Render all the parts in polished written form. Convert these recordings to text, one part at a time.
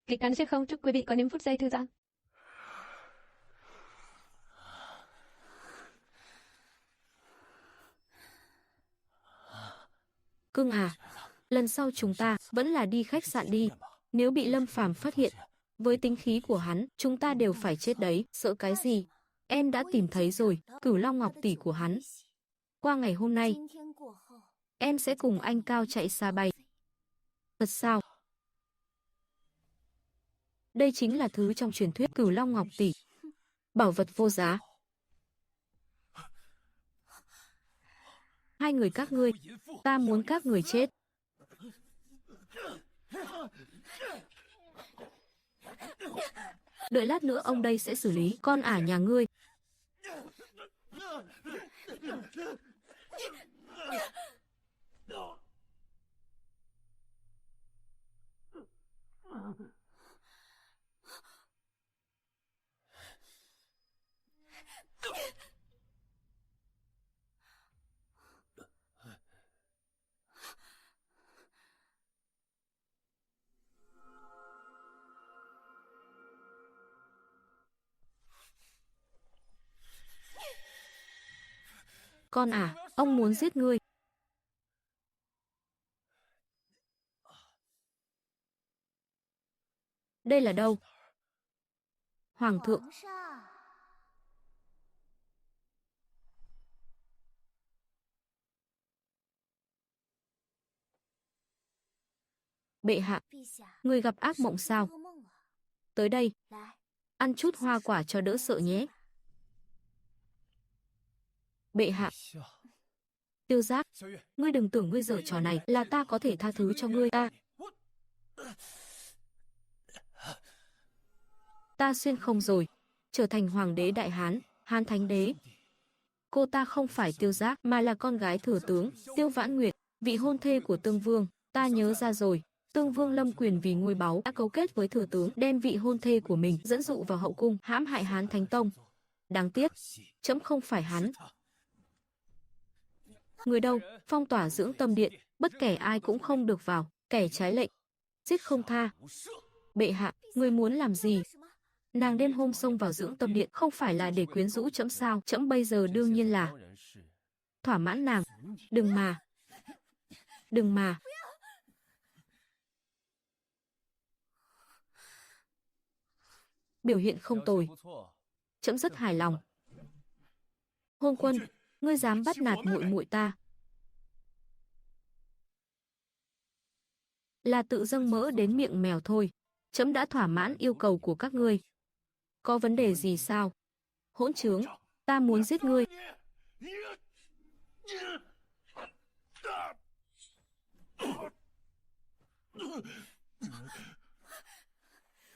Kịch cắn sẽ không, chúc quý vị có những phút giây thư giãn. Cưng à, lần sau chúng ta vẫn là đi khách sạn đi. Nếu bị Lâm Phàm phát hiện, với tính khí của hắn, chúng ta đều phải chết đấy, sợ cái gì? Em đã tìm thấy rồi, Cửu Long Ngọc tỷ của hắn. Qua ngày hôm nay, em sẽ cùng anh Cao chạy xa bay. Thật sao? Đây chính là thứ trong truyền thuyết Cửu Long Ngọc tỷ. Bảo vật vô giá. Hai người các ngươi, ta muốn các người chết. Đợi lát nữa ông đây sẽ xử lý con ả nhà ngươi. Con ả, ông muốn giết ngươi. Đây là đâu? Hoàng thượng. Bệ hạ, người gặp ác mộng sao? Tới đây, ăn chút hoa quả cho đỡ sợ nhé. Bệ hạ. Tiêu Giác, ngươi đừng tưởng ngươi giở trò này là ta có thể tha thứ cho ngươi ta. Ta xuyên không rồi, trở thành hoàng đế Đại Hán, Hán Thánh Đế. Cô ta không phải Tiêu Giác mà là con gái thừa tướng, Tiêu Vãn Nguyệt, vị hôn thê của Tương Vương. Ta nhớ ra rồi, Tương Vương Lâm Quyền vì ngôi báu đã cấu kết với thừa tướng đem vị hôn thê của mình dẫn dụ vào hậu cung hãm hại Hán Thánh Tông. Đáng tiếc, trẫm không phải hắn. Người đâu, phong tỏa dưỡng tâm điện, bất kể ai cũng không được vào, kẻ trái lệnh, giết không tha. Bệ hạ, người muốn làm gì? Nàng đêm hôm xông vào dưỡng tâm điện không phải là để quyến rũ trẫm sao? Trẫm bây giờ đương nhiên là thỏa mãn nàng. Đừng mà. Đừng mà. Biểu hiện không tồi. Trẫm rất hài lòng. Hôn quân, ngươi dám bắt nạt muội muội ta? Là tự dâng mỡ đến miệng mèo thôi. Trẫm đã thỏa mãn yêu cầu của các ngươi. Có vấn đề gì sao? Hỗn trướng, ta muốn giết ngươi.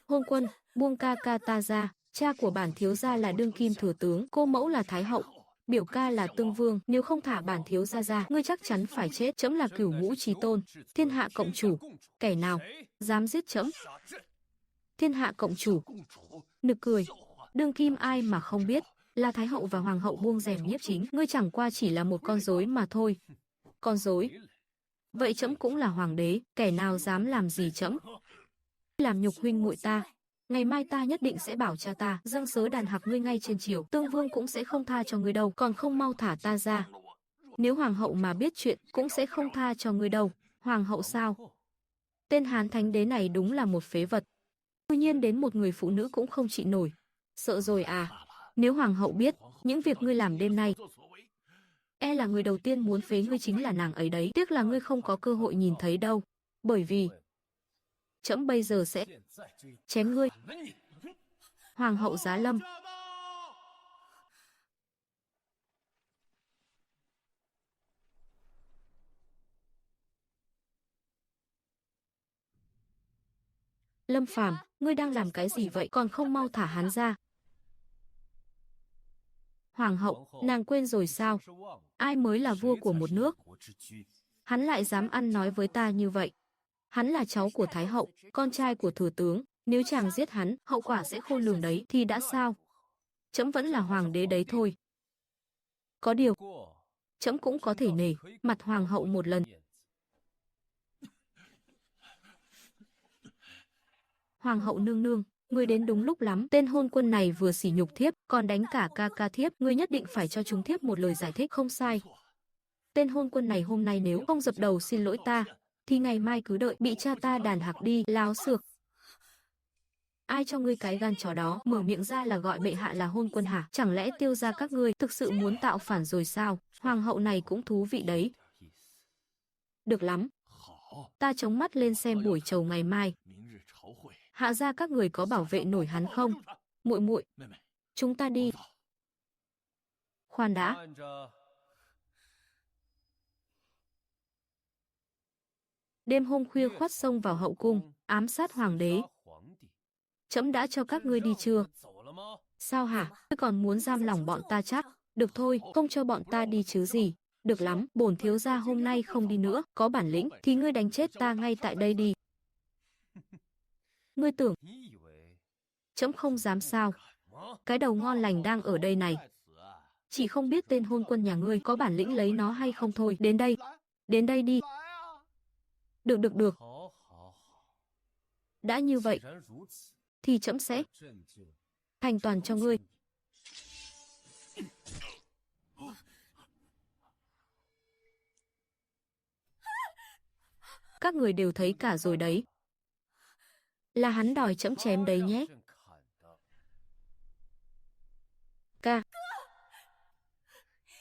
Hôn quân, buông ca ca ta ra. Cha của bản thiếu gia là đương kim thừa tướng, cô mẫu là thái hậu, biểu ca là tương vương. Nếu không thả bản thiếu gia ra, ngươi chắc chắn phải chết. Trẫm là Cửu Ngũ Chí Tôn, thiên hạ cộng chủ. Kẻ nào dám giết trẫm? Thiên hạ cộng chủ. Nực cười. Đương kim ai mà không biết, là thái hậu và hoàng hậu buông rèm nhiếp chính. Ngươi chẳng qua chỉ là một con rối mà thôi. Con rối? Vậy trẫm cũng là hoàng đế, kẻ nào dám làm gì trẫm? Làm nhục huynh muội ta. Ngày mai ta nhất định sẽ bảo cha ta dâng sớ đàn hạc ngươi ngay trên triều. Tương vương cũng sẽ không tha cho ngươi đâu, còn không mau thả ta ra. Nếu hoàng hậu mà biết chuyện cũng sẽ không tha cho ngươi đâu. Hoàng hậu sao? Tên Hán Thánh Đế này đúng là một phế vật. Tuy nhiên đến một người phụ nữ cũng không trị nổi. Sợ rồi à? Nếu hoàng hậu biết những việc ngươi làm đêm nay, e là người đầu tiên muốn phế ngươi chính là nàng ấy đấy. Tiếc là ngươi không có cơ hội nhìn thấy đâu. Bởi vì trẫm bây giờ sẽ chém ngươi. Hoàng hậu Giá Lâm. Lâm Phàm, ngươi đang làm cái gì vậy, còn không mau thả hắn ra? Hoàng hậu, nàng quên rồi sao? Ai mới là vua của một nước? Hắn lại dám ăn nói với ta như vậy. Hắn là cháu của Thái hậu, con trai của thừa tướng. Nếu chàng giết hắn, hậu quả sẽ khôn lường đấy, thì đã sao? Trẫm vẫn là hoàng đế đấy thôi. Có điều, trẫm cũng có thể nể mặt hoàng hậu một lần. Hoàng hậu nương nương, ngươi đến đúng lúc lắm, tên hôn quân này vừa sỉ nhục thiếp, còn đánh cả ca ca thiếp, ngươi nhất định phải cho chúng thiếp một lời giải thích. Không sai. Tên hôn quân này hôm nay nếu không dập đầu xin lỗi ta, thì ngày mai cứ đợi bị cha ta đàn hạc đi, láo xược. Ai cho ngươi cái gan chó đó, mở miệng ra là gọi bệ hạ là hôn quân hả? Chẳng lẽ Tiêu gia các ngươi thực sự muốn tạo phản rồi sao? Hoàng hậu này cũng thú vị đấy. Được lắm. Ta chống mắt lên xem buổi trầu ngày mai. Hạ gia các người có bảo vệ nổi hắn không? Muội muội, chúng ta đi. Khoan đã. Đêm hôm khuya khoắt xông vào hậu cung, ám sát hoàng đế. Trẫm đã cho các ngươi đi chưa? Sao hả? Ngươi còn muốn giam lỏng bọn ta chắc? Được thôi, không cho bọn ta đi chứ gì. Được lắm, bổn thiếu gia hôm nay không đi nữa, có bản lĩnh thì ngươi đánh chết ta ngay tại đây đi. Ngươi tưởng trẫm không dám sao? Cái đầu ngon lành đang ở đây này. Chỉ không biết tên hôn quân nhà ngươi có bản lĩnh lấy nó hay không thôi. Đến đây đi. Được. Đã như vậy thì trẫm sẽ thành toàn cho ngươi. Các người đều thấy cả rồi đấy. Là hắn đòi trẫm chém đấy nhé. Ca,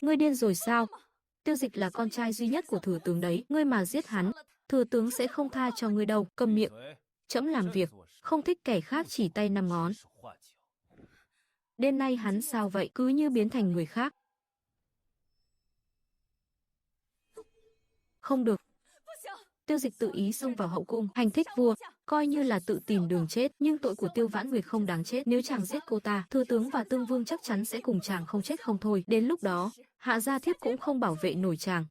ngươi điên rồi sao? Tiêu Dịch là con trai duy nhất của thừa tướng đấy, ngươi mà giết hắn, thừa tướng sẽ không tha cho ngươi đâu. Câm miệng. Trẫm làm việc, không thích kẻ khác chỉ tay năm ngón. Đêm nay hắn sao vậy, cứ như biến thành người khác. Không được. Tiêu Dịch tự ý xông vào hậu cung, hành thích vua, coi như là tự tìm đường chết, nhưng tội của Tiêu Vãn Nguyệt không đáng chết. Nếu chàng giết cô ta, thừa tướng và tương vương chắc chắn sẽ cùng chàng không chết không thôi. Đến lúc đó, Hạ gia thiếp cũng không bảo vệ nổi chàng.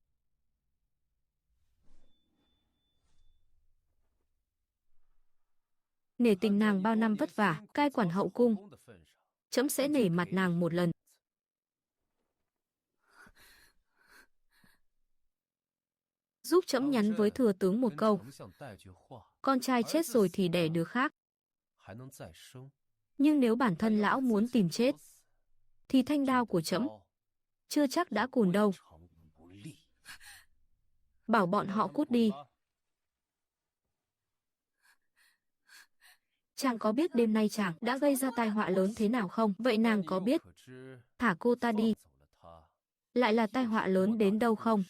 Nể tình nàng bao năm vất vả, cai quản hậu cung, trẫm sẽ nể mặt nàng một lần. Giúp trẫm nhắn với thừa tướng một câu. Con trai chết rồi thì đẻ đứa khác. Nhưng nếu bản thân lão muốn tìm chết, thì thanh đao của trẫm chưa chắc đã cùn đâu. Bảo bọn họ cút đi. Chàng có biết đêm nay chàng đã gây ra tai họa lớn thế nào không? Vậy nàng có biết thả cô ta đi lại là tai họa lớn đến đâu không?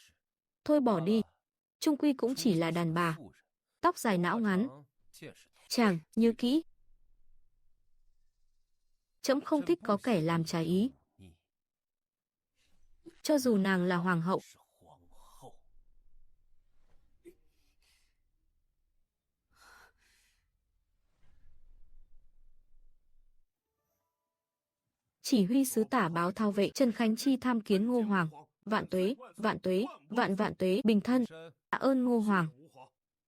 Thôi bỏ đi. Chung quy cũng chỉ là đàn bà, tóc dài não ngắn. Chàng nhớ kỹ. Trẫm không thích có kẻ làm trái ý. Cho dù nàng là hoàng hậu. Chỉ huy sứ tả báo thao vệ Trần Khánh Chi tham kiến Ngô Hoàng. Vạn tuế, vạn tuế, bình thân. Tạ ơn Ngô Hoàng.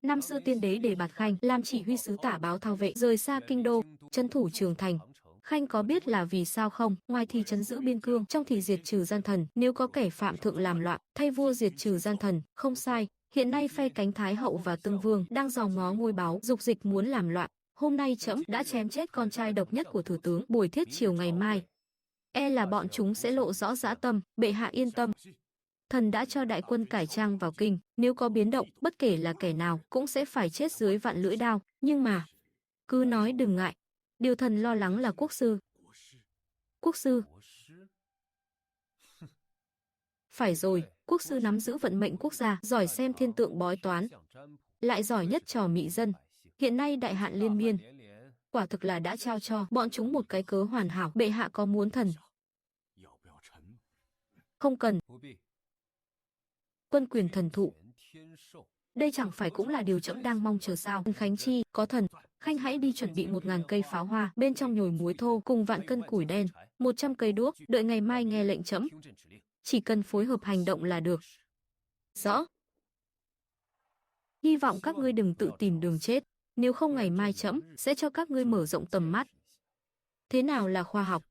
Năm xưa tiên đế Đề Bạt Khanh làm chỉ huy sứ tả báo thao vệ rời xa kinh đô, trấn thủ Trường Thành. Khanh có biết là vì sao không? Ngoài thì trấn giữ biên cương, trong thì diệt trừ gian thần. Nếu có kẻ phạm thượng làm loạn, thay vua diệt trừ gian thần, không sai. Hiện nay phe cánh Thái hậu và Tương Vương đang dòm ngó ngôi báu, dục dịch muốn làm loạn. Hôm nay trẫm đã chém chết con trai độc nhất của thủ tướng. Buổi thiết chiều ngày mai, e là bọn chúng sẽ lộ rõ dã tâm. Bệ hạ yên tâm. Thần đã cho đại quân cải trang vào kinh, nếu có biến động, bất kể là kẻ nào, cũng sẽ phải chết dưới vạn lưỡi đao. Nhưng mà, cứ nói đừng ngại. Điều thần lo lắng là quốc sư. Quốc sư? Phải rồi, quốc sư nắm giữ vận mệnh quốc gia, giỏi xem thiên tượng bói toán, lại giỏi nhất trò mị dân. Hiện nay đại hạn liên miên, quả thực là đã trao cho bọn chúng một cái cớ hoàn hảo. Bệ hạ có muốn thần? Không cần. Quân quyền thần thụ. Đây chẳng phải cũng là điều trẫm đang mong chờ sao? Khánh Chi, có thần, Khanh hãy đi chuẩn bị 1000 cây pháo hoa, bên trong nhồi muối thô cùng vạn cân củi đen, 100 cây đuốc, đợi ngày mai nghe lệnh trẫm. Chỉ cần phối hợp hành động là được. Rõ. Hy vọng các ngươi đừng tự tìm đường chết, nếu không ngày mai trẫm sẽ cho các ngươi mở rộng tầm mắt. Thế nào là khoa học?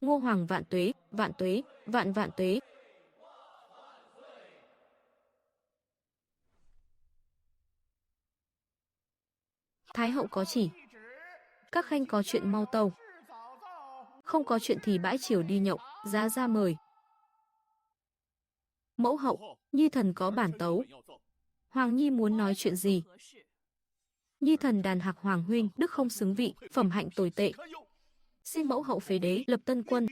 Ngô Hoàng vạn tuế, vạn tuế. Thái hậu có chỉ. Các khanh có chuyện mau tâu. Không có chuyện thì bãi chiều đi nhậu, giá ra mời. Mẫu hậu, nhi thần có bản tấu. Hoàng nhi muốn nói chuyện gì? Nhi thần đàn hạc hoàng huynh, đức không xứng vị, phẩm hạnh tồi tệ. Xin mẫu hậu phế đế, lập tân quân.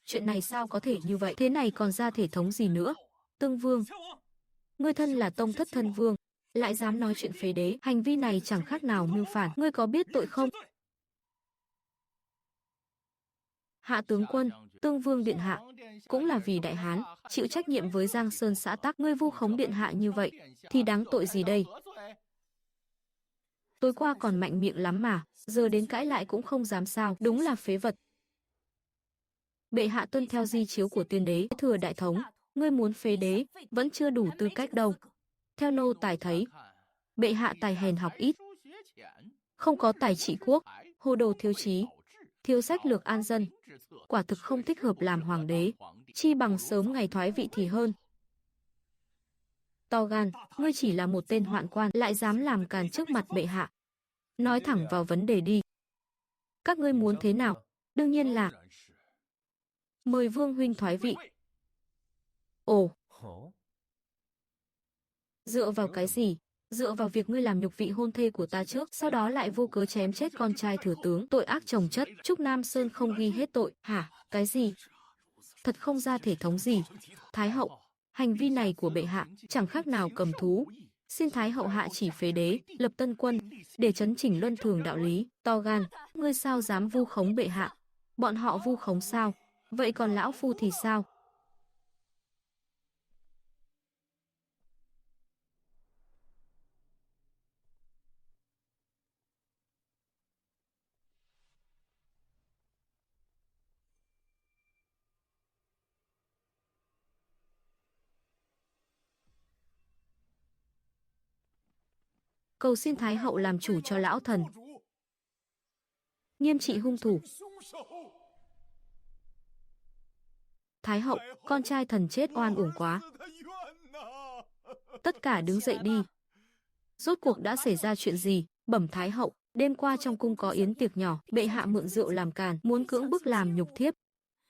Chuyện này sao có thể như vậy? Thế này còn ra thể thống gì nữa? Tương vương, ngươi thân là tông thất thân vương, lại dám nói chuyện phế đế, hành vi này chẳng khác nào mưu phản, ngươi có biết tội không? Hạ tướng quân, Tương vương điện hạ, cũng là vì đại hán, chịu trách nhiệm với Giang Sơn xã tắc, ngươi vu khống điện hạ như vậy, thì đáng tội gì đây? Tối qua còn mạnh miệng lắm mà, giờ đến cãi lại cũng không dám sao, đúng là phế vật. Bệ hạ tuân theo di chiếu của tiên đế, thừa đại thống, ngươi muốn phế đế, vẫn chưa đủ tư cách đâu. Theo nô tài thấy, bệ hạ tài hèn học ít, không có tài trị quốc, hồ đồ thiếu trí, thiếu sách lược an dân, quả thực không thích hợp làm hoàng đế, chi bằng sớm ngày thoái vị thì hơn. To gan, ngươi chỉ là một tên hoạn quan, lại dám làm càn trước mặt bệ hạ. Nói thẳng vào vấn đề đi. Các ngươi muốn thế nào? Đương nhiên là mời vương huynh thoái vị. Ồ, dựa vào cái gì? Dựa vào việc ngươi làm nhục vị hôn thê của ta trước, sau đó lại vô cớ chém chết con trai thừa tướng, tội ác chồng chất, Trúc Nam Sơn không ghi hết tội, hả? Cái gì? Thật không ra thể thống gì. Thái hậu, hành vi này của bệ hạ chẳng khác nào cầm thú. Xin Thái hậu hạ chỉ phế đế, lập tân quân, để chấn chỉnh luân thường đạo lý. To gan, ngươi sao dám vu khống bệ hạ? Bọn họ vu khống sao? Vậy còn lão phu thì sao? Cầu xin Thái hậu làm chủ cho lão thần, nghiêm trị hung thủ. Thái hậu, con trai thần chết oan uổng quá. Tất cả đứng dậy đi. Rốt cuộc đã xảy ra chuyện gì? Bẩm Thái hậu, đêm qua trong cung có yến tiệc nhỏ, bệ hạ mượn rượu làm càn, muốn cưỡng bức làm nhục thiếp.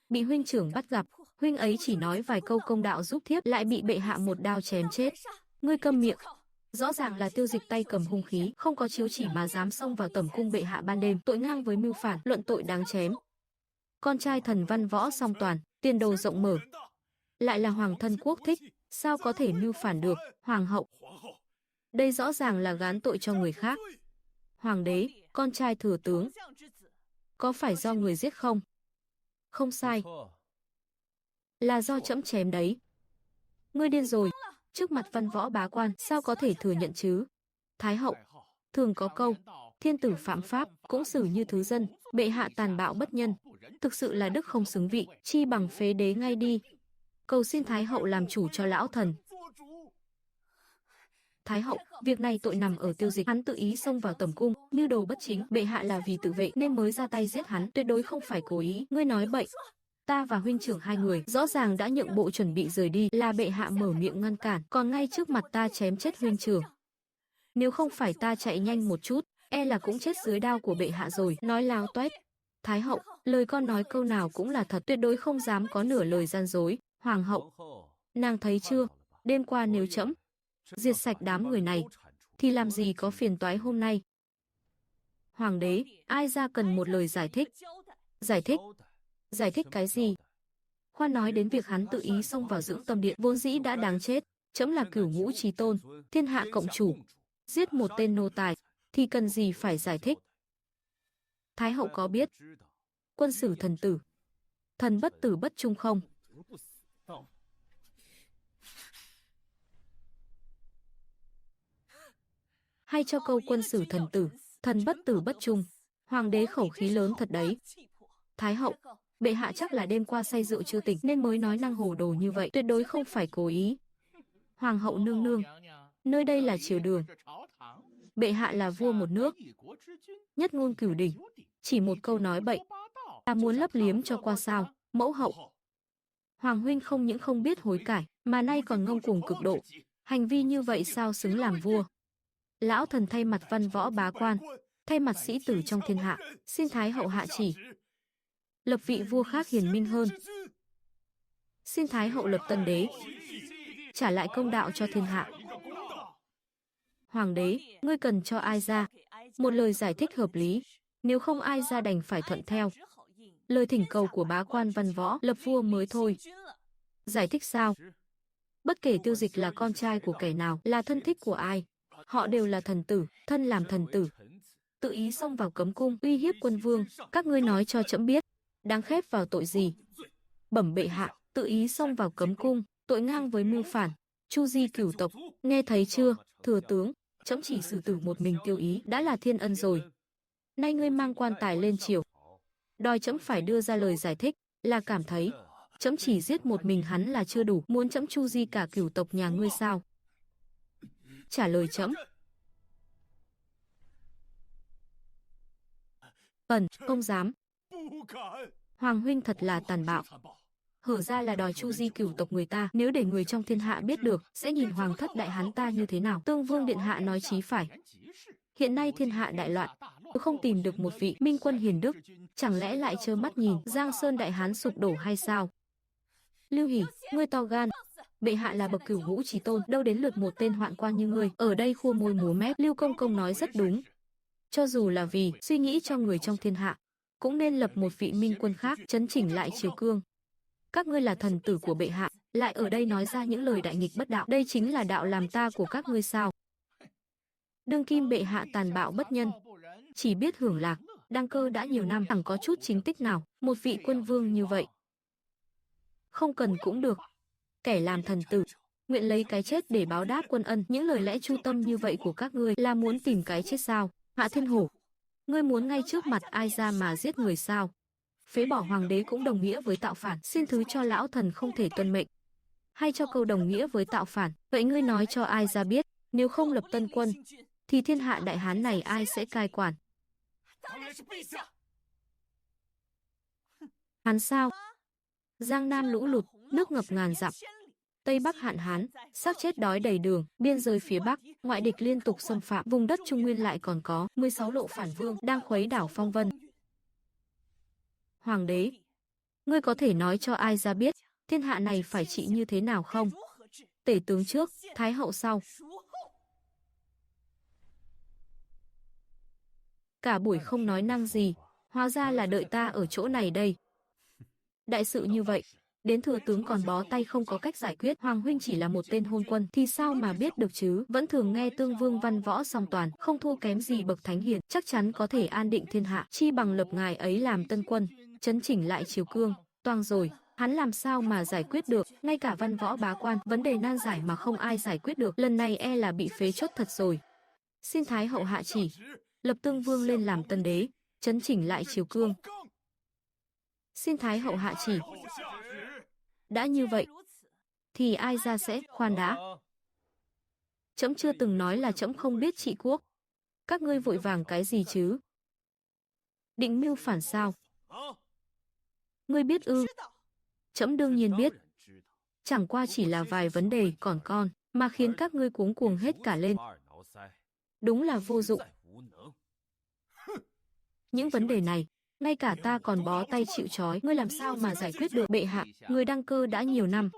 Bị huynh trưởng bắt gặp, huynh ấy chỉ nói vài câu công đạo giúp thiếp, lại bị bệ hạ một đao chém chết. Ngươi câm miệng. Rõ ràng là Tiêu Dịch tay cầm hung khí, không có chiếu chỉ mà dám xông vào tẩm cung bệ hạ ban đêm, tội ngang với mưu phản, luận tội đáng chém. Con trai thần văn võ song toàn, tiền đồ rộng mở, lại là hoàng thân quốc thích, sao có thể mưu phản được? Hoàng hậu, đây rõ ràng là gán tội cho người khác. Hoàng đế, con trai thừa tướng, có phải do người giết không? Không sai, là do trẫm chém đấy. Ngươi điên rồi, trước mặt văn võ bá quan, sao có thể thừa nhận chứ? Thái hậu, thường có câu, thiên tử phạm pháp, cũng xử như thứ dân, bệ hạ tàn bạo bất nhân, thực sự là đức không xứng vị, chi bằng phế đế ngay đi. Cầu xin Thái hậu làm chủ cho lão thần. Thái hậu, việc này tội nằm ở Tiêu Dịch, hắn tự ý xông vào tẩm cung, mưu đồ bất chính, bệ hạ là vì tự vệ nên mới ra tay giết hắn, tuyệt đối không phải cố ý. Ngươi nói bậy. Ta và huynh trưởng hai người rõ ràng đã nhượng bộ chuẩn bị rời đi, là bệ hạ mở miệng ngăn cản, còn ngay trước mặt ta chém chết huynh trưởng. Nếu không phải ta chạy nhanh một chút, e là cũng chết dưới đao của bệ hạ rồi. Nói láo toét. Thái hậu, lời con nói câu nào cũng là thật, tuyệt đối không dám có nửa lời gian dối. Hoàng hậu, nàng thấy chưa, đêm qua nếu trẫm diệt sạch đám người này, thì làm gì có phiền toái hôm nay. Hoàng đế, ai ra cần một lời giải thích. Giải thích? Giải thích cái gì? Khoan nói đến việc hắn tự ý xông vào dưỡng tâm điện, vốn dĩ đã đáng chết. Trẫm là cửu ngũ chí tôn, thiên hạ cộng chủ, giết một tên nô tài, thì cần gì phải giải thích. Thái hậu có biết quân sử thần tử, thần bất tử bất trung không? Hay cho câu quân sử thần tử, thần bất tử bất trung. Hoàng đế khẩu khí lớn thật đấy. Thái hậu, bệ hạ chắc là đêm qua say rượu chưa tỉnh nên mới nói năng hồ đồ như vậy, tuyệt đối không phải cố ý. Hoàng hậu nương nương, nơi đây là triều đường, bệ hạ là vua một nước, nhất ngôn cửu đỉnh, chỉ một câu nói bậy, ta muốn lấp liếm cho qua sao? Mẫu hậu, hoàng huynh không những không biết hối cải, mà nay còn ngông cuồng cực độ. Hành vi như vậy sao xứng làm vua? Lão thần thay mặt văn võ bá quan, thay mặt sĩ tử trong thiên hạ, xin Thái hậu hạ chỉ, lập vị vua khác hiền minh hơn. Xin Thái hậu lập tân đế, trả lại công đạo cho thiên hạ. Hoàng đế, ngươi cần cho ai ra một lời giải thích hợp lý, nếu không ai ra đành phải thuận theo lời thỉnh cầu của bá quan văn võ, lập vua mới thôi. Giải thích sao? Bất kể Tiêu Dịch là con trai của kẻ nào, là thân thích của ai, họ đều là thần tử, thân làm thần tử, tự ý xông vào cấm cung uy hiếp quân vương, các ngươi nói cho trẫm biết, đáng khép vào tội gì? Bẩm bệ hạ, tự ý xông vào cấm cung, tội ngang với mưu phản, chu di cửu tộc, nghe thấy chưa, thừa tướng, trẫm chỉ xử tử một mình Tiêu Ý đã là thiên ân rồi. Nay ngươi mang quan tài lên triều, đòi trẫm phải đưa ra lời giải thích, là cảm thấy trẫm chỉ giết một mình hắn là chưa đủ, muốn trẫm chu di cả cửu tộc nhà ngươi sao? Trả lời trẫm. Bẩn, không dám. Hoàng huynh thật là tàn bạo. Hở ra là đòi chu di cửu tộc người ta, nếu để người trong thiên hạ biết được, sẽ nhìn hoàng thất đại hán ta như thế nào. Tương vương điện hạ nói chí phải. Hiện nay thiên hạ đại loạn, không tìm được một vị minh quân hiền đức, chẳng lẽ lại trơ mắt nhìn Giang Sơn đại hán sụp đổ hay sao? Lưu Hỉ, ngươi to gan. Bệ hạ là bậc cửu ngũ chí tôn, đâu đến lượt một tên hoạn quan như ngươi ở đây khua môi múa mép. Lưu công công nói rất đúng. Cho dù là vì suy nghĩ cho người trong thiên hạ, cũng nên lập một vị minh quân khác, chấn chỉnh lại triều cương. Các ngươi là thần tử của bệ hạ, lại ở đây nói ra những lời đại nghịch bất đạo, đây chính là đạo làm ta của các ngươi sao? Đương kim bệ hạ tàn bạo bất nhân, chỉ biết hưởng lạc, đăng cơ đã nhiều năm chẳng có chút chính tích nào, một vị quân vương như vậy. Không cần cũng được. Kẻ làm thần tử, nguyện lấy cái chết để báo đáp quân ân, những lời lẽ chu tâm như vậy của các ngươi là muốn tìm cái chết sao? Hạ Thiên Hổ, ngươi muốn ngay trước mặt ai ra mà giết người sao? Phế bỏ hoàng đế cũng đồng nghĩa với tạo phản, xin thứ cho lão thần không thể tuân mệnh. Hay cho câu đồng nghĩa với tạo phản, vậy ngươi nói cho ai ra biết, nếu không lập tân quân, thì thiên hạ đại hán này ai sẽ cai quản? Hắn sao? Giang Nam lũ lụt, nước ngập ngàn dặm. Tây Bắc hạn hán, xác chết đói đầy đường, biên giới phía Bắc, ngoại địch liên tục xâm phạm, vùng đất Trung Nguyên lại còn có 16 lộ phản vương đang khuấy đảo phong vân. Hoàng đế, ngươi có thể nói cho ai ra biết, thiên hạ này phải trị như thế nào không? Tể tướng trước, thái hậu sau. Cả buổi không nói năng gì, hóa ra là đợi ta ở chỗ này đây. Đại sự như vậy, đến thừa tướng còn bó tay không có cách giải quyết. Hoàng huynh chỉ là một tên hôn quân thì sao mà biết được chứ? Vẫn thường nghe tương vương văn võ song toàn, không thua kém gì bậc thánh hiền, chắc chắn có thể an định thiên hạ, chi bằng lập ngài ấy làm tân quân, chấn chỉnh lại triều cương. Toang rồi, hắn làm sao mà giải quyết được? Ngay cả văn võ bá quan, vấn đề nan giải mà không ai giải quyết được, lần này e là bị phế chốt thật rồi. Xin thái hậu hạ chỉ, lập tương vương lên làm tân đế, chấn chỉnh lại triều cương. Xin thái hậu hạ chỉ. Đã như vậy, thì ai ra sẽ? Khoan đã. Trẫm chưa từng nói là trẫm không biết trị quốc. Các ngươi vội vàng cái gì chứ? Định mưu phản sao? Ngươi biết ư? Trẫm đương nhiên biết. Chẳng qua chỉ là vài vấn đề còn con, mà khiến các ngươi cuống cuồng hết cả lên. Đúng là vô dụng. Những vấn đề này, ngay cả ta còn bó tay chịu trói, ngươi làm sao mà giải quyết được? Bệ hạ, người đăng cơ đã nhiều năm,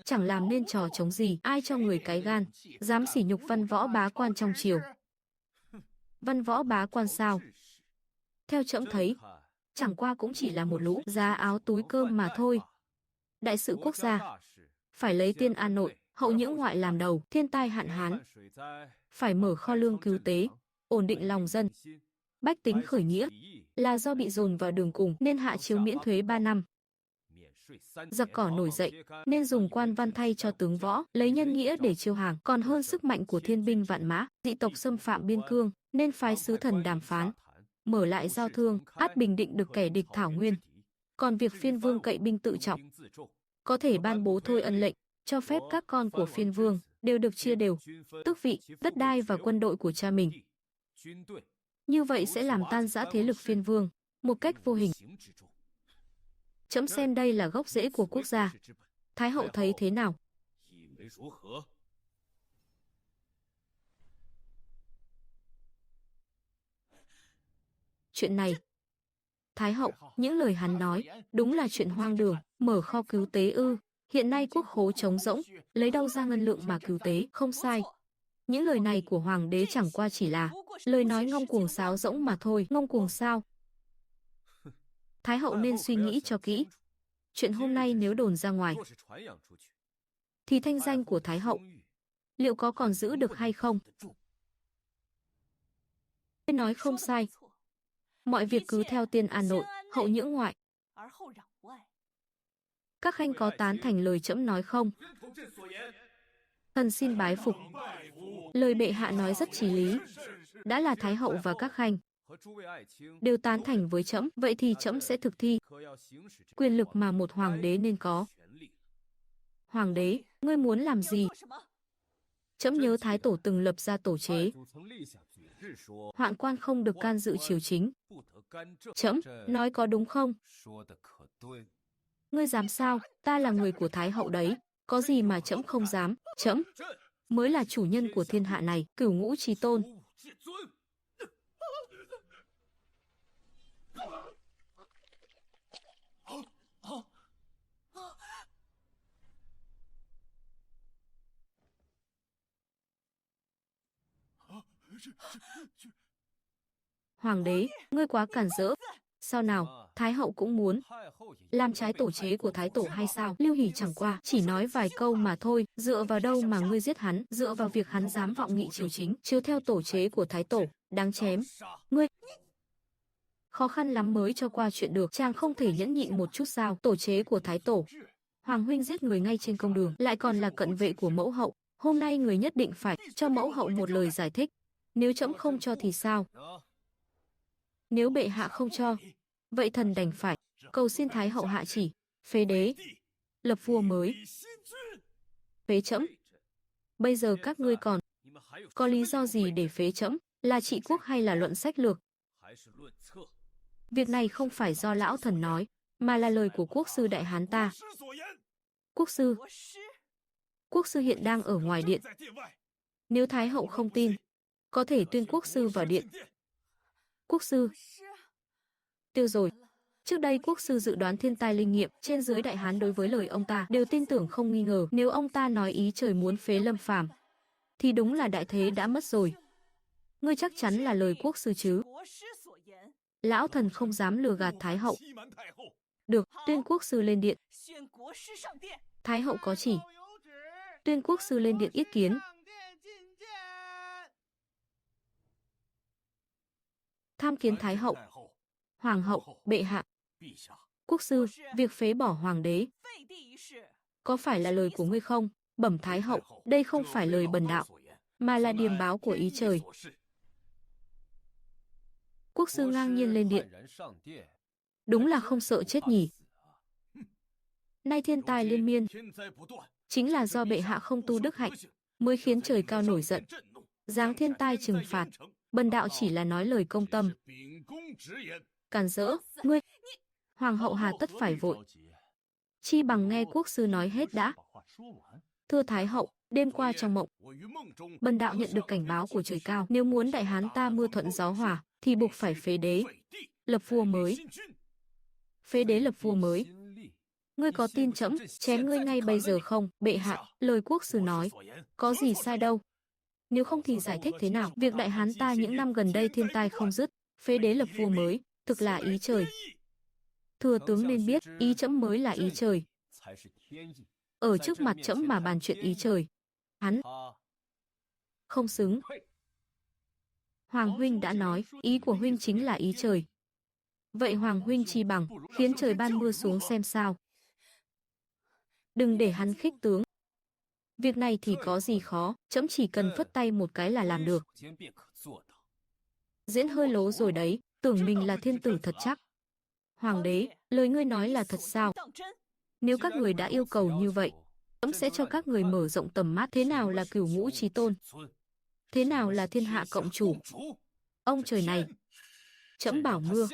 chẳng làm nên trò chống gì, ai cho người cái gan, dám sỉ nhục văn võ bá quan trong triều. Văn võ bá quan sao? Theo trẫm thấy, chẳng qua cũng chỉ là một lũ giá áo túi cơm mà thôi. Đại sự quốc gia, phải lấy Tiên An nội, hậu nhưỡng ngoại làm đầu, thiên tai hạn hán, phải mở kho lương cứu tế, ổn định lòng dân. Bách tính khởi nghĩa là do bị dồn vào đường cùng nên hạ chiếu miễn thuế 3 năm. Giặc cỏ nổi dậy nên dùng quan văn thay cho tướng võ, lấy nhân nghĩa để chiêu hàng, còn hơn sức mạnh của thiên binh vạn mã. Dị tộc xâm phạm biên cương nên phái sứ thần đàm phán, mở lại giao thương, át bình định được kẻ địch thảo nguyên. Còn việc phiên vương cậy binh tự trọng, có thể ban bố thôi ân lệnh, cho phép các con của phiên vương đều được chia đều tước vị, đất đai và quân đội của cha mình. Như vậy sẽ làm tan rã thế lực phiên vương một cách vô hình. Trẫm xem đây là gốc rễ của quốc gia. Thái hậu thấy thế nào? chuyện này. Thái hậu, những lời hắn nói, đúng là chuyện hoang đường, mở kho cứu tế ư? Hiện nay quốc khố trống rỗng, lấy đâu ra ngân lượng mà cứu tế? Không sai. Những lời này của hoàng đế chẳng qua chỉ là lời nói ngông cuồng sáo rỗng mà thôi. Ngông cuồng sao? Thái hậu nên suy nghĩ cho kỹ. Chuyện hôm nay nếu đồn ra ngoài, thì thanh danh của Thái hậu liệu có còn giữ được hay không? Nói không sai. Mọi việc cứ theo tiên an nội, hậu nhưỡng ngoại. Các khanh có tán thành lời trẫm nói không? Thần xin bái phục. Lời bệ hạ nói rất chí lý. Đã là Thái hậu và các khanh đều tán thành với trẫm, vậy thì trẫm sẽ thực thi quyền lực mà một hoàng đế nên có. Hoàng đế, ngươi muốn làm gì? Trẫm nhớ Thái tổ từng lập ra tổ chế, hoạn quan không được can dự triều chính. Trẫm nói có đúng không? Ngươi dám sao? Ta là người của Thái hậu đấy, có gì mà trẫm không dám? Trẫm mới là chủ nhân của thiên hạ này, cửu ngũ chí tôn. Hoàng đế, ngươi quá cản rỡ. Sao nào, Thái hậu cũng muốn làm trái tổ chế của Thái tổ hay sao? Lưu Hỷ chẳng qua chỉ nói vài câu mà thôi, dựa vào đâu mà ngươi giết hắn? Dựa vào việc hắn dám vọng nghị triều chính, chiếu theo tổ chế của Thái tổ, đáng chém. Ngươi khó khăn lắm mới cho qua chuyện được, chàng không thể nhẫn nhịn một chút sao? Tổ chế của Thái tổ, hoàng huynh giết người ngay trên công đường, lại còn là cận vệ của mẫu hậu. Hôm nay người nhất định phải cho mẫu hậu một lời giải thích. Nếu trẫm không cho thì sao? Nếu bệ hạ không cho, vậy thần đành phải cầu xin Thái hậu hạ chỉ, phế đế, lập vua mới. Phế trẫm? Bây giờ các ngươi còn có lý do gì để phế trẫm? Là trị quốc hay là luận sách lược? Việc này không phải do lão thần nói, mà là lời của quốc sư đại hán ta. Quốc sư hiện đang ở ngoài điện. Nếu Thái hậu không tin, có thể tuyên quốc sư vào điện. Quốc sư. Tiêu rồi. Trước đây quốc sư dự đoán thiên tai linh nghiệm, trên dưới đại hán đối với lời ông ta đều tin tưởng không nghi ngờ. Nếu ông ta nói ý trời muốn phế Lâm Phàm, thì đúng là đại thế đã mất rồi. Ngươi chắc chắn là lời quốc sư chứ? Lão thần không dám lừa gạt Thái hậu. Được, tuyên quốc sư lên điện. Thái hậu có chỉ. Tuyên quốc sư lên điện yết kiến. Tham kiến Thái hậu. Hoàng hậu, bệ hạ. Quốc sư, việc phế bỏ hoàng đế có phải là lời của ngươi không? Bẩm Thái hậu, đây không phải lời bần đạo, mà là điềm báo của ý trời. Quốc sư ngang nhiên lên điện. Đúng là không sợ chết nhỉ. Nay thiên tai liên miên, chính là do bệ hạ không tu đức hạnh, mới khiến trời cao nổi giận, giáng thiên tai trừng phạt. Bần đạo chỉ là nói lời công tâm. Càn rỡ, ngươi. Hoàng hậu hà tất phải vội. Chi bằng nghe quốc sư nói hết đã. Thưa Thái hậu, đêm qua trong mộng, bần đạo nhận được cảnh báo của trời cao. Nếu muốn đại hán ta mưa thuận gió hòa, thì buộc phải phế đế, lập vua mới. Phế đế lập vua mới. Ngươi có tin trẫm chém ngươi ngay bây giờ không? Bệ hạ, lời quốc sư nói, có gì sai đâu. Nếu không thì giải thích thế nào? Việc đại hán ta những năm gần đây thiên tai không dứt, phế đế lập vua mới, thực là ý trời. Thừa tướng nên biết, ý trẫm mới là ý trời. Ở trước mặt trẫm mà bàn chuyện ý trời, hắn không xứng. Hoàng huynh đã nói, ý của huynh chính là ý trời. Vậy hoàng huynh chi bằng khiến trời ban mưa xuống xem sao. Đừng để hắn khích tướng. Việc này thì có gì khó, trẫm chỉ cần phất tay một cái là làm được. Diễn hơi lố rồi đấy, tưởng mình là thiên tử thật chắc. Hoàng đế, lời ngươi nói là thật sao? Nếu các người đã yêu cầu như vậy, trẫm sẽ cho các người mở rộng tầm mắt. Thế nào là cửu ngũ chí tôn? Thế nào là thiên hạ cộng chủ? Ông trời này, trẫm bảo mưa,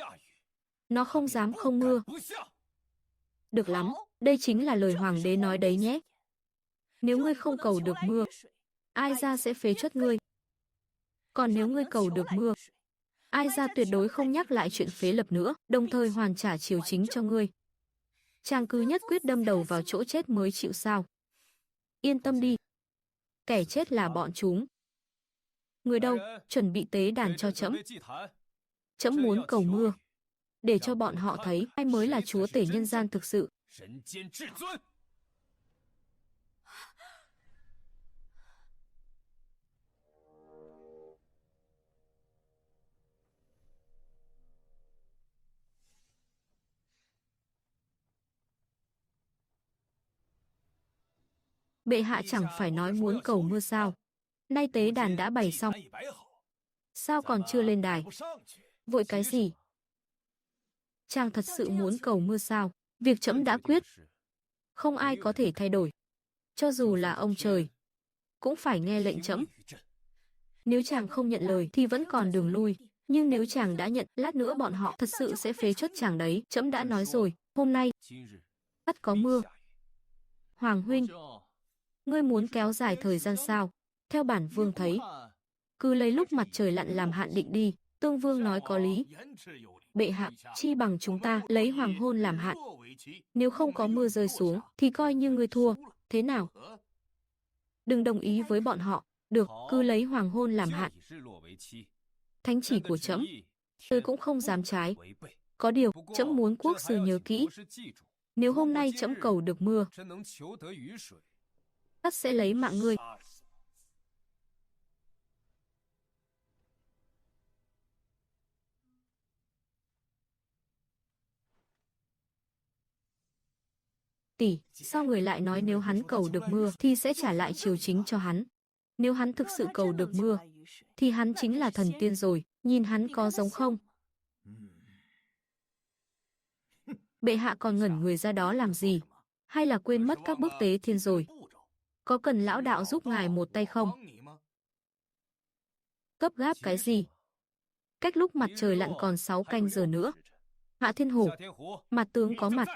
nó không dám không mưa. Được lắm, đây chính là lời hoàng đế nói đấy nhé. Nếu ngươi không cầu được mưa, ai ra sẽ phế truất ngươi. Còn nếu ngươi cầu được mưa, Ai ra tuyệt đối không nhắc lại chuyện phế lập nữa, đồng thời hoàn trả triều chính cho ngươi. Chàng cứ nhất quyết đâm đầu vào chỗ chết mới chịu sao? Yên tâm đi, kẻ chết là bọn chúng. Người đâu, chuẩn bị tế đàn cho trẫm. Trẫm muốn cầu mưa, để cho bọn họ thấy ai mới là chúa tể nhân gian thực sự. Bệ hạ chẳng phải nói muốn cầu mưa sao? Nay tế đàn đã bày xong, sao còn chưa lên đài? Vội cái gì? Chàng thật sự muốn cầu mưa sao? Việc trẫm đã quyết, không ai có thể thay đổi. Cho dù là ông trời, cũng phải nghe lệnh trẫm. Nếu chàng không nhận lời thì vẫn còn đường lui. Nhưng nếu chàng đã nhận, lát nữa bọn họ thật sự sẽ phế truất chàng đấy. Trẫm đã nói rồi, hôm nay tất có mưa. Hoàng huynh, ngươi muốn kéo dài thời gian sao? Theo bản vương thấy, cứ lấy lúc mặt trời lặn làm hạn định đi. Tương vương nói có lý. Bệ hạ, chi bằng chúng ta lấy hoàng hôn làm hạn. Nếu không có mưa rơi xuống thì coi như ngươi thua. Thế nào? Đừng đồng ý với bọn họ. Được, cứ lấy hoàng hôn làm hạn. Thánh chỉ của trẫm, tôi cũng không dám trái. Có điều, trẫm muốn quốc sư nhớ kỹ. Nếu hôm nay trẫm cầu được mưa, tất sẽ lấy mạng ngươi. Tỷ, sao người lại nói nếu hắn cầu được mưa thì sẽ trả lại triều chính cho hắn? Nếu hắn thực sự cầu được mưa, thì hắn chính là thần tiên rồi, nhìn hắn có giống không? Bệ hạ còn ngẩn người ra đó làm gì? Hay là quên mất các bước tế thiên rồi? Có cần lão đạo giúp ngài một tay không? Gấp gáp cái gì? Cách lúc mặt trời lặn còn 6 canh giờ nữa. Hạ Thiên Hổ, mặt tướng có mặt.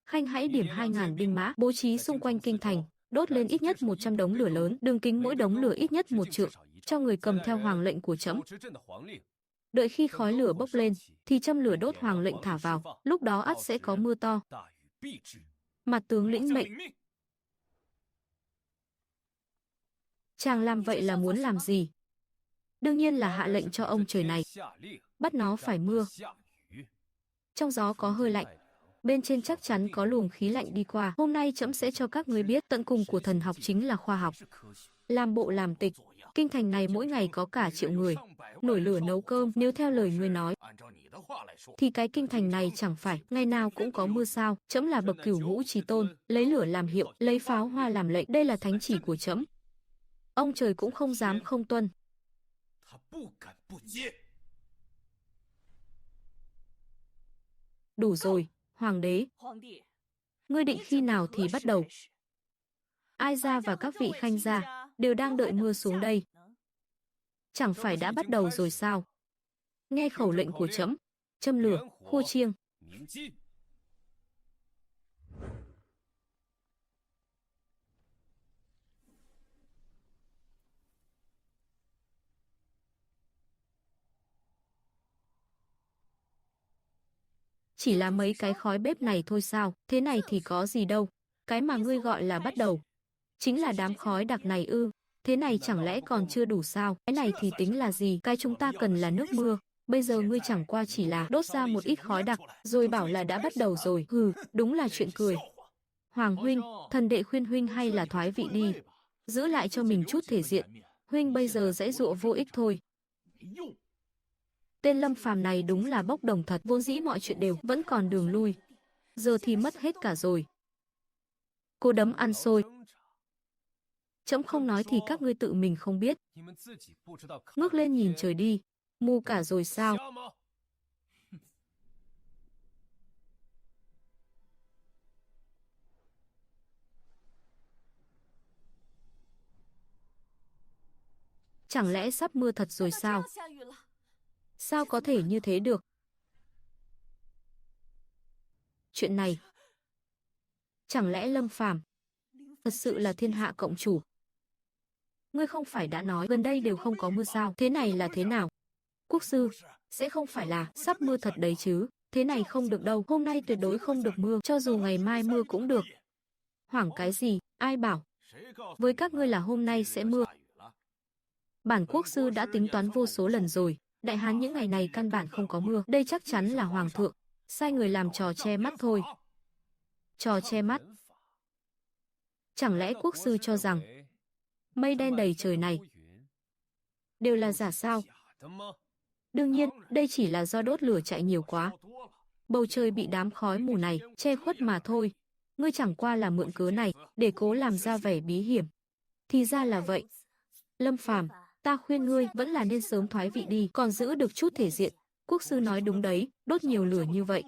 Khanh hãy điểm 2.000 binh mã bố trí xung quanh kinh thành, đốt lên ít nhất 100 đống lửa lớn, đường kính mỗi đống lửa ít nhất 1 trượng, cho người cầm theo hoàng lệnh của trẫm. Đợi khi khói lửa bốc lên, thì châm lửa đốt hoàng lệnh thả vào, lúc đó ắt sẽ có mưa to. Mặt tướng lĩnh mệnh. Chàng làm vậy là muốn làm gì? Đương nhiên là hạ lệnh cho ông trời này, bắt nó phải mưa. Trong gió có hơi lạnh, bên trên chắc chắn có luồng khí lạnh đi qua. Hôm nay trẫm sẽ cho các ngươi biết tận cùng của thần học chính là khoa học. Làm bộ làm tịch, kinh thành này mỗi ngày có cả triệu người, nổi lửa nấu cơm. Nếu theo lời ngươi nói, thì cái kinh thành này chẳng phải ngày nào cũng có mưa sao? Trẫm là bậc cửu ngũ chí tôn, lấy lửa làm hiệu, lấy pháo hoa làm lệnh. Đây là thánh chỉ của trẫm. Ông trời cũng không dám không tuân. Đủ rồi, hoàng đế. Ngươi định khi nào thì bắt đầu? Ai ra và các vị khanh gia đều đang đợi mưa xuống đây. Chẳng phải đã bắt đầu rồi sao? Nghe khẩu lệnh của trẫm, châm lửa, khua chiêng. Chỉ là mấy cái khói bếp này thôi sao? Thế này thì có gì đâu. Cái mà ngươi gọi là bắt đầu, chính là đám khói đặc này ư? Thế này chẳng lẽ còn chưa đủ sao? Cái này thì tính là gì? Cái chúng ta cần là nước mưa. Bây giờ ngươi chẳng qua chỉ là đốt ra một ít khói đặc, rồi bảo là đã bắt đầu rồi. Hừ, đúng là chuyện cười. Hoàng huynh, thần đệ khuyên huynh hay là thoái vị đi. Giữ lại cho mình chút thể diện. Huynh bây giờ giãy giụa vô ích thôi. Tên Lâm Phàm này đúng là bốc đồng thật, vốn dĩ mọi chuyện đều vẫn còn đường lui. Giờ thì mất hết cả rồi. Cô đấm ăn xôi. Trẫm không nói thì các ngươi tự mình không biết. Ngước lên nhìn trời đi, mù cả rồi sao? Chẳng lẽ sắp mưa thật rồi sao? Sao có thể như thế được? Chuyện này, chẳng lẽ Lâm Phàm thật sự là thiên hạ cộng chủ? Ngươi không phải đã nói gần đây đều không có mưa sao? Thế này là thế nào? Quốc sư, sẽ không phải là sắp mưa thật đấy chứ? Thế này không được đâu, hôm nay tuyệt đối không được mưa, cho dù ngày mai mưa cũng được. Hoảng cái gì, ai bảo? Với các ngươi là hôm nay sẽ mưa. Bản quốc sư đã tính toán vô số lần rồi, Đại Hán những ngày này căn bản không có mưa, đây chắc chắn là hoàng thượng sai người làm trò che mắt thôi. Trò che mắt? Chẳng lẽ quốc sư cho rằng mây đen đầy trời này đều là giả sao? Đương nhiên, đây chỉ là do đốt lửa chạy nhiều quá. Bầu trời bị đám khói mù này che khuất mà thôi. Ngươi chẳng qua là mượn cớ này để cố làm ra vẻ bí hiểm. Thì ra là vậy. Lâm Phàm, ta khuyên ngươi vẫn là nên sớm thoái vị đi, còn giữ được chút thể diện. Quốc sư nói đúng đấy, đốt nhiều lửa như vậy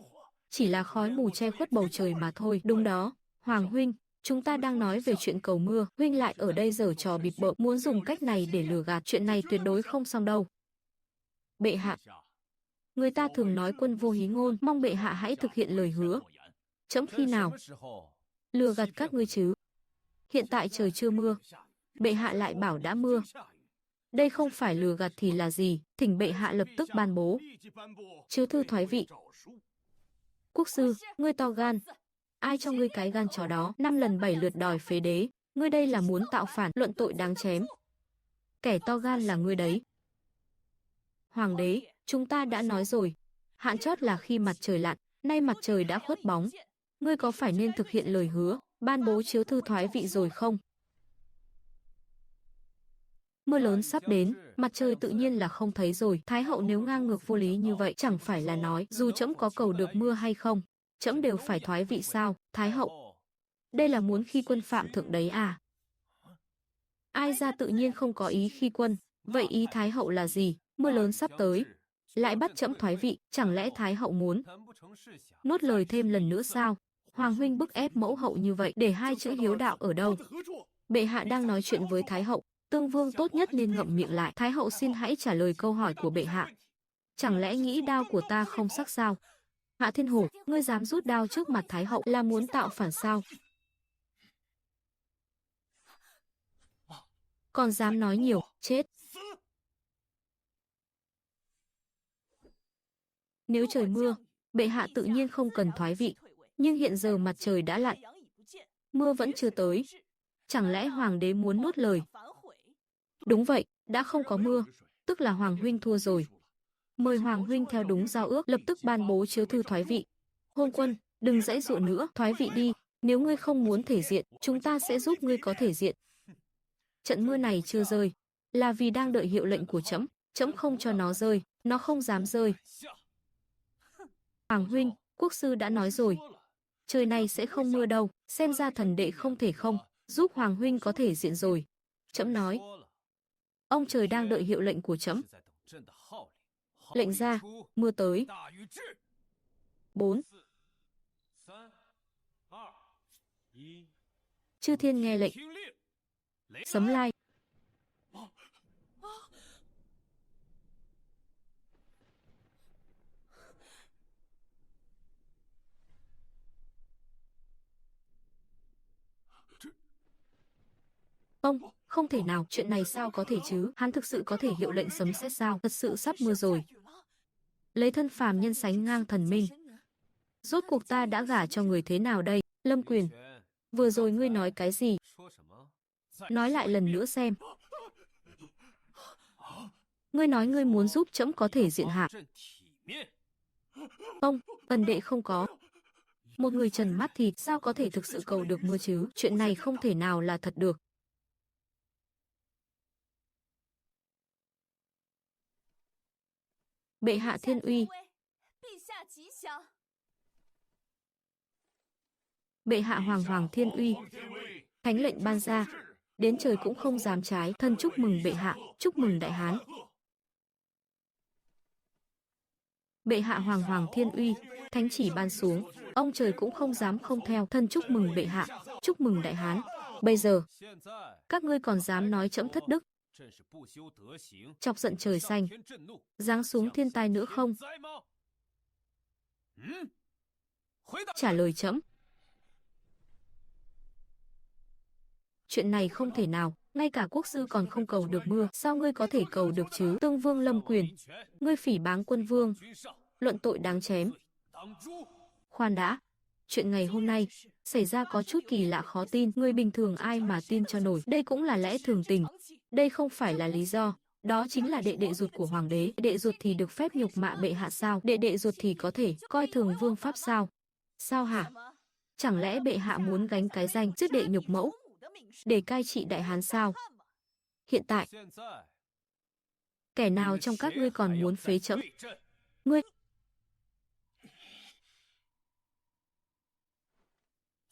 chỉ là khói mù che khuất bầu trời mà thôi. Đúng đó, Hoàng huynh, chúng ta đang nói về chuyện cầu mưa, huynh lại ở đây giở trò bịp bợm, muốn dùng cách này để lừa gạt, chuyện này tuyệt đối không xong đâu. Bệ hạ, người ta thường nói quân vô hí ngôn, mong bệ hạ hãy thực hiện lời hứa. Trẫm khi nào lừa gạt các ngươi chứ? Hiện tại trời chưa mưa, bệ hạ lại bảo đã mưa. Đây không phải lừa gạt thì là gì? Thỉnh bệ hạ lập tức ban bố chiếu thư thoái vị. Quốc sư, ngươi to gan. Ai cho ngươi cái gan chó đó? 5 lần 7 lượt đòi phế đế. Ngươi đây là muốn tạo phản, luận tội đáng chém. Kẻ to gan là ngươi đấy. Hoàng đế, chúng ta đã nói rồi. Hạn chót là khi mặt trời lặn, nay mặt trời đã khuất bóng. Ngươi có phải nên thực hiện lời hứa, ban bố chiếu thư thoái vị rồi không? Mưa lớn sắp đến, mặt trời tự nhiên là không thấy rồi. Thái hậu nếu ngang ngược vô lý như vậy, chẳng phải là nói dù trẫm có cầu được mưa hay không, trẫm đều phải thoái vị sao? Thái hậu, đây là muốn khi quân phạm thượng đấy à? Ai ra tự nhiên không có ý khi quân. Vậy ý Thái hậu là gì? Mưa lớn sắp tới, lại bắt trẫm thoái vị, chẳng lẽ Thái hậu muốn nuốt lời thêm lần nữa sao? Hoàng huynh bức ép mẫu hậu như vậy, để hai chữ hiếu đạo ở đâu? Bệ hạ đang nói chuyện với Thái hậu, Tương Vương tốt nhất nên ngậm miệng lại. Thái hậu xin hãy trả lời câu hỏi của bệ hạ. Chẳng lẽ nghĩ đao của ta không sắc sao? Hạ Thiên Hổ, ngươi dám rút đao trước mặt Thái hậu là muốn tạo phản sao? Còn dám nói nhiều, chết. Nếu trời mưa, bệ hạ tự nhiên không cần thoái vị. Nhưng hiện giờ mặt trời đã lặn, mưa vẫn chưa tới. Chẳng lẽ hoàng đế muốn nuốt lời? Đúng vậy, đã không có mưa, tức là hoàng huynh thua rồi. Mời hoàng huynh theo đúng giao ước, lập tức ban bố chiếu thư thoái vị. Hôn quân, đừng giãy giụa nữa, thoái vị đi. Nếu ngươi không muốn thể diện, chúng ta sẽ giúp ngươi có thể diện. Trận mưa này chưa rơi, là vì đang đợi hiệu lệnh của trẫm. Trẫm không cho nó rơi, nó không dám rơi. Hoàng huynh, quốc sư đã nói rồi, trời này sẽ không mưa đâu. Xem ra thần đệ không thể không giúp hoàng huynh có thể diện rồi. Trẫm nói, ông trời đang đợi hiệu lệnh của trẫm. Lệnh ra, mưa tới. 4. Chư thiên nghe lệnh. Sấm lai. Không thể nào, chuyện này sao có thể chứ? Hắn thực sự có thể hiệu lệnh sấm sét sao? Thật sự sắp mưa rồi. Lấy thân phàm nhân sánh ngang thần minh. Rốt cuộc ta đã gả cho người thế nào đây? Lâm Quyền, vừa rồi ngươi nói cái gì? Nói lại lần nữa xem. Ngươi nói ngươi muốn giúp trẫm có thể diện hạ. Không, thần đệ không có. Một người trần mắt thì sao có thể thực sự cầu được mưa chứ? Chuyện này không thể nào là thật được. Bệ hạ thiên uy. Bệ hạ hoàng hoàng thiên uy. Thánh lệnh ban ra, đến trời cũng không dám trái. Thân chúc mừng bệ hạ, chúc mừng Đại Hán. Bệ hạ hoàng hoàng thiên uy, thánh chỉ ban xuống, ông trời cũng không dám không theo. Thân chúc mừng bệ hạ, chúc mừng Đại Hán. Bây giờ, các ngươi còn dám nói trẫm thất đức, chọc giận trời xanh, giáng xuống thiên tai nữa không? Trả lời trẫm. Chuyện này không thể nào, Ngay cả quốc sư còn không cầu được mưa, sao ngươi có thể cầu được chứ? Tương Vương lâm quyền, ngươi phỉ báng quân vương, luận tội đáng chém. Khoan đã, chuyện ngày hôm nay xảy ra có chút kỳ lạ khó tin, người bình thường ai mà tin cho nổi, đây cũng là lẽ thường tình. Đây không phải là lý do, đó chính là đệ đệ ruột của hoàng đế, đệ ruột thì được phép nhục mạ bệ hạ sao? Đệ đệ ruột thì có thể coi thường vương pháp sao? Sao hả? Chẳng lẽ bệ hạ muốn gánh cái danh giết đệ nhục mẫu để cai trị Đại Hán sao? Hiện tại, kẻ nào trong các ngươi còn muốn phế trẫm? Ngươi!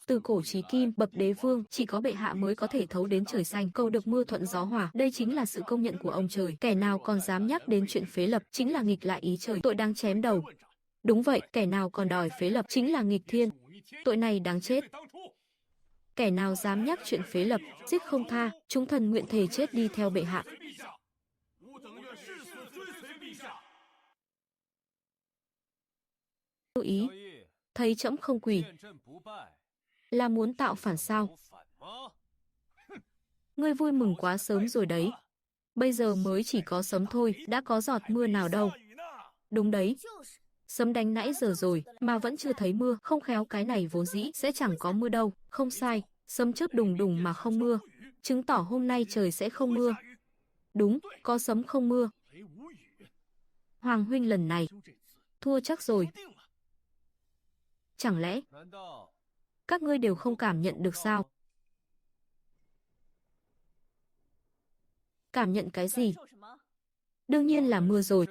Từ cổ chí kim, bậc đế vương, chỉ có bệ hạ mới có thể thấu đến trời xanh, cầu được mưa thuận gió hòa. Đây chính là sự công nhận của ông trời. Kẻ nào còn dám nhắc đến chuyện phế lập, chính là nghịch lại ý trời, tội đáng chém đầu. Đúng vậy, kẻ nào còn đòi phế lập, chính là nghịch thiên, tội này đáng chết. Kẻ nào dám nhắc chuyện phế lập, giết không tha, chúng thần nguyện thề chết đi theo bệ hạ. Lưu ý, thấy trẫm không quỳ, là muốn tạo phản sao? Ngươi vui mừng quá sớm rồi đấy. Bây giờ mới chỉ có sấm thôi, đã có giọt mưa nào đâu. Đúng đấy, sấm đánh nãy giờ rồi mà vẫn chưa thấy mưa, không khéo cái này vốn dĩ sẽ chẳng có mưa đâu. Không sai, sấm chớp đùng đùng mà không mưa, chứng tỏ hôm nay trời sẽ không mưa. Đúng, có sấm không mưa. Hoàng huynh lần này thua chắc rồi. Chẳng lẽ các ngươi đều không cảm nhận được sao? Cảm nhận cái gì? Đương nhiên là mưa rồi.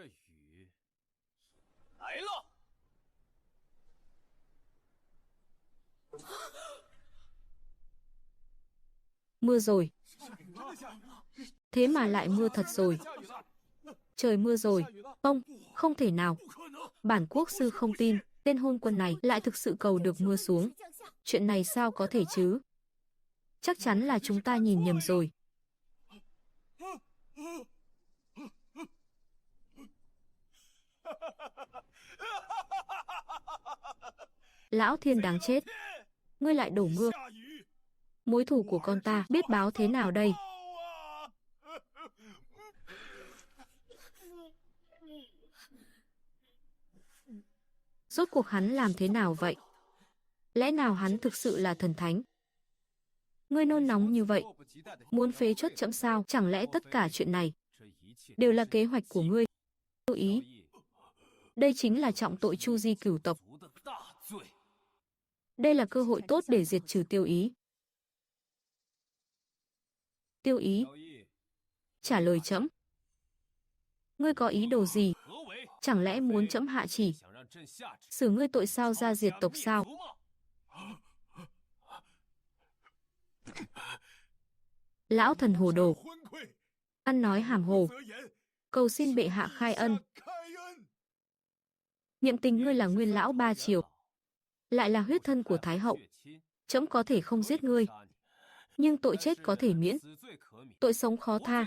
Mưa rồi. Thế mà lại mưa thật rồi. Trời mưa rồi. Không thể nào. Bản quốc sư không tin, tên hôn quân này lại thực sự cầu được mưa xuống. Chuyện này sao có thể chứ? Chắc chắn là chúng ta nhìn nhầm rồi. Lão Thiên đáng chết. Ngươi lại đổ mưa. Mối thù của con ta biết báo thế nào đây? Rốt cuộc hắn làm thế nào vậy? Lẽ nào hắn thực sự là thần thánh? Ngươi nôn nóng như vậy, muốn phế truất trẫm sao? Chẳng lẽ tất cả chuyện này đều là kế hoạch của ngươi? Lưu ý, đây chính là trọng tội chu di cửu tộc. Đây là cơ hội tốt để diệt trừ Tiêu Ý. Tiêu Ý, trả lời trẫm. Ngươi có ý đồ gì? Chẳng lẽ muốn trẫm hạ chỉ xử ngươi tội sao ra diệt tộc sao? Lão thần hồ đồ, ăn nói hàm hồ, cầu xin bệ hạ khai ân. Niệm tình ngươi là nguyên lão ba triều, lại là huyết thân của Thái hậu. Trẫm có thể không giết ngươi, nhưng tội chết có thể miễn, tội sống khó tha.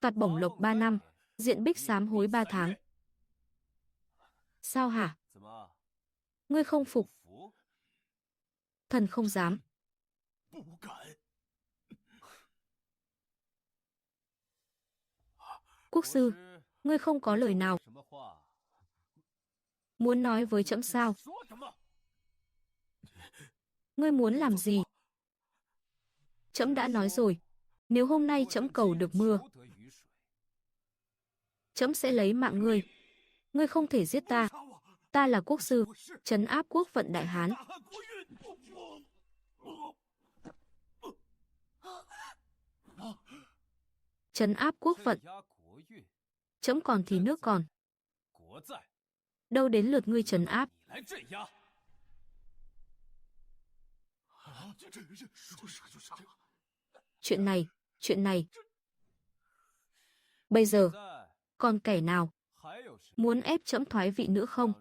Phạt bổng lộc 3 năm, diện bích sám hối 3 tháng. Sao hả? Ngươi không phục? Thần không dám. Quốc sư, ngươi không có lời nào muốn nói với trẫm sao? Ngươi muốn làm gì? Trẫm đã nói rồi, nếu hôm nay trẫm cầu được mưa, trẫm sẽ lấy mạng ngươi. Ngươi không thể giết ta. Ta là quốc sư, trấn áp quốc vận Đại Hán. Trấn áp quốc vận. Trẫm còn thì nước còn. Đâu đến lượt ngươi trấn áp. Chuyện này. Bây giờ, còn kẻ nào muốn ép trẫm thoái vị nữa không?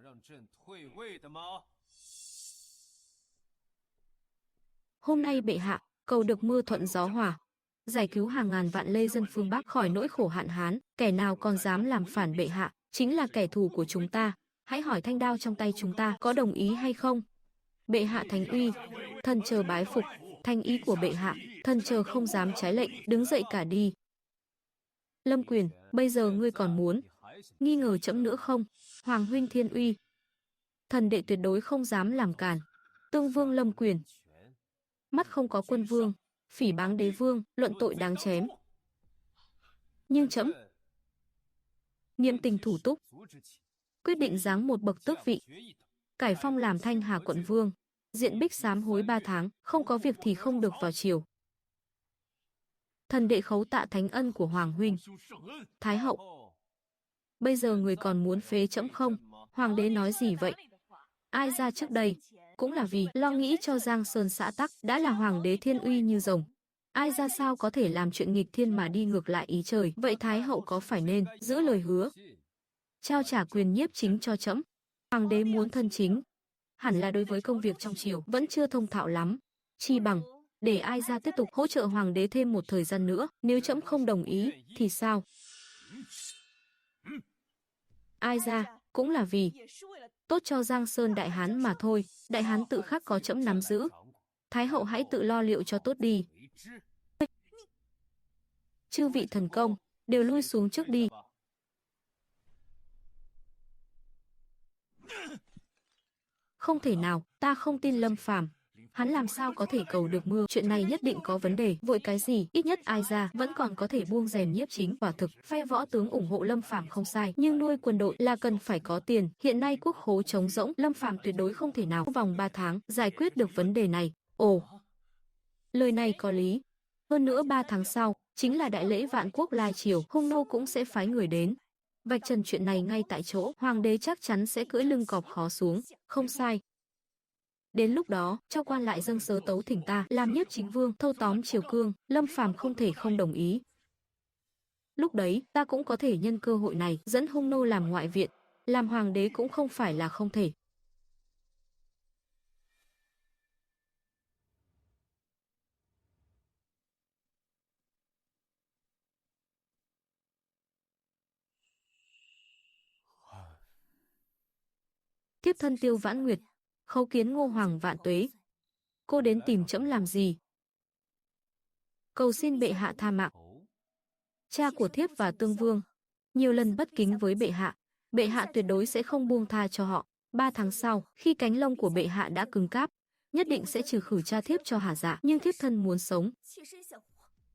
Hôm nay bệ hạ cầu được mưa thuận gió hòa, giải cứu hàng ngàn vạn lê dân phương Bắc khỏi nỗi khổ hạn hán. Kẻ nào còn dám làm phản bệ hạ, chính là kẻ thù của chúng ta. Hãy hỏi thanh đao trong tay chúng ta có đồng ý hay không? Bệ hạ thánh uy, thần chờ bái phục. Thanh ý của bệ hạ, Thần chờ không dám trái lệnh, đứng dậy cả đi. Lâm Quyền, bây giờ ngươi còn muốn nghi ngờ trẫm nữa không? Hoàng huynh thiên uy, thần đệ tuyệt đối không dám làm cản. Tương vương Lâm Quyền, mắt không có quân vương, phỉ báng đế vương, luận tội đáng chém. Nhưng trẫm niệm tình thủ túc, quyết định giáng một bậc tước vị, cải phong làm Thanh Hà quận vương, diện bích sám hối 3 tháng, không có việc thì không được vào triều. Thần đệ khấu tạ thánh ân của Hoàng huynh. Thái hậu, bây giờ người còn muốn phế trẫm không? Hoàng đế nói gì vậy? Ai ra trước đây cũng là vì lo nghĩ cho Giang Sơn xã tắc, đã là hoàng đế thiên uy như rồng. Ai ra sao có thể làm chuyện nghịch thiên mà đi ngược lại ý trời? Vậy Thái hậu có phải nên giữ lời hứa, trao trả quyền nhiếp chính cho trẫm? Hoàng đế muốn thân chính, hẳn là đối với công việc trong triều vẫn chưa thông thạo lắm. Chi bằng để ai ra tiếp tục hỗ trợ hoàng đế thêm một thời gian nữa. Nếu trẫm không đồng ý thì sao? Ai ra cũng là vì tốt cho Giang Sơn Đại Hán mà thôi. Đại Hán tự khắc có trẫm nắm giữ. Thái hậu hãy tự lo liệu cho tốt đi. Chư vị thần công đều lui xuống trước đi. Không thể nào, ta không tin Lâm Phàm. Hắn làm sao có thể cầu được mưa? Chuyện này nhất định có vấn đề. Vội cái gì? Ít nhất ai ra vẫn còn có thể buông rèm nhiếp chính. Quả thực phe võ tướng ủng hộ Lâm Phàm không sai, nhưng nuôi quân đội là cần phải có tiền. Hiện nay quốc khố trống rỗng, Lâm Phàm tuyệt đối không thể nào trong vòng 3 tháng giải quyết được vấn đề này. Ồ, lời này có lý. Hơn nữa 3 tháng sau chính là đại lễ vạn quốc lai triều, Hung nô cũng sẽ phái người đến vạch trần chuyện này ngay tại chỗ. Hoàng đế chắc chắn sẽ cưỡi lưng cọp khó xuống. Không sai. Đến lúc đó, cho quan lại dâng sớ tấu thỉnh ta làm nhiếp chính vương, thâu tóm triều cương. Lâm Phàm không thể không đồng ý. Lúc đấy, ta cũng có thể nhân cơ hội này dẫn Hung nô làm ngoại viện, làm hoàng đế cũng không phải là không thể. Thiếp thân Tiêu Vãn Nguyệt, khấu kiến Ngô Hoàng vạn tuế. Cô đến tìm trẫm làm gì? Cầu xin bệ hạ tha mạng. Cha của thiếp và Tương Vương nhiều lần bất kính với bệ hạ tuyệt đối sẽ không buông tha cho họ. 3 tháng sau, khi cánh lông của bệ hạ đã cứng cáp, nhất định sẽ trừ khử cha thiếp cho hả dạ. Nhưng thiếp thân muốn sống,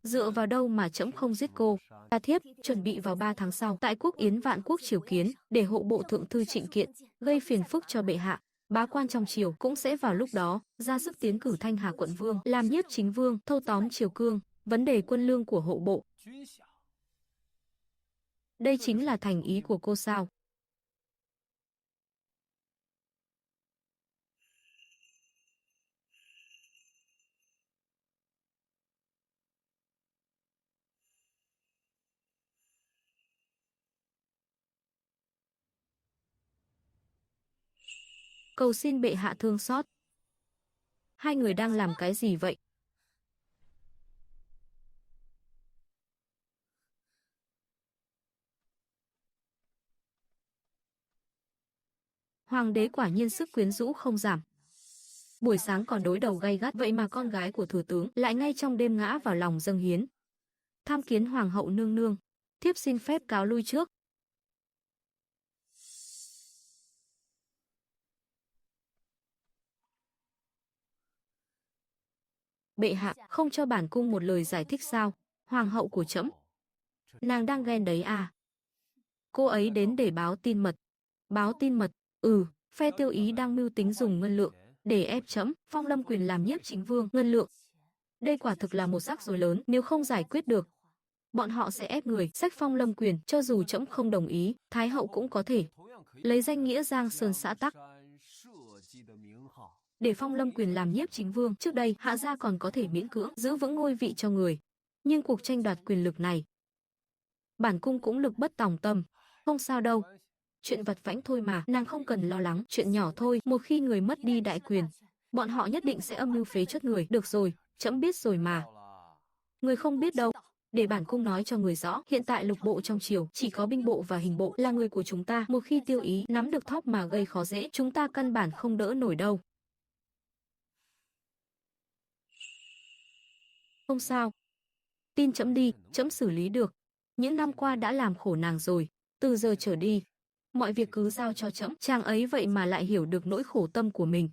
dựa vào đâu mà trẫm không giết cô? Cha thiếp chuẩn bị vào 3 tháng sau tại Quốc Yến Vạn Quốc triều kiến, để hộ bộ thượng thư Trịnh Kiện gây phiền phức cho bệ hạ. Bá quan trong triều cũng sẽ vào lúc đó ra sức tiến cử Thanh Hà quận vương làm nhiếp chính vương, thâu tóm triều cương. Vấn đề quân lương của hộ bộ, đây chính là thành ý của cô sao? Cầu xin bệ hạ thương xót. Hai người đang làm cái gì vậy? Hoàng đế quả nhiên sức quyến rũ không giảm. Buổi sáng còn đối đầu gay gắt, vậy mà con gái của thừa tướng lại ngay trong đêm ngã vào lòng dâng hiến. Tham kiến hoàng hậu nương nương, thiếp xin phép cáo lui trước. Bệ hạ không cho bản cung một lời giải thích sao? Hoàng hậu của trẫm, nàng đang ghen đấy à? Cô ấy đến để báo tin mật. Báo tin mật? Phe Tiêu Ý đang mưu tính dùng ngân lượng để ép trẫm phong Lâm Quyền làm nhiếp chính vương. Ngân lượng, đây quả thực là một rắc rối lớn. Nếu không giải quyết được, bọn họ sẽ ép người sách phong Lâm Quyền. Cho dù trẫm không đồng ý, Thái hậu cũng có thể lấy danh nghĩa Giang Sơn xã tắc để phong Lâm Quyền làm nhiếp chính vương. Trước đây hạ gia còn có thể miễn cưỡng giữ vững ngôi vị cho người, nhưng cuộc tranh đoạt quyền lực này, bản cung cũng lực bất tòng tâm. Không sao đâu, chuyện vặt vãnh thôi mà, nàng không cần lo lắng, chuyện nhỏ thôi. Một khi người mất đi đại quyền, bọn họ nhất định sẽ âm mưu phế truất người. Được rồi, trẫm biết rồi mà. Người không biết đâu, để bản cung nói cho người rõ. Hiện tại lục bộ trong triều chỉ có binh bộ và hình bộ là người của chúng ta. Một khi Tiêu Ý nắm được thóp mà gây khó dễ, chúng ta căn bản không đỡ nổi đâu. Không sao. Tin trẫm đi, trẫm xử lý được. Những năm qua đã làm khổ nàng rồi, từ giờ trở đi, mọi việc cứ giao cho trẫm. Chàng ấy vậy mà lại hiểu được nỗi khổ tâm của mình.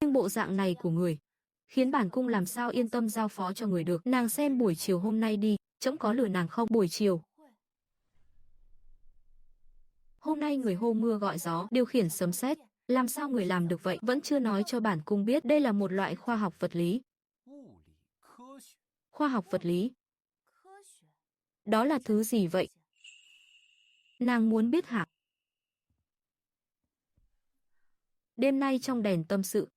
Nhưng bộ dạng này của người, khiến bản cung làm sao yên tâm giao phó cho người được. Nàng xem buổi chiều hôm nay đi, trẫm có lừa nàng không? Buổi chiều. Hôm nay người hô mưa gọi gió, điều khiển sấm sét, làm sao người làm được vậy? Vẫn chưa nói cho bản cung biết đây là một loại khoa học vật lý. Khoa học vật lý? Đó là thứ gì vậy? Nàng muốn biết hả? Đêm nay trong đèn tâm sự,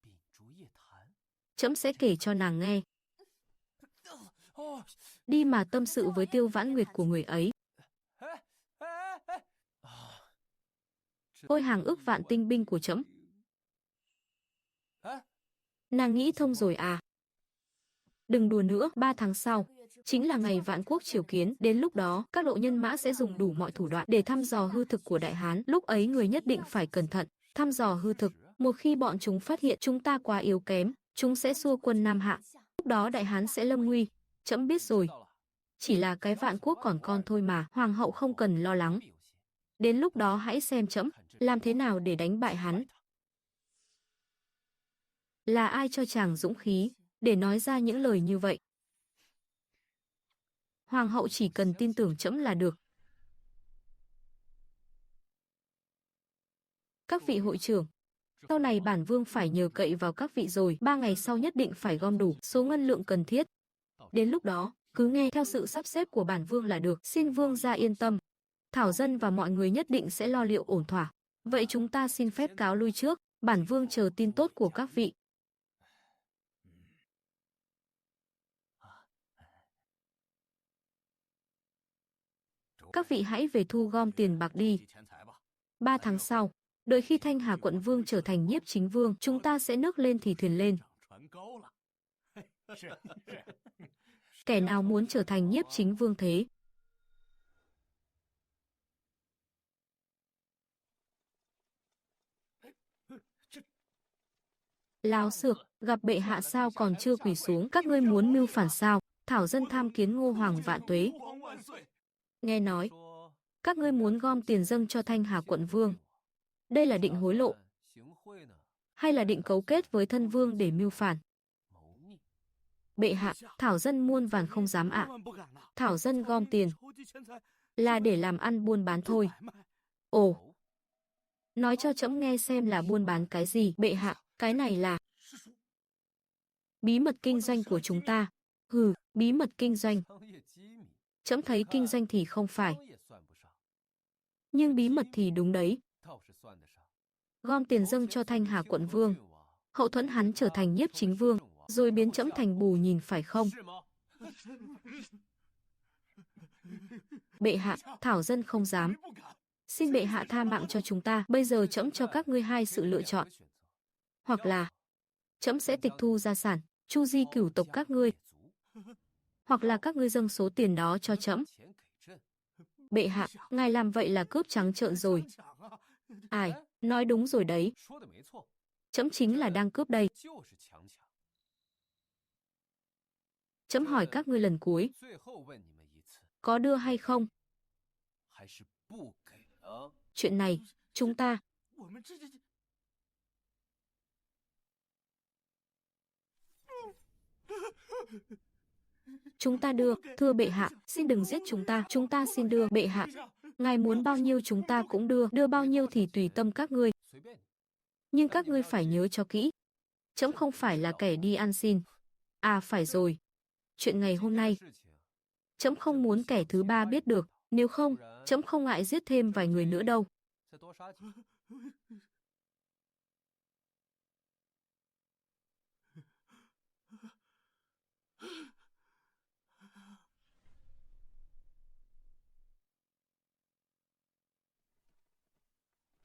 trẫm sẽ kể cho nàng nghe. Đi mà tâm sự với Tiêu Vãn Nguyệt của người ấy. Ôi hàng ức vạn tinh binh của trẫm. Nàng nghĩ thông rồi à? Đừng đùa nữa, 3 tháng sau chính là ngày Vạn Quốc triều kiến, đến lúc đó các lộ nhân mã sẽ dùng đủ mọi thủ đoạn để thăm dò hư thực của Đại Hán, lúc ấy người nhất định phải cẩn thận, thăm dò hư thực, một khi bọn chúng phát hiện chúng ta quá yếu kém, chúng sẽ xua quân Nam Hạ, lúc đó Đại Hán sẽ lâm nguy. Trẫm biết rồi. Chỉ là cái Vạn Quốc còn con thôi mà, hoàng hậu không cần lo lắng. Đến lúc đó hãy xem trẫm làm thế nào để đánh bại hắn. Là ai cho chàng dũng khí để nói ra những lời như vậy? Hoàng hậu chỉ cần tin tưởng trẫm là được. Các vị hội trưởng, sau này bản vương phải nhờ cậy vào các vị rồi, 3 ngày sau nhất định phải gom đủ số ngân lượng cần thiết. Đến lúc đó, cứ nghe theo sự sắp xếp của bản vương là được, xin vương gia yên tâm. Thảo dân và mọi người nhất định sẽ lo liệu ổn thỏa. Vậy chúng ta xin phép cáo lui trước, bản vương chờ tin tốt của các vị. Các vị hãy về thu gom tiền bạc đi. 3 tháng sau, đợi khi Thanh Hà quận vương trở thành nhiếp chính vương, chúng ta sẽ nước lên thì thuyền lên. Kẻ nào muốn trở thành nhiếp chính vương thế? Láo xược, gặp bệ hạ sao còn chưa quỳ xuống? Các ngươi muốn mưu phản sao? Thảo dân tham kiến Ngô Hoàng vạn tuế. Nghe nói, các ngươi muốn gom tiền dâng cho Thanh Hà quận vương. Đây là định hối lộ, hay là định cấu kết với thân vương để mưu phản? Bệ hạ, thảo dân muôn vàn không dám ạ. Thảo dân gom tiền là để làm ăn buôn bán thôi. Ồ, nói cho trẫm nghe xem là buôn bán cái gì? Bệ hạ, cái này là bí mật kinh doanh của chúng ta. Hừ, bí mật kinh doanh. Trẫm thấy kinh doanh thì không phải, nhưng bí mật thì đúng đấy. Gom tiền dâng cho Thanh Hà quận vương, hậu thuẫn hắn trở thành nhiếp chính vương, rồi biến trẫm thành bù nhìn phải không? Bệ hạ, thảo dân không dám. Xin bệ hạ tha mạng cho chúng ta. Bây giờ trẫm cho các ngươi hai sự lựa chọn. Hoặc là trẫm sẽ tịch thu gia sản, chu di cửu tộc các ngươi. Hoặc là các ngươi dâng số tiền đó cho trẫm. Bệ hạ, ngài làm vậy là cướp trắng trợn rồi. Ai, nói đúng rồi đấy. Trẫm chính là đang cướp đây. Trẫm hỏi các ngươi lần cuối, có đưa hay không? Chuyện này, chúng ta đưa. Thưa bệ hạ, xin đừng giết chúng ta xin đưa. Bệ hạ, ngài muốn bao nhiêu chúng ta cũng đưa bao nhiêu thì tùy tâm các ngươi. Nhưng các ngươi phải nhớ cho kỹ, trẫm không phải là kẻ đi ăn xin. À phải rồi, chuyện ngày hôm nay, trẫm không muốn kẻ thứ ba biết được, nếu không, trẫm không ngại giết thêm vài người nữa đâu.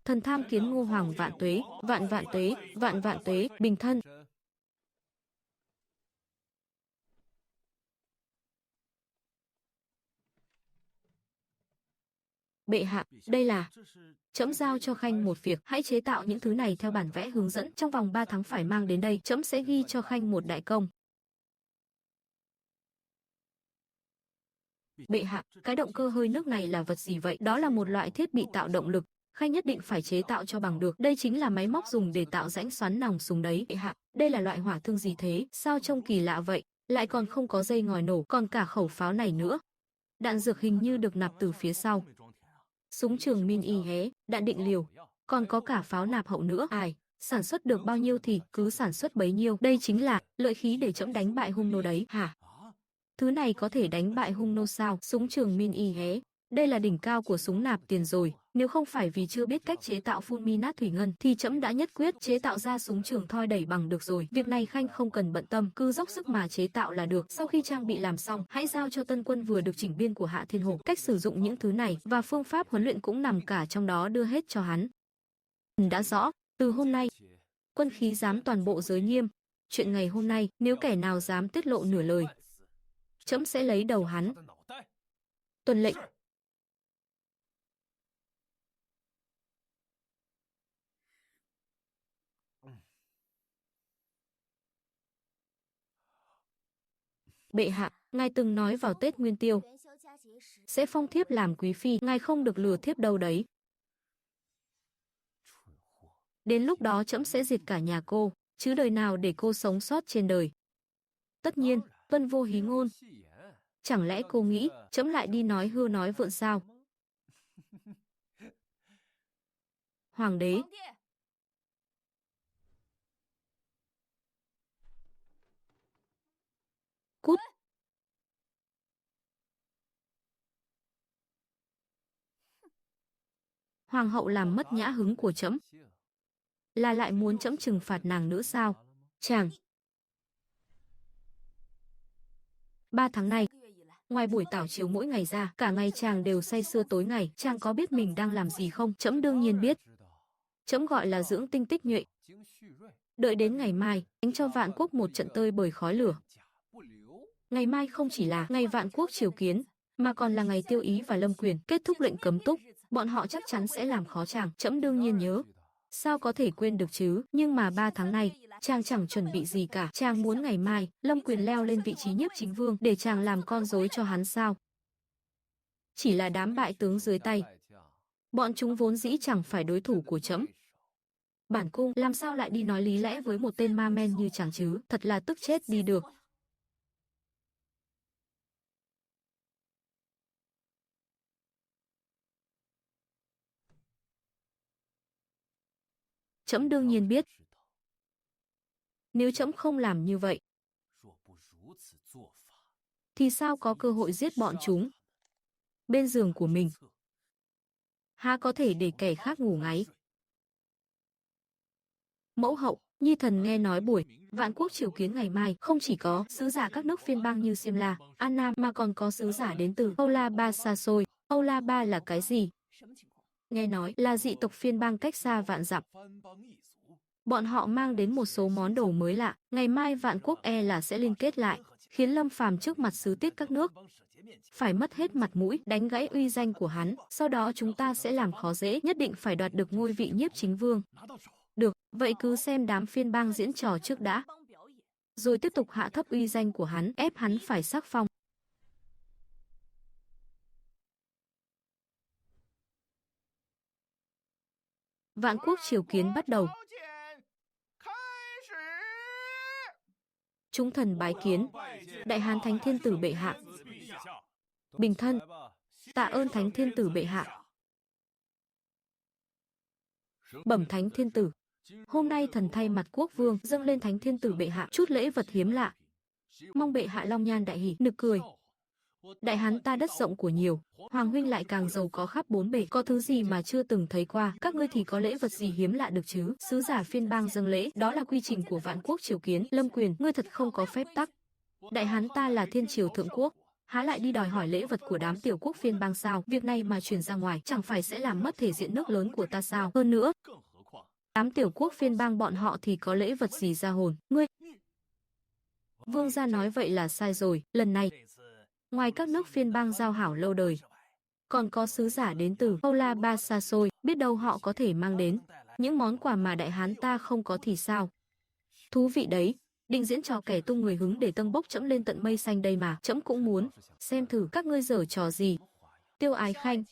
Thần tham kiến Ngô Hoàng vạn tuế, vạn vạn tuế, vạn vạn tuế, bình thân. Bệ hạ, đây là trẫm giao cho Khanh một việc, hãy chế tạo những thứ này theo bản vẽ hướng dẫn, trong vòng 3 tháng phải mang đến đây, trẫm sẽ ghi cho Khanh một đại công. Bệ hạ, cái động cơ hơi nước này là vật gì vậy? Đó là một loại thiết bị tạo động lực. Khanh nhất định phải chế tạo cho bằng được. Đây chính là máy móc dùng để tạo rãnh xoắn nòng súng đấy. Bệ hạ, đây là loại hỏa thương gì thế? Sao trông kỳ lạ vậy? Lại còn không có dây ngòi nổ, còn cả khẩu pháo này nữa. Đạn dược hình như được nạp từ phía sau. Súng trường min y hé, đạn định liều, còn có cả pháo nạp hậu nữa. Ai, sản xuất được bao nhiêu thì cứ sản xuất bấy nhiêu. Đây chính là lợi khí để trẫm đánh bại hung nô đấy hả? Thứ này có thể đánh bại hung nô sao? Súng trường min y hé, đây là đỉnh cao của súng nạp tiền rồi. Nếu không phải vì chưa biết cách chế tạo fulminat thủy ngân thì trẫm đã nhất quyết chế tạo ra súng trường thoi đẩy bằng được rồi. Việc này Khanh không cần bận tâm, cứ dốc sức mà chế tạo là được. Sau khi trang bị làm xong, hãy giao cho tân quân vừa được chỉnh biên của Hạ Thiên Hổ. Cách sử dụng những thứ này và phương pháp huấn luyện cũng nằm cả trong đó, đưa hết cho hắn. Đã rõ, từ hôm nay, quân khí giám toàn bộ giới nghiêm. Chuyện ngày hôm nay, nếu kẻ nào dám tiết lộ nửa lời, trẫm sẽ lấy đầu hắn. Tuân lệnh. Bệ hạ, ngài từng nói vào Tết Nguyên Tiêu sẽ phong thiếp làm quý phi, ngài không được lừa thiếp đâu đấy. Đến lúc đó trẫm sẽ diệt cả nhà cô, chứ đời nào để cô sống sót trên đời. Tất nhiên, tuân vô hí ngôn. Chẳng lẽ cô nghĩ trẫm lại đi nói hưu nói vượn sao? Hoàng đế. Cút. Hoàng hậu làm mất nhã hứng của trẫm, là lại muốn trẫm trừng phạt nàng nữa sao? Chàng. 3 tháng nay, ngoài buổi tảo chiếu mỗi ngày ra, cả ngày chàng đều say sưa tối ngày. Chàng có biết mình đang làm gì không? Trẫm đương nhiên biết. Trẫm gọi là dưỡng tinh tích nhuệ. Đợi đến ngày mai, đánh cho vạn quốc một trận tơi bời khói lửa. Ngày mai không chỉ là ngày vạn quốc triều kiến, mà còn là ngày Tiêu Ý và Lâm Quyền kết thúc lệnh cấm túc. Bọn họ chắc chắn sẽ làm khó chàng. Trẫm đương nhiên nhớ. Sao có thể quên được chứ? Nhưng mà 3 tháng nay, chàng chẳng chuẩn bị gì cả. Chàng muốn ngày mai, Lâm Quyền leo lên vị trí nhiếp chính vương để chàng làm con rối cho hắn sao? Chỉ là đám bại tướng dưới tay. Bọn chúng vốn dĩ chẳng phải đối thủ của trẫm. Bản cung làm sao lại đi nói lý lẽ với một tên ma men như chàng chứ? Thật là tức chết đi được. Trẫm đương nhiên biết. Nếu trẫm không làm như vậy, thì sao có cơ hội giết bọn chúng? Bên giường của mình, há có thể để kẻ khác ngủ ngáy? Mẫu hậu, Nhi thần nghe nói buổi vạn quốc triều kiến ngày mai không chỉ có sứ giả các nước phiên bang như Simla, Anna mà còn có sứ giả đến từ Âu La Ba xa xôi. Âu La Ba là cái gì? Nghe nói là dị tộc phiên bang cách xa vạn dặm. Bọn họ mang đến một số món đồ mới lạ. Ngày mai vạn quốc là sẽ liên kết lại, khiến Lâm Phàm trước mặt sứ tiết các nước phải mất hết mặt mũi, đánh gãy uy danh của hắn. Sau đó chúng ta sẽ làm khó dễ, nhất định phải đoạt được ngôi vị nhiếp chính vương. Được, vậy cứ xem đám phiên bang diễn trò trước đã, rồi tiếp tục hạ thấp uy danh của hắn, ép hắn phải sắc phong. Vạn quốc triều kiến bắt đầu. Chúng thần bái kiến Đại Hán Thánh Thiên Tử bệ hạ. Bình thân. Tạ ơn Thánh Thiên Tử bệ hạ. Bẩm Thánh Thiên Tử, hôm nay thần thay mặt quốc vương dâng lên Thánh Thiên Tử bệ hạ chút lễ vật hiếm lạ, mong bệ hạ long nhan đại hỷ. Nực cười. Đại Hán ta đất rộng của nhiều, Hoàng huynh lại càng giàu có khắp bốn bể, có thứ gì mà chưa từng thấy qua? Các ngươi thì có lễ vật gì hiếm lạ được chứ? Sứ giả phiên bang dâng lễ, đó là quy trình của vạn quốc triều kiến. Lâm Quyền, ngươi thật không có phép tắc. Đại Hán ta là thiên triều thượng quốc, há lại đi đòi hỏi lễ vật của đám tiểu quốc phiên bang sao? Việc này mà truyền ra ngoài, chẳng phải sẽ làm mất thể diện nước lớn của ta sao? Hơn nữa, đám tiểu quốc phiên bang bọn họ thì có lễ vật gì ra hồn? Ngươi... Vương gia nói vậy là sai rồi. Lần này, ngoài các nước phiên bang giao hảo lâu đời, còn có sứ giả đến từ Âu La Ba xa xôi, biết đâu họ có thể mang đến những món quà mà Đại Hán ta không có thì sao? Thú vị đấy. định diễn trò kẻ tung người hứng để tâng bốc trẫm lên tận mây xanh đây mà. Trẫm cũng muốn xem thử các ngươi giở trò gì. Tiêu Ái Khanh,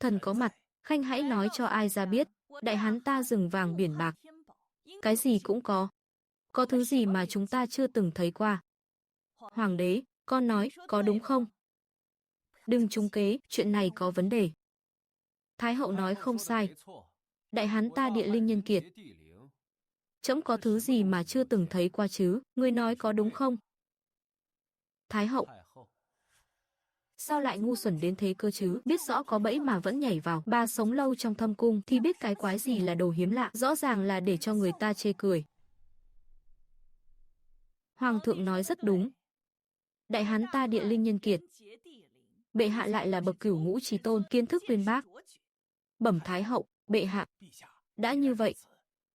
thần có mặt, Khanh hãy nói cho ai ra biết. Đại hán ta rừng vàng biển bạc, cái gì cũng có thứ gì mà chúng ta chưa từng thấy qua. Hoàng đế, con nói, có đúng không? Đừng trúng kế, chuyện này có vấn đề. Thái hậu nói không sai. Đại hán ta địa linh nhân kiệt. Trẫm có thứ gì mà chưa từng thấy qua chứ, ngươi nói có đúng không? Thái hậu, sao lại ngu xuẩn đến thế cơ chứ, biết rõ có bẫy mà vẫn nhảy vào. Bà sống lâu trong thâm cung thì biết cái quái gì là đồ hiếm lạ, rõ ràng là để cho người ta chê cười. Hoàng thượng nói rất đúng. Đại hán ta địa linh nhân kiệt. Bệ hạ lại là bậc cửu ngũ chí tôn, kiến thức uyên bác. Bẩm Thái hậu, bệ hạ, đã như vậy,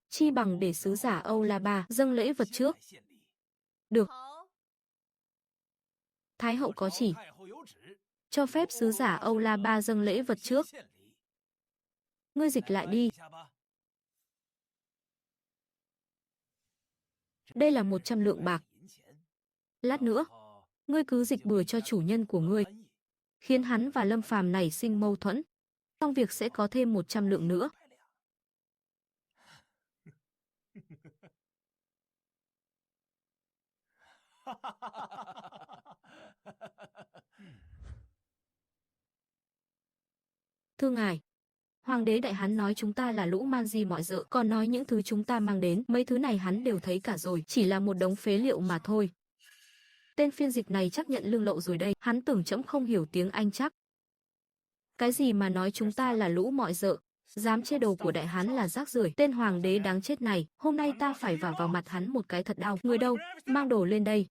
chi bằng để sứ giả Âu La Ba dâng lễ vật trước. Được. Thái hậu có chỉ, cho phép sứ giả Âu La Ba dâng lễ vật trước. Ngươi dịch lại đi. Đây là 100 lượng bạc. Lát nữa, ngươi cứ dịch bừa cho chủ nhân của ngươi, khiến hắn và Lâm Phàm nảy sinh mâu thuẫn. Xong việc sẽ có thêm 100 lượng nữa. Thưa ngài, Hoàng đế Đại Hán nói chúng ta là lũ man di mọi dợ, còn nói những thứ chúng ta mang đến, mấy thứ này hắn đều thấy cả rồi, chỉ là một đống phế liệu mà thôi. Tên phiên dịch này chắc nhận lương lậu rồi đây, hắn tưởng trẫm không hiểu tiếng Anh chắc. Cái gì mà nói chúng ta là lũ mọi dợ, dám chê đồ của Đại Hán là rác rưởi, tên hoàng đế đáng chết này, hôm nay ta phải vả vào mặt hắn một cái thật đau. Người đâu, mang đồ lên đây.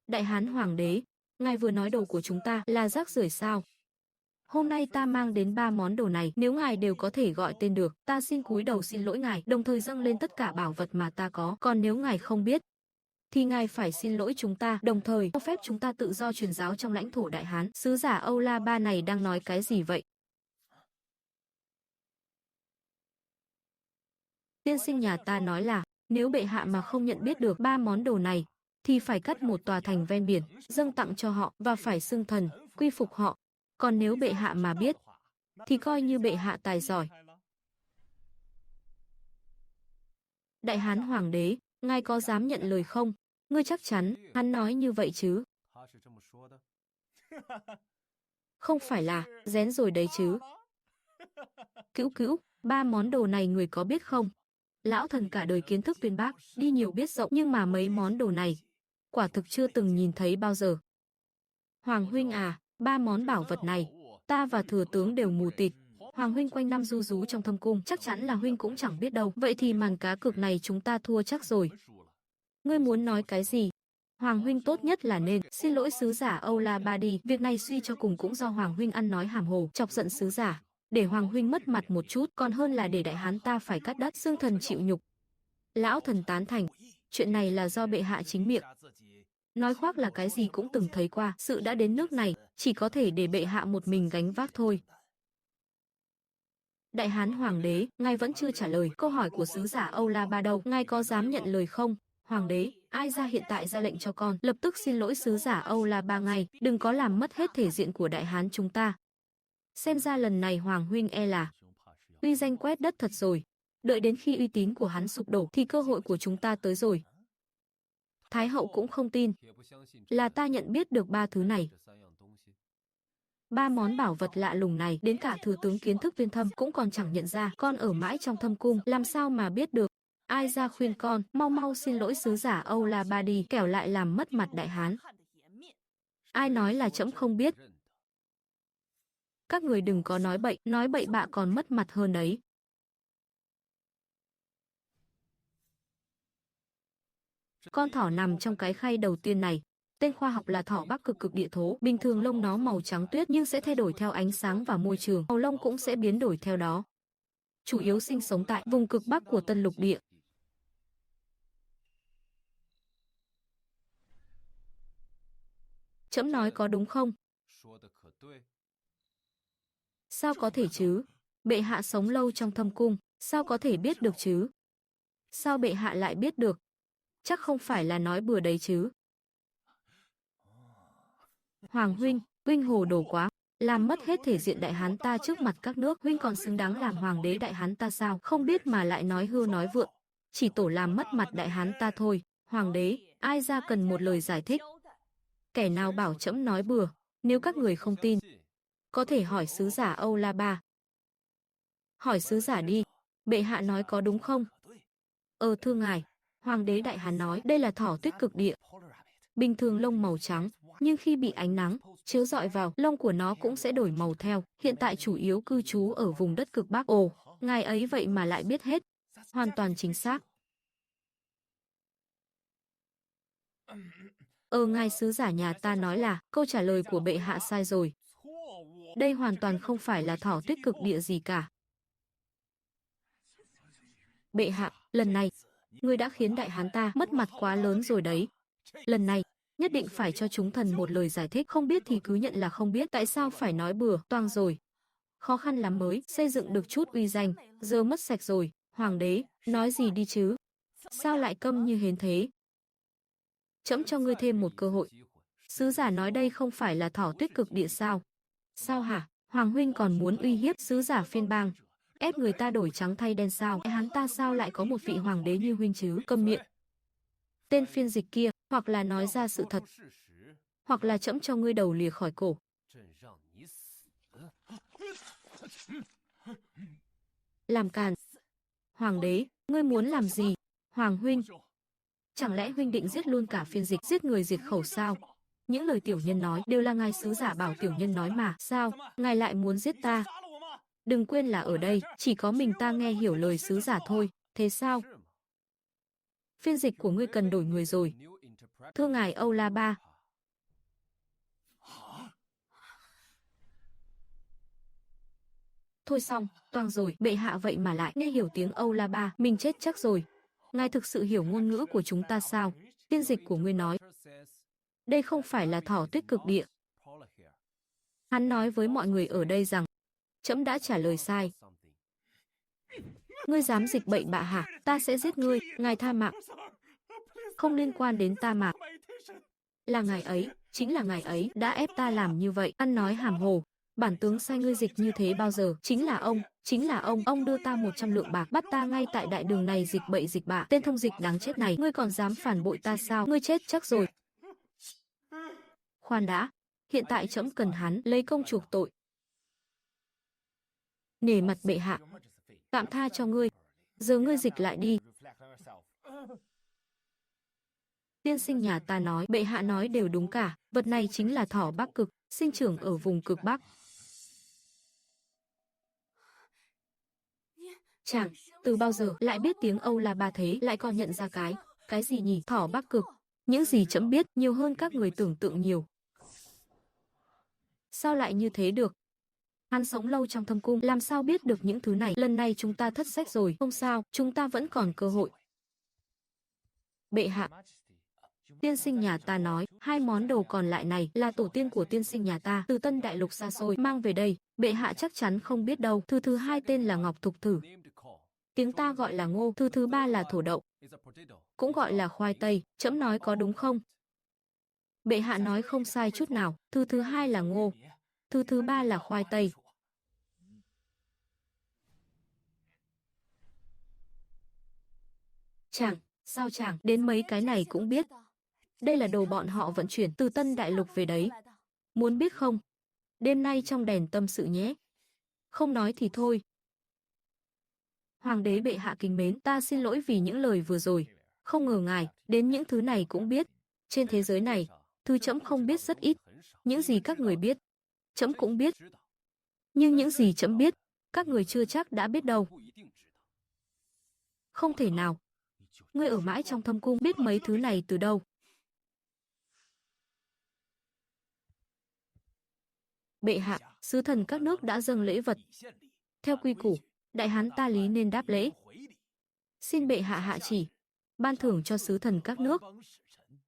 Đại Hán hoàng đế, ngài vừa nói đồ của chúng ta là rác rưởi sao? Hôm nay ta mang đến 3 món đồ này, nếu ngài đều có thể gọi tên được, ta xin cúi đầu xin lỗi ngài, đồng thời dâng lên tất cả bảo vật mà ta có. Còn nếu ngài không biết, thì ngài phải xin lỗi chúng ta, đồng thời cho phép chúng ta tự do truyền giáo trong lãnh thổ Đại Hán. Sứ giả Âu La Ba này đang nói cái gì vậy? Tiên sinh nhà ta nói là, nếu bệ hạ mà không nhận biết được 3 món đồ này, thì phải cắt một tòa thành ven biển, dâng tặng cho họ và phải xưng thần, quy phục họ. Còn nếu bệ hạ mà biết, thì coi như bệ hạ tài giỏi. Đại Hán hoàng đế, ngài có dám nhận lời không? Ngươi chắc chắn hắn nói như vậy chứ? Không phải là rén rồi đấy chứ? Cữu cữu, 3 món đồ này người có biết không? Lão thần cả đời kiến thức uyên bác, đi nhiều biết rộng, nhưng mà mấy món đồ này quả thực chưa từng nhìn thấy bao giờ. Hoàng huynh à, 3 món bảo vật này, ta và thừa tướng đều mù tịt. Hoàng huynh quanh năm du rú trong thâm cung, chắc chắn là huynh cũng chẳng biết đâu. Vậy thì màn cá cược này chúng ta thua chắc rồi. Ngươi muốn nói cái gì? Hoàng huynh tốt nhất là nên xin lỗi sứ giả Âu La Ba đi. Việc này suy cho cùng cũng do Hoàng huynh ăn nói hàm hồ, chọc giận sứ giả, để Hoàng huynh mất mặt một chút, còn hơn là để Đại Hán ta phải cắt đất, xương thần chịu nhục. Lão thần tán thành, chuyện này là do bệ hạ chính miệng nói khoác là cái gì cũng từng thấy qua. Sự đã đến nước này, chỉ có thể để bệ hạ một mình gánh vác thôi. Đại Hán hoàng đế, ngài vẫn chưa trả lời câu hỏi của sứ giả Âu La Ba đâu, ngài có dám nhận lời không? Hoàng đế, ai ra hiện tại ra lệnh cho con lập tức xin lỗi sứ giả Âu La Ba ngay, đừng có làm mất hết thể diện của Đại Hán chúng ta. Xem ra lần này Hoàng huynh e là uy danh quét đất thật rồi. Đợi đến khi uy tín của hắn sụp đổ thì cơ hội của chúng ta tới rồi. Thái hậu cũng không tin là ta nhận biết được 3 thứ này. 3 món bảo vật lạ lùng này, đến cả thừa tướng kiến thức uyên thâm cũng còn chẳng nhận ra. Con ở mãi trong thâm cung, làm sao mà biết được? Ai ra khuyên con, mau mau xin lỗi sứ giả Âu La Ba đi, kẻo lại làm mất mặt Đại Hán. Ai nói là trẫm không biết? Các người đừng có nói bậy bạ còn mất mặt hơn đấy. Con thỏ nằm trong cái khay đầu tiên này. Tên khoa học là thỏ Bắc Cực Cực Địa Thố. Bình thường lông nó màu trắng tuyết nhưng sẽ thay đổi theo ánh sáng và môi trường. Màu lông cũng sẽ biến đổi theo đó. Chủ yếu sinh sống tại vùng cực Bắc của Tân Lục Địa. Trẫm nói có đúng không? Sao có thể chứ? Bệ hạ sống lâu trong thâm cung, sao có thể biết được chứ? Sao bệ hạ lại biết được? Chắc không phải là nói bừa đấy chứ? Hoàng huynh, huynh hồ đồ quá, làm mất hết thể diện đại hán ta trước mặt các nước, huynh còn xứng đáng làm hoàng đế đại hán ta sao? Không biết mà lại nói hư nói vượng, chỉ tổ làm mất mặt đại hán ta thôi. Hoàng đế, ai ra cần một lời giải thích? Kẻ nào bảo trẫm nói bừa? Nếu các người không tin, có thể hỏi sứ giả Âu La Ba. Hỏi sứ giả đi, bệ hạ nói có đúng không? Thưa ngài, hoàng đế đại hán nói đây là thỏ tuyết cực địa. Bình thường lông màu trắng, nhưng khi bị ánh nắng chiếu rọi vào, lông của nó cũng sẽ đổi màu theo. Hiện tại chủ yếu cư trú ở vùng đất cực Bắc. Ồ, ngài ấy vậy mà lại biết hết. Hoàn toàn chính xác. Ngài sứ giả nhà ta nói là câu trả lời của bệ hạ sai rồi. Đây hoàn toàn không phải là thỏ tuyết cực địa gì cả. Bệ hạ, lần này, ngươi đã khiến đại hán ta mất mặt quá lớn rồi đấy. Lần này, nhất định phải cho chúng thần một lời giải thích, không biết thì cứ nhận là không biết, tại sao phải nói bừa, toang rồi. Khó khăn lắm mới xây dựng được chút uy danh, giờ mất sạch rồi. Hoàng đế, nói gì đi chứ? Sao lại câm như hến thế? Trẫm cho ngươi thêm một cơ hội. Sứ giả nói đây không phải là thỏ tuyết cực địa sao? Sao hả? Hoàng huynh còn muốn uy hiếp sứ giả phiên bang, ép người ta đổi trắng thay đen sao? Hắn ta sao lại có một vị hoàng đế như huynh chứ? Câm miệng. Tên phiên dịch kia, hoặc là nói ra sự thật, hoặc là trẫm cho ngươi đầu lìa khỏi cổ. Làm càn. Hoàng đế, ngươi muốn làm gì? Hoàng huynh, chẳng lẽ huynh định giết luôn cả phiên dịch, giết người diệt khẩu sao? Những lời tiểu nhân nói đều là ngài sứ giả bảo tiểu nhân nói mà. Sao, ngài lại muốn giết ta? Đừng quên là ở đây, chỉ có mình ta nghe hiểu lời sứ giả thôi. Thế sao? Phiên dịch của ngươi cần đổi người rồi. Thưa ngài Âu La Ba. Thôi xong, toang rồi, bệ hạ vậy mà lại nghe hiểu tiếng Âu La Ba, mình chết chắc rồi. Ngài thực sự hiểu ngôn ngữ của chúng ta sao? Phiên dịch của ngươi nói, đây không phải là thỏ tuyết cực địa. Hắn nói với mọi người ở đây rằng, trẫm đã trả lời sai. Ngươi dám dịch bậy bạ hả? Ta sẽ giết ngươi, ngài tha mạng. Không liên quan đến ta mà. Là ngài ấy, chính là ngài ấy đã ép ta làm như vậy. Ăn nói hàm hồ. Bản tướng sai ngươi dịch như thế bao giờ? Chính là ông đưa ta 100 lượng bạc, bắt ta ngay tại đại đường này dịch bậy dịch bạ. Tên thông dịch đáng chết này, ngươi còn dám phản bội ta sao? Ngươi chết chắc rồi. Khoan đã, hiện tại trẫm cần hắn lấy công chuộc tội. Nể mặt bệ hạ, tạm tha cho ngươi. Giờ ngươi dịch lại đi. Tiên sinh nhà ta nói, bệ hạ nói đều đúng cả. Vật này chính là thỏ Bắc Cực, sinh trưởng ở vùng cực Bắc. Chàng, từ bao giờ lại biết tiếng Âu La Ba thế, lại còn nhận ra cái gì nhỉ? Thỏ Bắc Cực. Những gì trẫm biết nhiều hơn các người tưởng tượng nhiều. Sao lại như thế được? Hắn sống lâu trong thâm cung, làm sao biết được những thứ này? Lần này chúng ta thất sách rồi. Không sao, chúng ta vẫn còn cơ hội. Bệ hạ, tiên sinh nhà ta nói, 2 món đồ còn lại này là tổ tiên của tiên sinh nhà ta, từ Tân Đại Lục xa xôi mang về đây. Bệ hạ chắc chắn không biết đâu. Thứ hai tên là ngọc thục thử, tiếng ta gọi là ngô. Thứ ba là thổ đậu, cũng gọi là khoai tây. Trẫm nói có đúng không? Bệ hạ nói không sai chút nào. Thứ hai là ngô, thứ ba là khoai tây. Chàng, sao chàng đến mấy cái này cũng biết? Đây là đồ bọn họ vận chuyển từ Tân Đại Lục về đấy. Muốn biết không? Đêm nay trong đèn tâm sự nhé. Không nói thì thôi. Hoàng đế bệ hạ kính mến, ta xin lỗi vì những lời vừa rồi. Không ngờ ngài đến những thứ này cũng biết. Trên thế giới này, thứ trẫm không biết rất ít. Những gì các người biết, trẫm cũng biết. Nhưng những gì trẫm biết, các người chưa chắc đã biết đâu. Không thể nào. Ngươi ở mãi trong thâm cung, biết mấy thứ này từ đâu? Bệ hạ, sứ thần các nước đã dâng lễ vật. Theo quy củ, đại hán ta lý nên đáp lễ. Xin bệ hạ hạ chỉ, ban thưởng cho sứ thần các nước.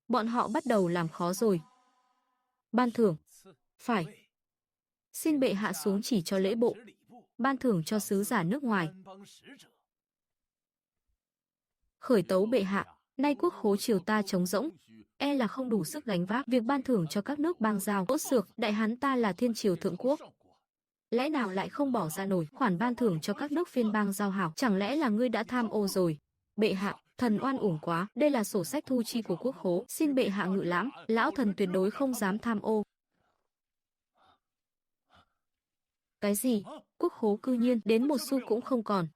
Bọn họ bắt đầu làm khó rồi. Ban thưởng? Phải, Xin bệ hạ xuống chỉ cho lễ bộ, ban thưởng cho sứ giả nước ngoài. Khởi tấu bệ hạ, nay quốc khố triều ta trống rỗng, e là không đủ sức gánh vác việc ban thưởng cho các nước bang giao. Tốt xược, đại hán ta là thiên triều thượng quốc, lẽ nào lại không bỏ ra nổi khoản ban thưởng cho các nước phiên bang giao hảo? Chẳng lẽ là ngươi đã tham ô rồi? Bệ hạ, thần oan uổng quá, đây là sổ sách thu chi của quốc khố, xin bệ hạ ngự lãm, lão thần tuyệt đối không dám tham ô. Cái gì? Quốc khố cư nhiên đến một xu cũng không còn.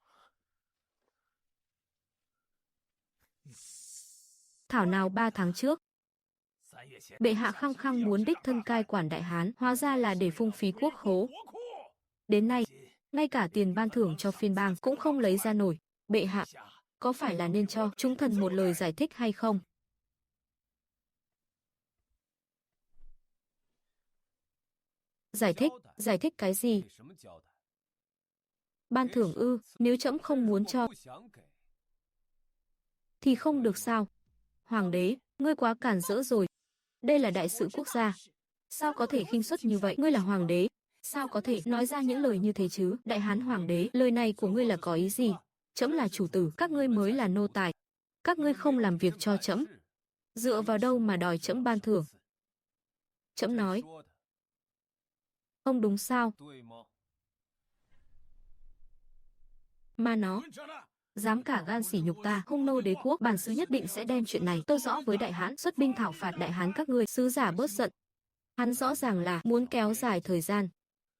Thảo nào 3 tháng trước, bệ hạ khăng khăng muốn đích thân cai quản đại hán, hóa ra là để phung phí quốc khố. Đến nay, ngay cả tiền ban thưởng cho phiên bang cũng không lấy ra nổi. Bệ hạ, có phải là nên cho chúng thần một lời giải thích hay không? Giải thích cái gì? Ban thưởng ư? Nếu trẫm không muốn cho thì không được sao? Hoàng đế, ngươi quá cản rỡ rồi. Đây là đại sự quốc gia. Sao có thể khinh suất như vậy? Ngươi là hoàng đế, sao có thể nói ra những lời như thế chứ? Đại hán hoàng đế, lời này của ngươi là có ý gì? Trẫm là chủ tử, các ngươi mới là nô tài. Các ngươi không làm việc cho trẫm, dựa vào đâu mà đòi trẫm ban thưởng? Trẫm nói không đúng sao? Mà nó dám cả gan sỉ nhục ta, hung nô đế quốc, bản sứ nhất định sẽ đem chuyện này tâu rõ với đại hán, xuất binh thảo phạt đại hán các ngươi. Sứ giả bớt giận, hắn rõ ràng là muốn kéo dài thời gian.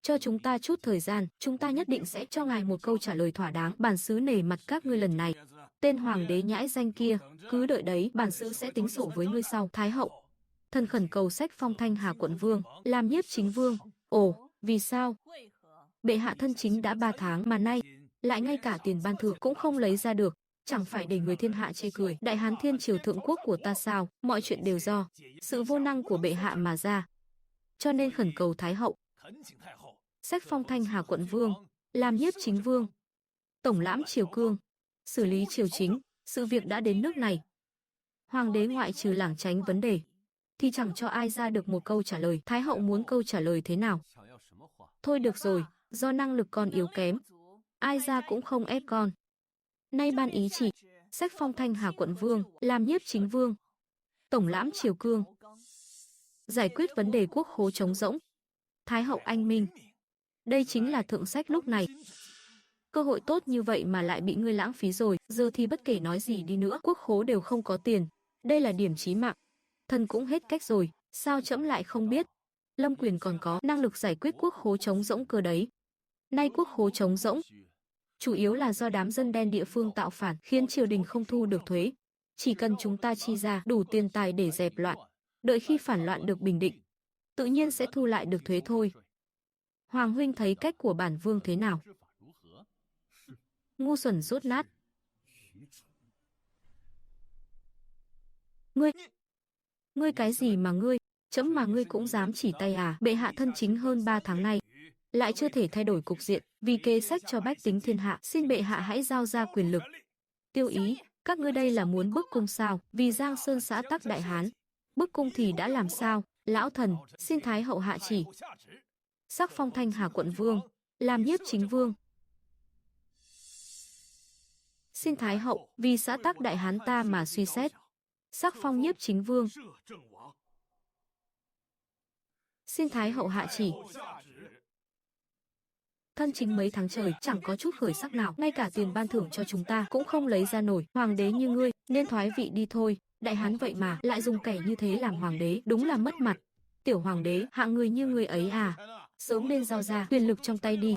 Cho chúng ta chút thời gian, chúng ta nhất định sẽ cho ngài một câu trả lời thỏa đáng. Bản sứ nể mặt các ngươi lần này. Tên hoàng đế nhãi danh kia, cứ đợi đấy, bản sứ sẽ tính sổ với ngươi sau. Thái hậu, thần khẩn cầu sách phong Thanh Hà quận vương, làm nhiếp chính vương. Ồ, vì sao? Bệ hạ thân chính đã 3 tháng mà nay lại ngay cả tiền ban thưởng cũng không lấy ra được, chẳng phải để người thiên hạ chê cười. Đại hán thiên triều thượng quốc của ta sao? Mọi chuyện đều do sự vô năng của bệ hạ mà ra. Cho nên khẩn cầu Thái hậu sách phong Thanh Hà quận vương, làm nhiếp chính vương, tổng lãm triều cương, xử lý triều chính. Sự việc đã đến nước này, hoàng đế ngoại trừ lảng tránh vấn đề thì chẳng cho ai ra được một câu trả lời. Thái hậu muốn câu trả lời thế nào? Thôi được rồi, do năng lực con yếu kém, ai ra cũng không ép con. Nay ban ý chỉ, sách phong Thanh Hà quận vương, làm nhiếp chính vương, tổng lãm triều cương, giải quyết vấn đề quốc khố trống rỗng. Thái hậu anh minh, đây chính là thượng sách lúc này. Cơ hội tốt như vậy mà lại bị ngươi lãng phí rồi. Giờ thì bất kể nói gì đi nữa, quốc khố đều không có tiền. Đây là điểm chí mạng. Thần cũng hết cách rồi, sao trẫm lại không biết? Lâm Quyền còn có năng lực giải quyết quốc khố trống rỗng cơ đấy. Nay quốc khố trống rỗng, chủ yếu là do đám dân đen địa phương tạo phản, khiến triều đình không thu được thuế. Chỉ cần chúng ta chi ra đủ tiền tài để dẹp loạn, đợi khi phản loạn được bình định, tự nhiên sẽ thu lại được thuế thôi. Hoàng huynh thấy cách của bản vương thế nào? Ngu xuẩn rốt nát. Ngươi cái gì mà ngươi? Trẫm mà ngươi cũng dám chỉ tay à? Bệ hạ thân chính hơn 3 tháng nay lại chưa thể thay đổi cục diện, vì kế sách cho bách tính thiên hạ, xin bệ hạ hãy giao ra quyền lực. Tiêu ý, các ngươi đây là muốn bức cung sao? Vì Giang Sơn xã tắc đại hán, bức cung thì đã làm sao? Lão thần, xin Thái hậu hạ chỉ, sắc phong Thanh Hà quận vương, làm nhiếp chính vương. Xin Thái hậu, vì xã tắc đại hán ta mà suy xét, sắc phong nhiếp chính vương. Xin Thái hậu hạ chỉ. Thân chính mấy tháng trời chẳng có chút khởi sắc nào, ngay cả tiền ban thưởng cho chúng ta cũng không lấy ra nổi. Hoàng đế như ngươi nên thoái vị đi thôi. Đại hán vậy mà lại dùng kẻ như thế làm hoàng đế, đúng là mất mặt. Tiểu hoàng đế, hạng người như ngươi ấy à, sớm nên giao ra quyền lực trong tay đi.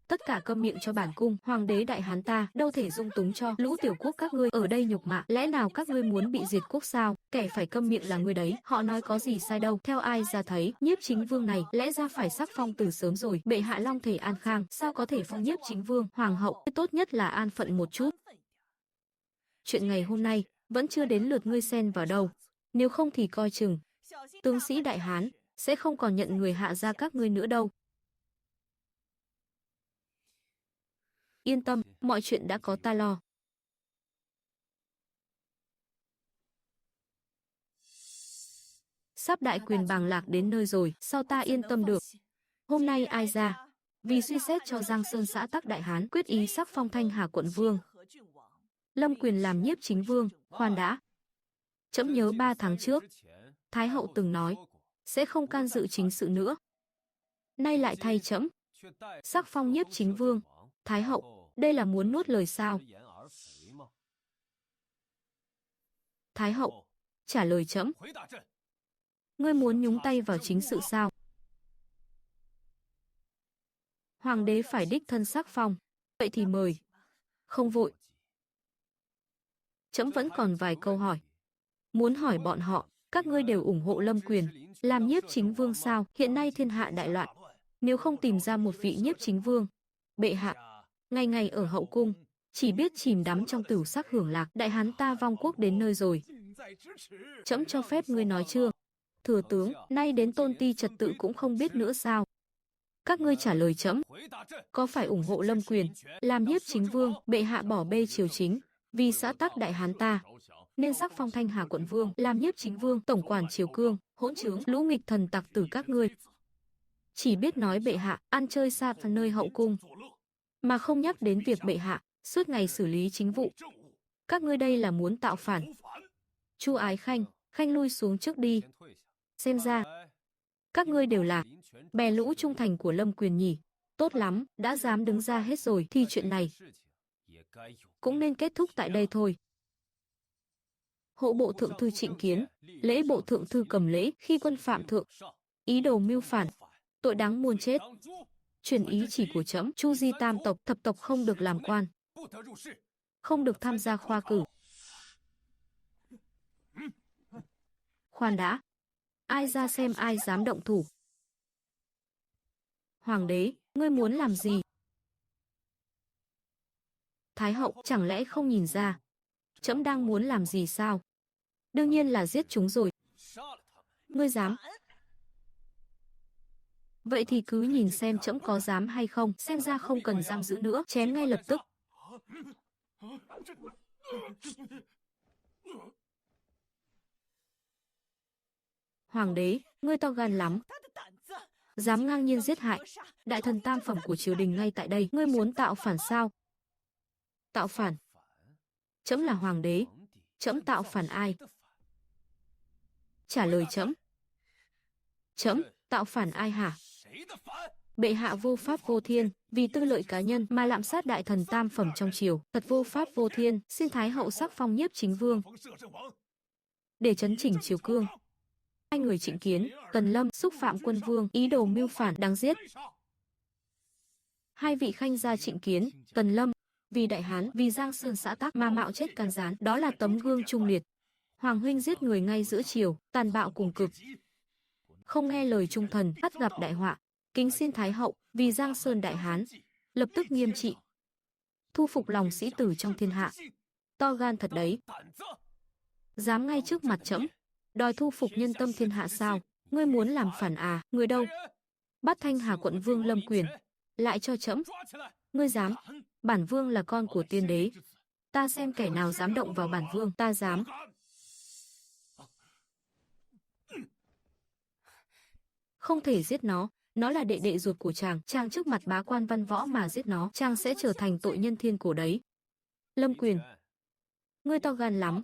Tất cả câm miệng cho bản cung, hoàng đế đại hán ta đâu thể dung túng cho lũ tiểu quốc các ngươi ở đây nhục mạ. Lẽ nào các ngươi muốn bị diệt quốc sao? Kẻ phải câm miệng là ngươi đấy, họ nói có gì sai đâu. Theo ai ra thấy, nhiếp chính vương này lẽ ra phải sắc phong từ sớm rồi. Bệ hạ long thể an khang, sao có thể phong nhiếp chính vương? Hoàng hậu, tốt nhất là an phận một chút. Chuyện ngày hôm nay vẫn chưa đến lượt ngươi xen vào đâu, nếu không thì coi chừng tướng sĩ đại hán sẽ không còn nhận người hạ gia các ngươi nữa đâu. Yên tâm, mọi chuyện đã có ta lo. Sắp đại quyền bàng lạc đến nơi rồi, sao ta yên tâm được? Hôm nay ai ra? Vì suy xét cho Giang Sơn xã Tắc Đại Hán quyết ý sắc phong Thanh Hà quận vương, Lâm Quyền làm nhiếp chính vương. Khoan đã. Trẫm nhớ 3 tháng trước, Thái hậu từng nói sẽ không can dự chính sự nữa. Nay lại thay trẫm sắc phong nhiếp chính vương. Thái hậu, đây là muốn nuốt lời sao? Thái hậu, trả lời trẫm. Ngươi muốn nhúng tay vào chính sự sao? Hoàng đế phải đích thân sắc phong. Vậy thì mời. Không vội. Trẫm vẫn còn vài câu hỏi. Muốn hỏi bọn họ, các ngươi đều ủng hộ Lâm Quyền làm nhiếp chính vương sao? Hiện nay thiên hạ đại loạn, nếu không tìm ra một vị nhiếp chính vương, bệ hạ ngày ngày ở hậu cung, chỉ biết chìm đắm trong tửu sắc hưởng lạc, đại hán ta vong quốc đến nơi rồi. Trẫm cho phép ngươi nói chưa? Thừa tướng, nay đến tôn ti trật tự cũng không biết nữa sao? Các ngươi trả lời trẫm, có phải ủng hộ Lâm Quyền làm nhiếp chính vương? Bệ hạ bỏ bê triều chính, vì xã tắc đại hán ta nên sắc phong Thanh Hà quận vương làm nhiếp chính vương, tổng quản triều cương, hỗn trướng, lũ nghịch thần tặc tử các ngươi. Chỉ biết nói bệ hạ ăn chơi xa phần nơi hậu cung, mà không nhắc đến việc bệ hạ suốt ngày xử lý chính vụ. Các ngươi đây là muốn tạo phản. Chu Ái Khanh, Khanh lui xuống trước đi. Xem ra các ngươi đều là bè lũ trung thành của Lâm Quyền nhỉ. Tốt lắm, đã dám đứng ra hết rồi thì chuyện này cũng nên kết thúc tại đây thôi. Hộ bộ thượng thư Trịnh Kiến, lễ bộ thượng thư Cầm Lễ khi quân phạm thượng, ý đồ mưu phản, tội đáng muôn chết. Truyền ý chỉ của trẫm, chu di tam tộc, thập tộc không được làm quan, không được tham gia khoa cử. Khoan đã, ai ra xem ai dám động thủ. Hoàng đế, ngươi muốn làm gì? Thái hậu, chẳng lẽ không nhìn ra trẫm đang muốn làm gì sao? Đương nhiên là giết chúng rồi. Ngươi dám? Vậy thì cứ nhìn xem trẫm có dám hay không. Xem ra không cần giam giữ nữa, chém ngay lập tức. Hoàng đế, ngươi to gan lắm, dám ngang nhiên giết hại đại thần tam phẩm của triều đình ngay tại đây. Ngươi muốn tạo phản sao? Tạo phản? Trẫm là hoàng đế, trẫm tạo phản ai? Trả lời trẫm. Trẫm tạo phản ai hả? Bệ hạ vô pháp vô thiên, vì tư lợi cá nhân mà lạm sát đại thần tam phẩm trong triều, thật vô pháp vô thiên. Xin Thái hậu sắc phong nhiếp chính vương để chấn chỉnh triều cương. Hai người Trịnh Kiến, Tần Lâm xúc phạm quân vương, ý đồ mưu phản, đáng giết. Hai vị khanh gia Trịnh Kiến, Tần Lâm vì đại hán, vì Giang Sơn xã Tắc mà mạo chết can gián, đó là tấm gương trung liệt. Hoàng huynh giết người ngay giữa triều, tàn bạo cùng cực, không nghe lời trung thần, bắt gặp đại họa. Kính xin Thái hậu vì Giang Sơn đại hán lập tức nghiêm trị, thu phục lòng sĩ tử trong thiên hạ. To gan thật đấy, dám ngay trước mặt trẫm đòi thu phục nhân tâm thiên hạ sao? Ngươi muốn làm phản à? Người đâu? Bắt Thanh Hà quận vương Lâm Quyền lại cho trẫm. Ngươi dám? Bản vương là con của tiên đế, ta xem kẻ nào dám động vào bản vương. Ta dám. Không thể giết nó là đệ đệ ruột của chàng. Chàng trước mặt bá quan văn võ mà giết nó, chàng sẽ trở thành tội nhân thiên cổ đấy. Lâm Quyền, ngươi to gan lắm,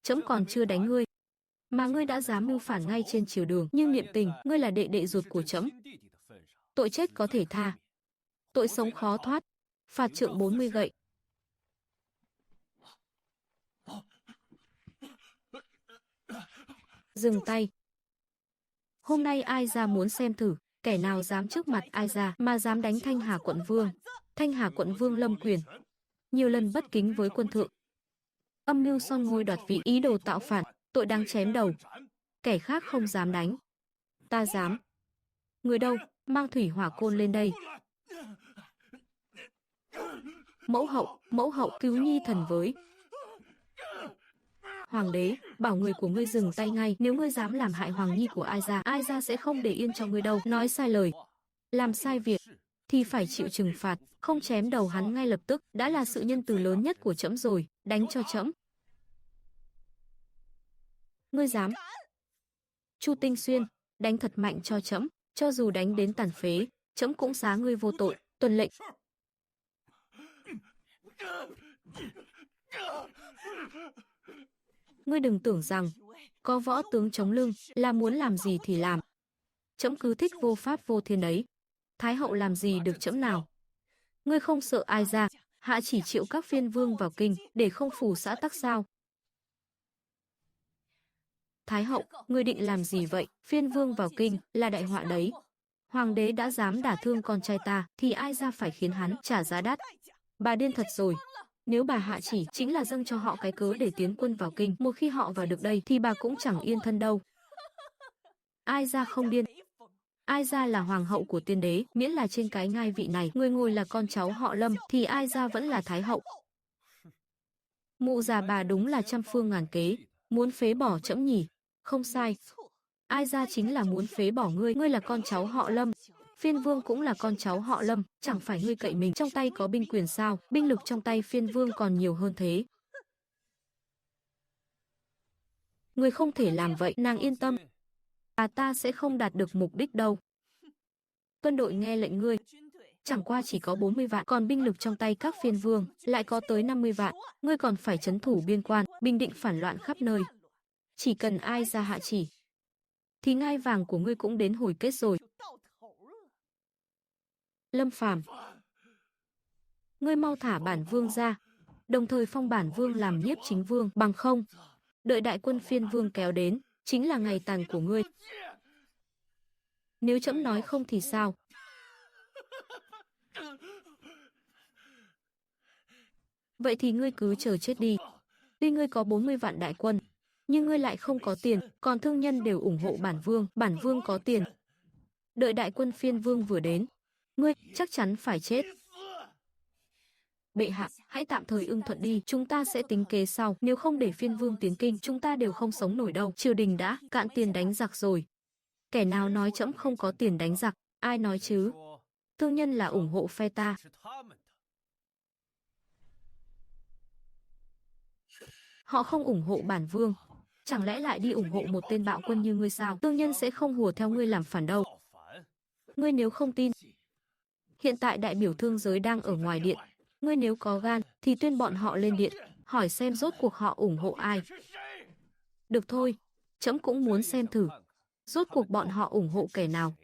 trẫm còn chưa đánh ngươi mà ngươi đã dám mưu phản ngay trên triều đường. Nhưng niệm tình, ngươi là đệ đệ ruột của trẫm, tội chết có thể tha, tội sống khó thoát, phạt trượng 40 gậy. Dừng tay. Hôm nay ai ra muốn xem thử, kẻ nào dám trước mặt ai ra mà dám đánh Thanh Hà quận vương. Thanh Hà quận vương Lâm Quyền nhiều lần bất kính với quân thượng, âm mưu son ngôi đoạt vị, ý đồ tạo phản, tội đáng chém đầu. Kẻ khác không dám đánh, ta dám. Người đâu? Mang thủy hỏa côn lên đây. Mẫu hậu cứu nhi thần với. Hoàng đế, bảo người của ngươi dừng tay ngay, nếu ngươi dám làm hại hoàng nhi của ai ra sẽ không để yên cho ngươi đâu. Nói sai lời, làm sai việc thì phải chịu trừng phạt, không chém đầu hắn ngay lập tức đã là sự nhân từ lớn nhất của trẫm rồi. Đánh cho trẫm. Ngươi dám? Chu Tinh Xuyên, đánh thật mạnh cho trẫm. Cho dù đánh đến tàn phế, trẫm cũng xá ngươi vô tội, tuân lệnh. Ngươi đừng tưởng rằng có võ tướng chống lưng là muốn làm gì thì làm. Trẫm cứ thích vô pháp vô thiên ấy. Thái hậu làm gì được trẫm nào? Ngươi không sợ ai ra, hạ chỉ triệu các phiên vương vào kinh để không phủ xã tắc sao? Thái hậu, ngươi định làm gì vậy? Phiên vương vào kinh là đại họa đấy. Hoàng đế đã dám đả thương con trai ta thì ai ra phải khiến hắn trả giá đắt. Bà điên thật rồi. Nếu bà hạ chỉ chính là dâng cho họ cái cớ để tiến quân vào kinh, một khi họ vào được đây thì bà cũng chẳng yên thân đâu. Ai ra không điên. Ai ra là hoàng hậu của tiên đế, miễn là trên cái ngai vị này người ngồi là con cháu họ Lâm thì ai ra vẫn là thái hậu. Mụ già bà đúng là trăm phương ngàn kế, muốn phế bỏ trẫm nhỉ? Không sai. Ai ra chính là muốn phế bỏ ngươi, ngươi là con cháu họ Lâm. Phiên vương cũng là con cháu họ Lâm, chẳng phải ngươi cậy mình trong tay có binh quyền sao? Binh lực trong tay phiên vương còn nhiều hơn thế. Ngươi không thể làm vậy, nàng yên tâm. Ta sẽ không đạt được mục đích đâu. Quân đội nghe lệnh ngươi. Chẳng qua chỉ có 40 vạn, còn binh lực trong tay các phiên vương lại có tới 50 vạn. Ngươi còn phải trấn thủ biên quan, bình định phản loạn khắp nơi. Chỉ cần ai ra hạ chỉ, thì ngai vàng của ngươi cũng đến hồi kết rồi. Lâm Phàm, ngươi mau thả bản vương ra, đồng thời phong bản vương làm nhiếp chính vương, bằng không, đợi đại quân phiên vương kéo đến, chính là ngày tàn của ngươi. Nếu trẫm nói không thì sao? Vậy thì ngươi cứ chờ chết đi. Tuy ngươi có 40 vạn đại quân, nhưng ngươi lại không có tiền, còn thương nhân đều ủng hộ bản vương có tiền. Đợi đại quân phiên vương vừa đến, ngươi chắc chắn phải chết. Bệ hạ, hãy tạm thời ưng thuận đi, chúng ta sẽ tính kế sau, nếu không để phiên vương tiến kinh, chúng ta đều không sống nổi đâu. Triều đình đã cạn tiền đánh giặc rồi. Kẻ nào nói trẫm không có tiền đánh giặc, ai nói chứ? Thương nhân là ủng hộ phe ta. Họ không ủng hộ bản vương, chẳng lẽ lại đi ủng hộ một tên bạo quân như ngươi sao? Thương nhân sẽ không hùa theo ngươi làm phản đâu. Ngươi nếu không tin, hiện tại đại biểu thương giới đang ở ngoài điện. Ngươi nếu có gan thì tuyên bọn họ lên điện, hỏi xem rốt cuộc họ ủng hộ ai. Được thôi, trẫm cũng muốn xem thử, rốt cuộc bọn họ ủng hộ kẻ nào.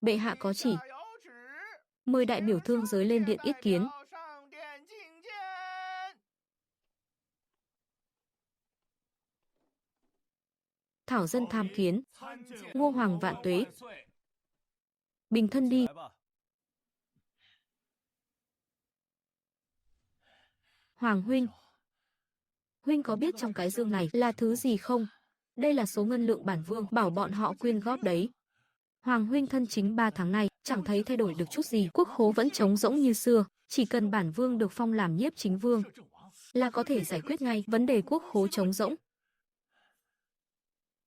Bệ hạ có chỉ, mời đại biểu thương giới lên điện yết kiến. Thảo dân tham kiến. Ngô hoàng vạn tuế. Bình thân đi. Hoàng huynh, huynh có biết trong cái dương này là thứ gì không? Đây là số ngân lượng bản vương bảo bọn họ quyên góp đấy. Hoàng huynh thân chính 3 tháng này chẳng thấy thay đổi được chút gì, quốc khố vẫn trống rỗng như xưa, chỉ cần bản vương được phong làm nhiếp chính vương là có thể giải quyết ngay vấn đề quốc khố trống rỗng.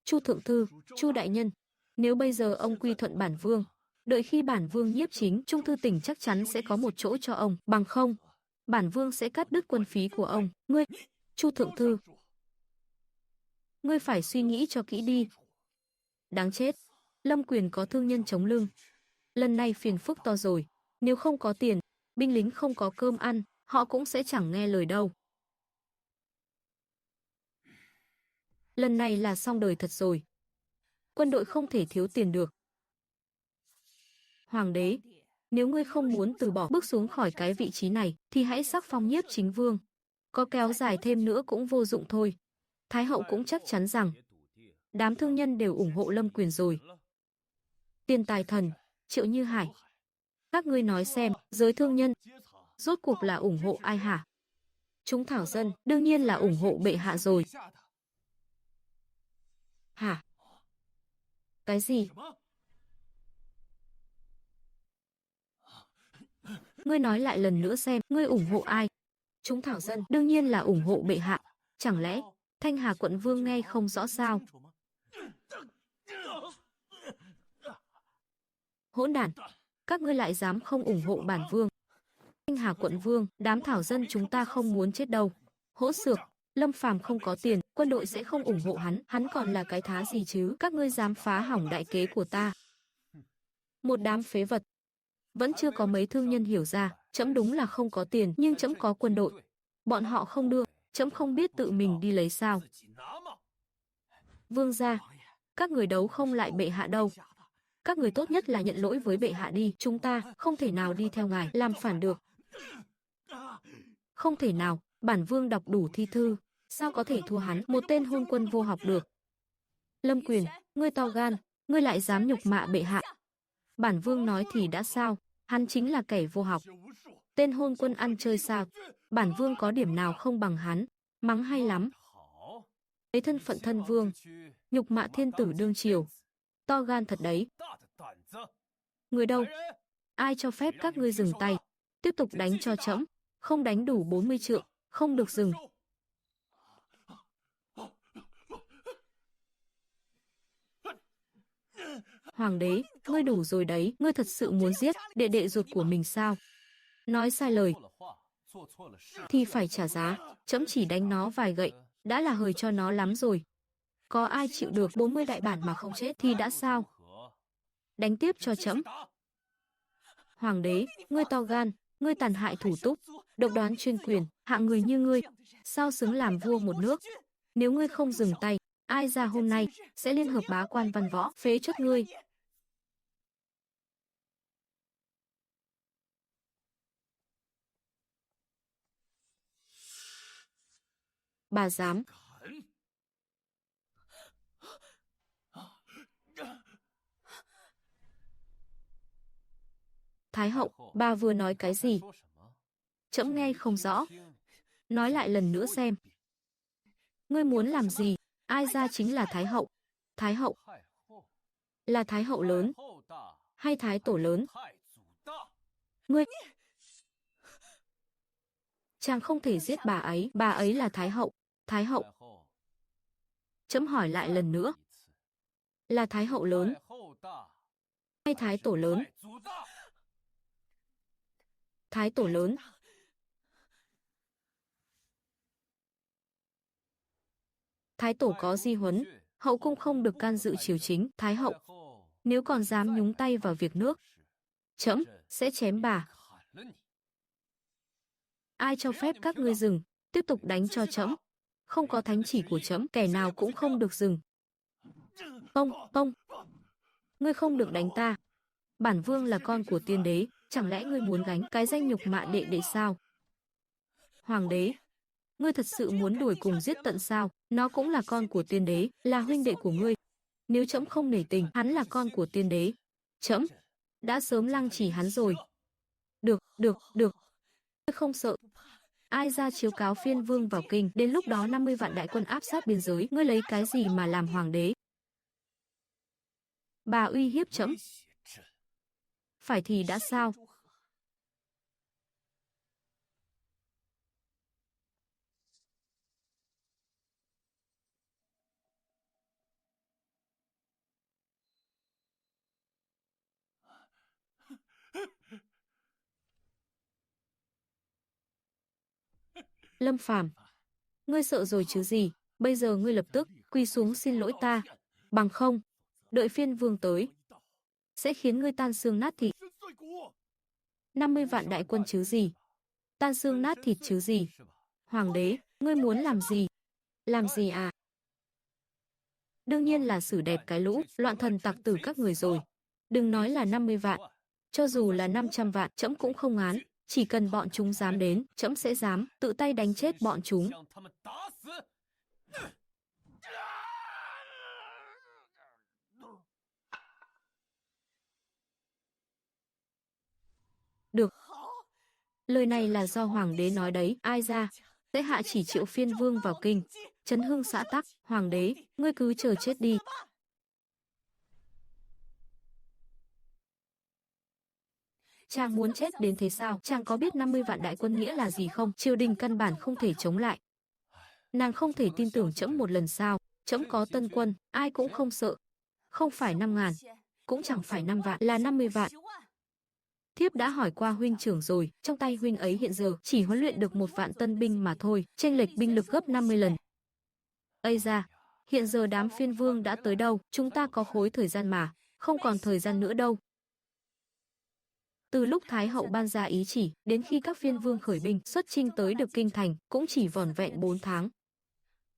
Chu thượng thư, Chu đại nhân, nếu bây giờ ông quy thuận bản vương, đợi khi bản vương nhiếp chính, Trung thư tỉnh chắc chắn sẽ có một chỗ cho ông, bằng không, bản vương sẽ cắt đứt quân phí của ông. Ngươi, Chu thượng thư, ngươi phải suy nghĩ cho kỹ đi. Đáng chết, Lâm Quyền có thương nhân chống lưng. Lần này phiền phức to rồi, nếu không có tiền, binh lính không có cơm ăn, họ cũng sẽ chẳng nghe lời đâu. Lần này là xong đời thật rồi. Quân đội không thể thiếu tiền được. Hoàng đế, nếu ngươi không muốn từ bỏ bước xuống khỏi cái vị trí này, thì hãy sắc phong nhiếp chính vương. Có kéo dài thêm nữa cũng vô dụng thôi. Thái hậu cũng chắc chắn rằng đám thương nhân đều ủng hộ Lâm Quyền rồi. Tiền tài thần, Triệu Như Hải. Các ngươi nói xem, giới thương nhân rốt cuộc là ủng hộ ai hả? Chúng thảo dân đương nhiên là ủng hộ bệ hạ rồi. Hả? Cái gì? Ngươi nói lại lần nữa xem, ngươi ủng hộ ai? Chúng thảo dân đương nhiên là ủng hộ bệ hạ. Chẳng lẽ Thanh Hà quận vương nghe không rõ sao? Hỗn đản, các ngươi lại dám không ủng hộ bản vương. Thanh Hà quận vương, đám thảo dân chúng ta không muốn chết đâu. Hỗn xược, Lâm Phàm không có tiền, quân đội sẽ không ủng hộ hắn còn là cái thá gì chứ? Các ngươi dám phá hỏng đại kế của ta. Một đám phế vật. Vẫn chưa có mấy thương nhân hiểu ra, trẫm đúng là không có tiền, nhưng trẫm có quân đội. Bọn họ không đưa, trẫm không biết tự mình đi lấy sao? Vương gia, các người đấu không lại bệ hạ đâu. Các người tốt nhất là nhận lỗi với bệ hạ đi, chúng ta không thể nào đi theo ngài làm phản được. Không thể nào, bản vương đọc đủ thi thư, sao có thể thua hắn, một tên hôn quân vô học được. Lâm Quyền, ngươi to gan, ngươi lại dám nhục mạ bệ hạ. Bản vương nói thì đã sao, hắn chính là kẻ vô học. Tên hôn quân ăn chơi sao, bản vương có điểm nào không bằng hắn, mắng hay lắm. Lấy thân phận thân vương, nhục mạ thiên tử đương triều, to gan thật đấy. Người đâu? Ai cho phép các ngươi dừng tay? Tiếp tục đánh cho trẫm, không đánh đủ 40 trượng, không được dừng. Hoàng đế, ngươi đủ rồi đấy, ngươi thật sự muốn giết đệ đệ ruột của mình sao? Nói sai lời thì phải trả giá, trẫm chỉ đánh nó vài gậy, đã là hời cho nó lắm rồi. Có ai chịu được 40 đại bản mà không chết thì đã sao? Đánh tiếp cho trẫm. Hoàng đế, ngươi to gan, ngươi tàn hại thủ túc, độc đoán chuyên quyền, hạng người như ngươi, sao xứng làm vua một nước? Nếu ngươi không dừng tay, ai ra hôm nay sẽ liên hợp bá quan văn võ phế truất ngươi. Bà dám. Thái hậu, bà vừa nói cái gì? Trẫm nghe không rõ. Nói lại lần nữa xem. Ngươi muốn làm gì? Ai ra chính là Thái hậu? Thái hậu là Thái hậu lớn hay Thái tổ lớn? Ngươi chàng không thể giết bà ấy là Thái hậu. Thái hậu. Trẫm hỏi lại lần nữa. Là Thái hậu lớn hay Thái tổ lớn? Thái tổ lớn. Thái tổ có di huấn, hậu cung không được can dự triều chính. Thái hậu, nếu còn dám nhúng tay vào việc nước, trẫm sẽ chém bà. Ai cho phép các ngươi dừng, tiếp tục đánh cho trẫm. Không có thánh chỉ của trẫm, kẻ nào cũng không được dừng. Không, không. Ngươi không được đánh ta. Bản vương là con của tiên đế, chẳng lẽ ngươi muốn gánh cái danh nhục mạ đệ đệ sao? Hoàng đế, ngươi thật sự muốn đuổi cùng giết tận sao? Nó cũng là con của tiên đế, là huynh đệ của ngươi. Nếu trẫm không nể tình, hắn là con của tiên đế, trẫm đã sớm lăng trì hắn rồi. Được, được, được. Ngươi không sợ. Ai ra chiếu cáo phiên vương vào kinh, đến lúc đó 50 vạn đại quân áp sát biên giới, ngươi lấy cái gì mà làm hoàng đế? Bà uy hiếp trẫm. Phải thì đã sao? Lâm Phàm, ngươi sợ rồi chứ gì? Bây giờ ngươi lập tức quỳ xuống xin lỗi ta, bằng không, đợi phiên vương tới, sẽ khiến ngươi tan xương nát thịt. 50 vạn đại quân chứ gì? Tan xương nát thịt chứ gì? Hoàng đế, ngươi muốn làm gì? Làm gì à? Đương nhiên là xử đẹp cái lũ loạn thần tặc tử các người rồi. Đừng nói là 50 vạn, cho dù là 500 vạn, trẫm cũng không án. Chỉ cần bọn chúng dám đến, trẫm sẽ dám tự tay đánh chết bọn chúng. Được. Lời này là do hoàng đế nói đấy. Ai ra sẽ hạ chỉ triệu phiên vương vào kinh, trấn hưng xã tắc. Hoàng đế, ngươi cứ chờ chết đi. Chàng muốn chết đến thế sao? Chàng có biết 50 vạn đại quân nghĩa là gì không? Triều đình căn bản không thể chống lại. Nàng không thể tin tưởng trẫm một lần sao? Trẫm có tân quân, ai cũng không sợ. Không phải 5.000, cũng chẳng phải 5 vạn, là 50 vạn. Thiếp đã hỏi qua huynh trưởng rồi, trong tay huynh ấy hiện giờ chỉ huấn luyện được 1 vạn tân binh mà thôi, chênh lệch binh lực gấp 50 lần. Ây da, hiện giờ đám phiên vương đã tới đâu, chúng ta có khối thời gian mà, không còn thời gian nữa đâu. Từ lúc Thái hậu ban ra ý chỉ, đến khi các phiên vương khởi binh xuất chinh tới được kinh thành, cũng chỉ vỏn vẹn 4 tháng.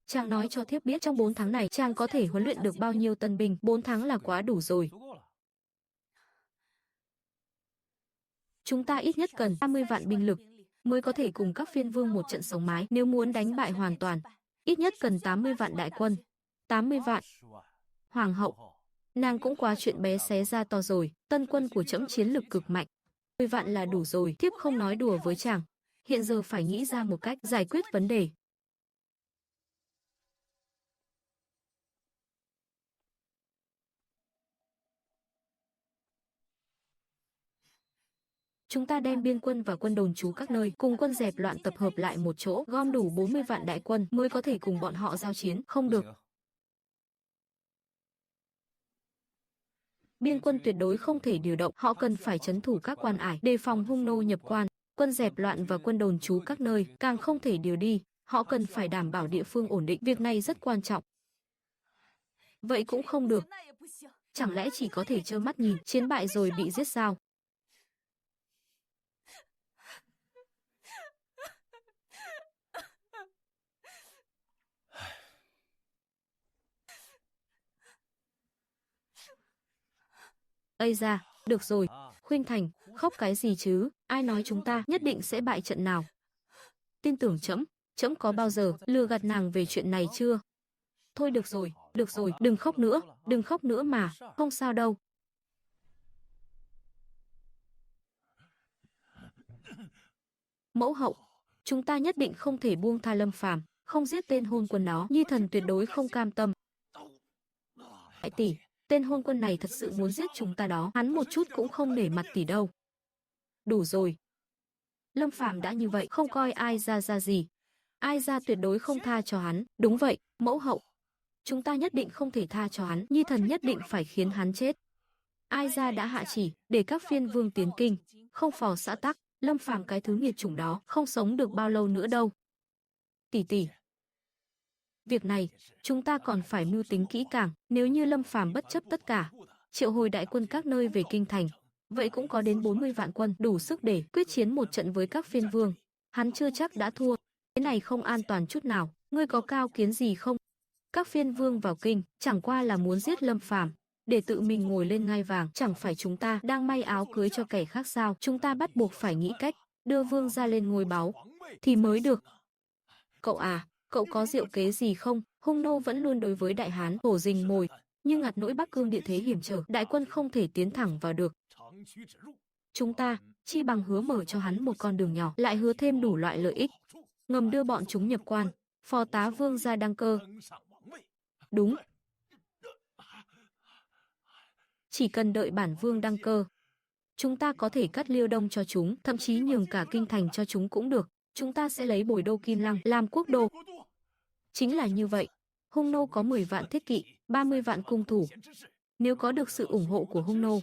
Chàng nói cho thiếp biết trong 4 tháng này chàng có thể huấn luyện được bao nhiêu tân binh, 4 tháng là quá đủ rồi. Chúng ta ít nhất cần 30 vạn binh lực, mới có thể cùng các phiên vương một trận sống mái, nếu muốn đánh bại hoàn toàn. Ít nhất cần 80 vạn đại quân. 80 vạn. Hoàng hậu, nàng cũng quá chuyện bé xé ra to rồi, tân quân của trẫm chiến lực cực mạnh. 10 vạn là đủ rồi, thiếp không nói đùa với chàng. Hiện giờ phải nghĩ ra một cách giải quyết vấn đề. Chúng ta đem biên quân và quân đồn trú các nơi, cùng quân dẹp loạn tập hợp lại một chỗ, gom đủ 40 vạn đại quân mới có thể cùng bọn họ giao chiến, không được. Biên quân tuyệt đối không thể điều động, họ cần phải trấn thủ các quan ải, đề phòng hung nô nhập quan. Quân dẹp loạn và quân đồn trú các nơi càng không thể điều đi, họ cần phải đảm bảo địa phương ổn định, việc này rất quan trọng. Vậy cũng không được. Chẳng lẽ chỉ có thể trơ mắt nhìn chiến bại rồi bị giết sao? Ây da, được rồi, Khuynh Thành, khóc cái gì chứ, ai nói chúng ta nhất định sẽ bại trận nào? Tin tưởng trẫm, trẫm có bao giờ lừa gạt nàng về chuyện này chưa? Thôi được rồi, đừng khóc nữa mà, không sao đâu. Mẫu hậu, chúng ta nhất định không thể buông tha Lâm Phàm, không giết tên hôn quân đó, Nhi thần tuyệt đối không cam tâm. Đại tỷ, tên hôn quân này thật sự muốn giết chúng ta đó, hắn một chút cũng không nể mặt tỷ đâu. Đủ rồi. Lâm Phàm đã như vậy, không coi ai ra gì. Ai ra tuyệt đối không tha cho hắn, đúng vậy, mẫu hậu. Chúng ta nhất định không thể tha cho hắn, Nhi thần nhất định phải khiến hắn chết. Ai ra đã hạ chỉ, để các phiên vương tiến kinh, không phò xã tắc, Lâm Phàm cái thứ nghiệt chủng đó, không sống được bao lâu nữa đâu. Tỷ tỷ. Việc này, chúng ta còn phải mưu tính kỹ càng, nếu như Lâm Phàm bất chấp tất cả, triệu hồi đại quân các nơi về kinh thành, vậy cũng có đến 40 vạn quân, đủ sức để quyết chiến một trận với các phiên vương. Hắn chưa chắc đã thua, cái này không an toàn chút nào, ngươi có cao kiến gì không? Các phiên vương vào kinh, chẳng qua là muốn giết Lâm Phàm, để tự mình ngồi lên ngai vàng, chẳng phải chúng ta đang may áo cưới cho kẻ khác sao? Chúng ta bắt buộc phải nghĩ cách đưa vương gia lên ngôi báu thì mới được. Cậu à, cậu có diệu kế gì không? Hung nô vẫn luôn đối với Đại Hán hổ rình mồi, nhưng ngặt nỗi Bắc Cương địa thế hiểm trở, đại quân không thể tiến thẳng vào được. Chúng ta chi bằng hứa mở cho hắn một con đường nhỏ, lại hứa thêm đủ loại lợi ích, ngầm đưa bọn chúng nhập quan, phò tá vương gia đăng cơ. Đúng. Chỉ cần đợi bản vương đăng cơ, chúng ta có thể cắt Liêu Đông cho chúng, thậm chí nhường cả kinh thành cho chúng cũng được. Chúng ta sẽ lấy Bồi Đô Kim Lăng làm quốc đô. Chính là như vậy. Hung nô có 10 vạn thiết kỵ, 30 vạn cung thủ. Nếu có được sự ủng hộ của hung nô,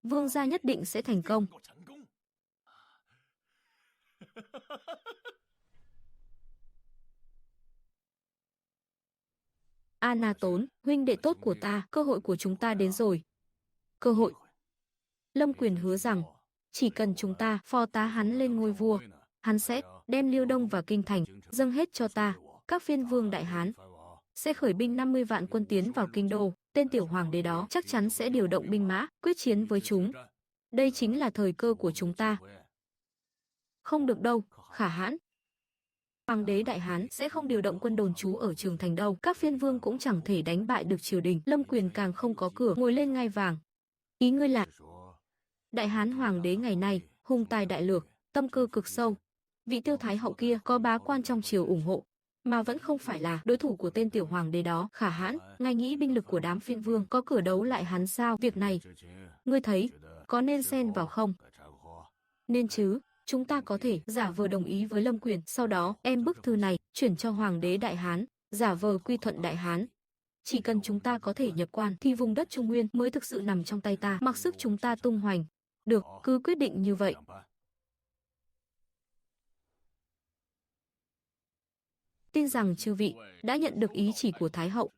vương gia nhất định sẽ thành công. Anna Tốn, huynh đệ tốt của ta, cơ hội của chúng ta đến rồi. Cơ hội. Lâm Quyền hứa rằng, chỉ cần chúng ta phò tá hắn lên ngôi vua, hắn sẽ đem Liêu Đông và kinh thành dâng hết cho ta. Các phiên vương Đại Hán sẽ khởi binh 50 vạn quân tiến vào kinh đô, tên tiểu hoàng đế đó chắc chắn sẽ điều động binh mã quyết chiến với chúng. Đây chính là thời cơ của chúng ta. Không được đâu, Khả Hãn. Hoàng đế Đại Hán sẽ không điều động quân đồn trú ở Trường Thành đâu, các phiên vương cũng chẳng thể đánh bại được triều đình, Lâm Quyền càng không có cửa ngồi lên ngai vàng. Ý ngươi là Đại Hán hoàng đế ngày nay hùng tài đại lược, tâm cơ cực sâu. Vị Tiêu Thái hậu kia có bá quan trong triều ủng hộ, mà vẫn không phải là đối thủ của tên tiểu hoàng đế đó. Khả Hãn, ngài nghĩ binh lực của đám phiên vương có cửa đấu lại hắn sao? Việc này, ngươi thấy có nên xen vào không? Nên chứ. Chúng ta có thể giả vờ đồng ý với Lâm Quyền, sau đó em bức thư này chuyển cho hoàng đế Đại Hán, giả vờ quy thuận Đại Hán. Chỉ cần chúng ta có thể nhập quan thì vùng đất Trung Nguyên mới thực sự nằm trong tay ta, mặc sức chúng ta tung hoành. Được, cứ quyết định như vậy. tin rằng chư vị đã nhận được ý chỉ của Thái hậu.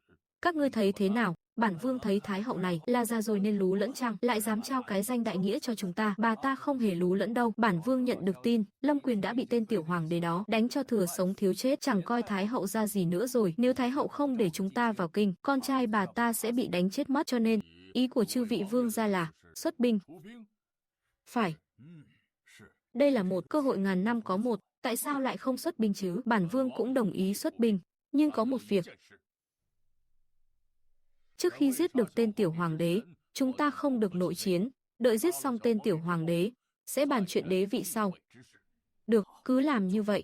Các ngươi thấy thế nào? Bản vương thấy Thái hậu này là già rồi nên lú lẫn chăng, lại dám trao cái danh đại nghĩa cho chúng ta. Bà ta không hề lú lẫn đâu. Bản vương nhận được tin, Lâm Quyền đã bị tên tiểu hoàng đế đó đánh cho thừa sống thiếu chết, chẳng coi Thái hậu ra gì nữa rồi. Nếu Thái hậu không để chúng ta vào kinh, con trai bà ta sẽ bị đánh chết mất, cho nên ý của chư vị vương gia là xuất binh. Phải. Đây là một cơ hội ngàn năm có một, tại sao lại không xuất binh chứ? Bản vương cũng đồng ý xuất binh, nhưng có một việc. Trước khi giết được tên tiểu hoàng đế, chúng ta không được nội chiến, đợi giết xong tên tiểu hoàng đế, sẽ bàn chuyện đế vị sau. Được, cứ làm như vậy.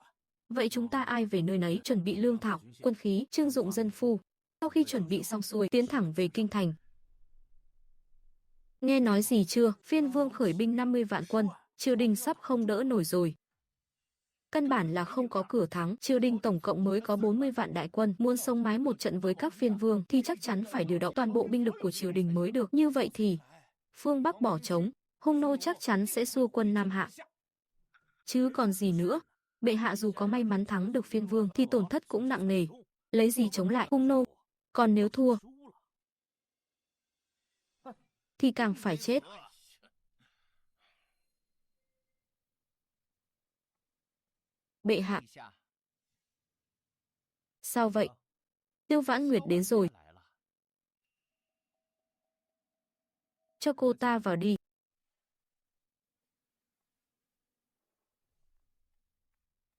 Vậy chúng ta ai về nơi nấy, chuẩn bị lương thảo, quân khí, trưng dụng dân phu. Sau khi chuẩn bị xong xuôi, tiến thẳng về kinh thành. Nghe nói gì chưa? Phiên vương khởi binh 50 vạn quân, triều đình sắp không đỡ nổi rồi. Căn bản là không có cửa thắng, triều đình tổng cộng mới có 40 vạn đại quân, muốn sống mái một trận với các phiên vương thì chắc chắn phải điều động toàn bộ binh lực của triều đình mới được. Như vậy thì phương Bắc bỏ trống, Hung nô chắc chắn sẽ xua quân Nam Hạ. Chứ còn gì nữa, bệ hạ dù có may mắn thắng được phiên vương thì tổn thất cũng nặng nề, lấy gì chống lại Hung nô, còn nếu thua thì càng phải chết. Bệ hạ. Sao vậy? Tiêu Vãn Nguyệt đến rồi. Cho cô ta vào đi.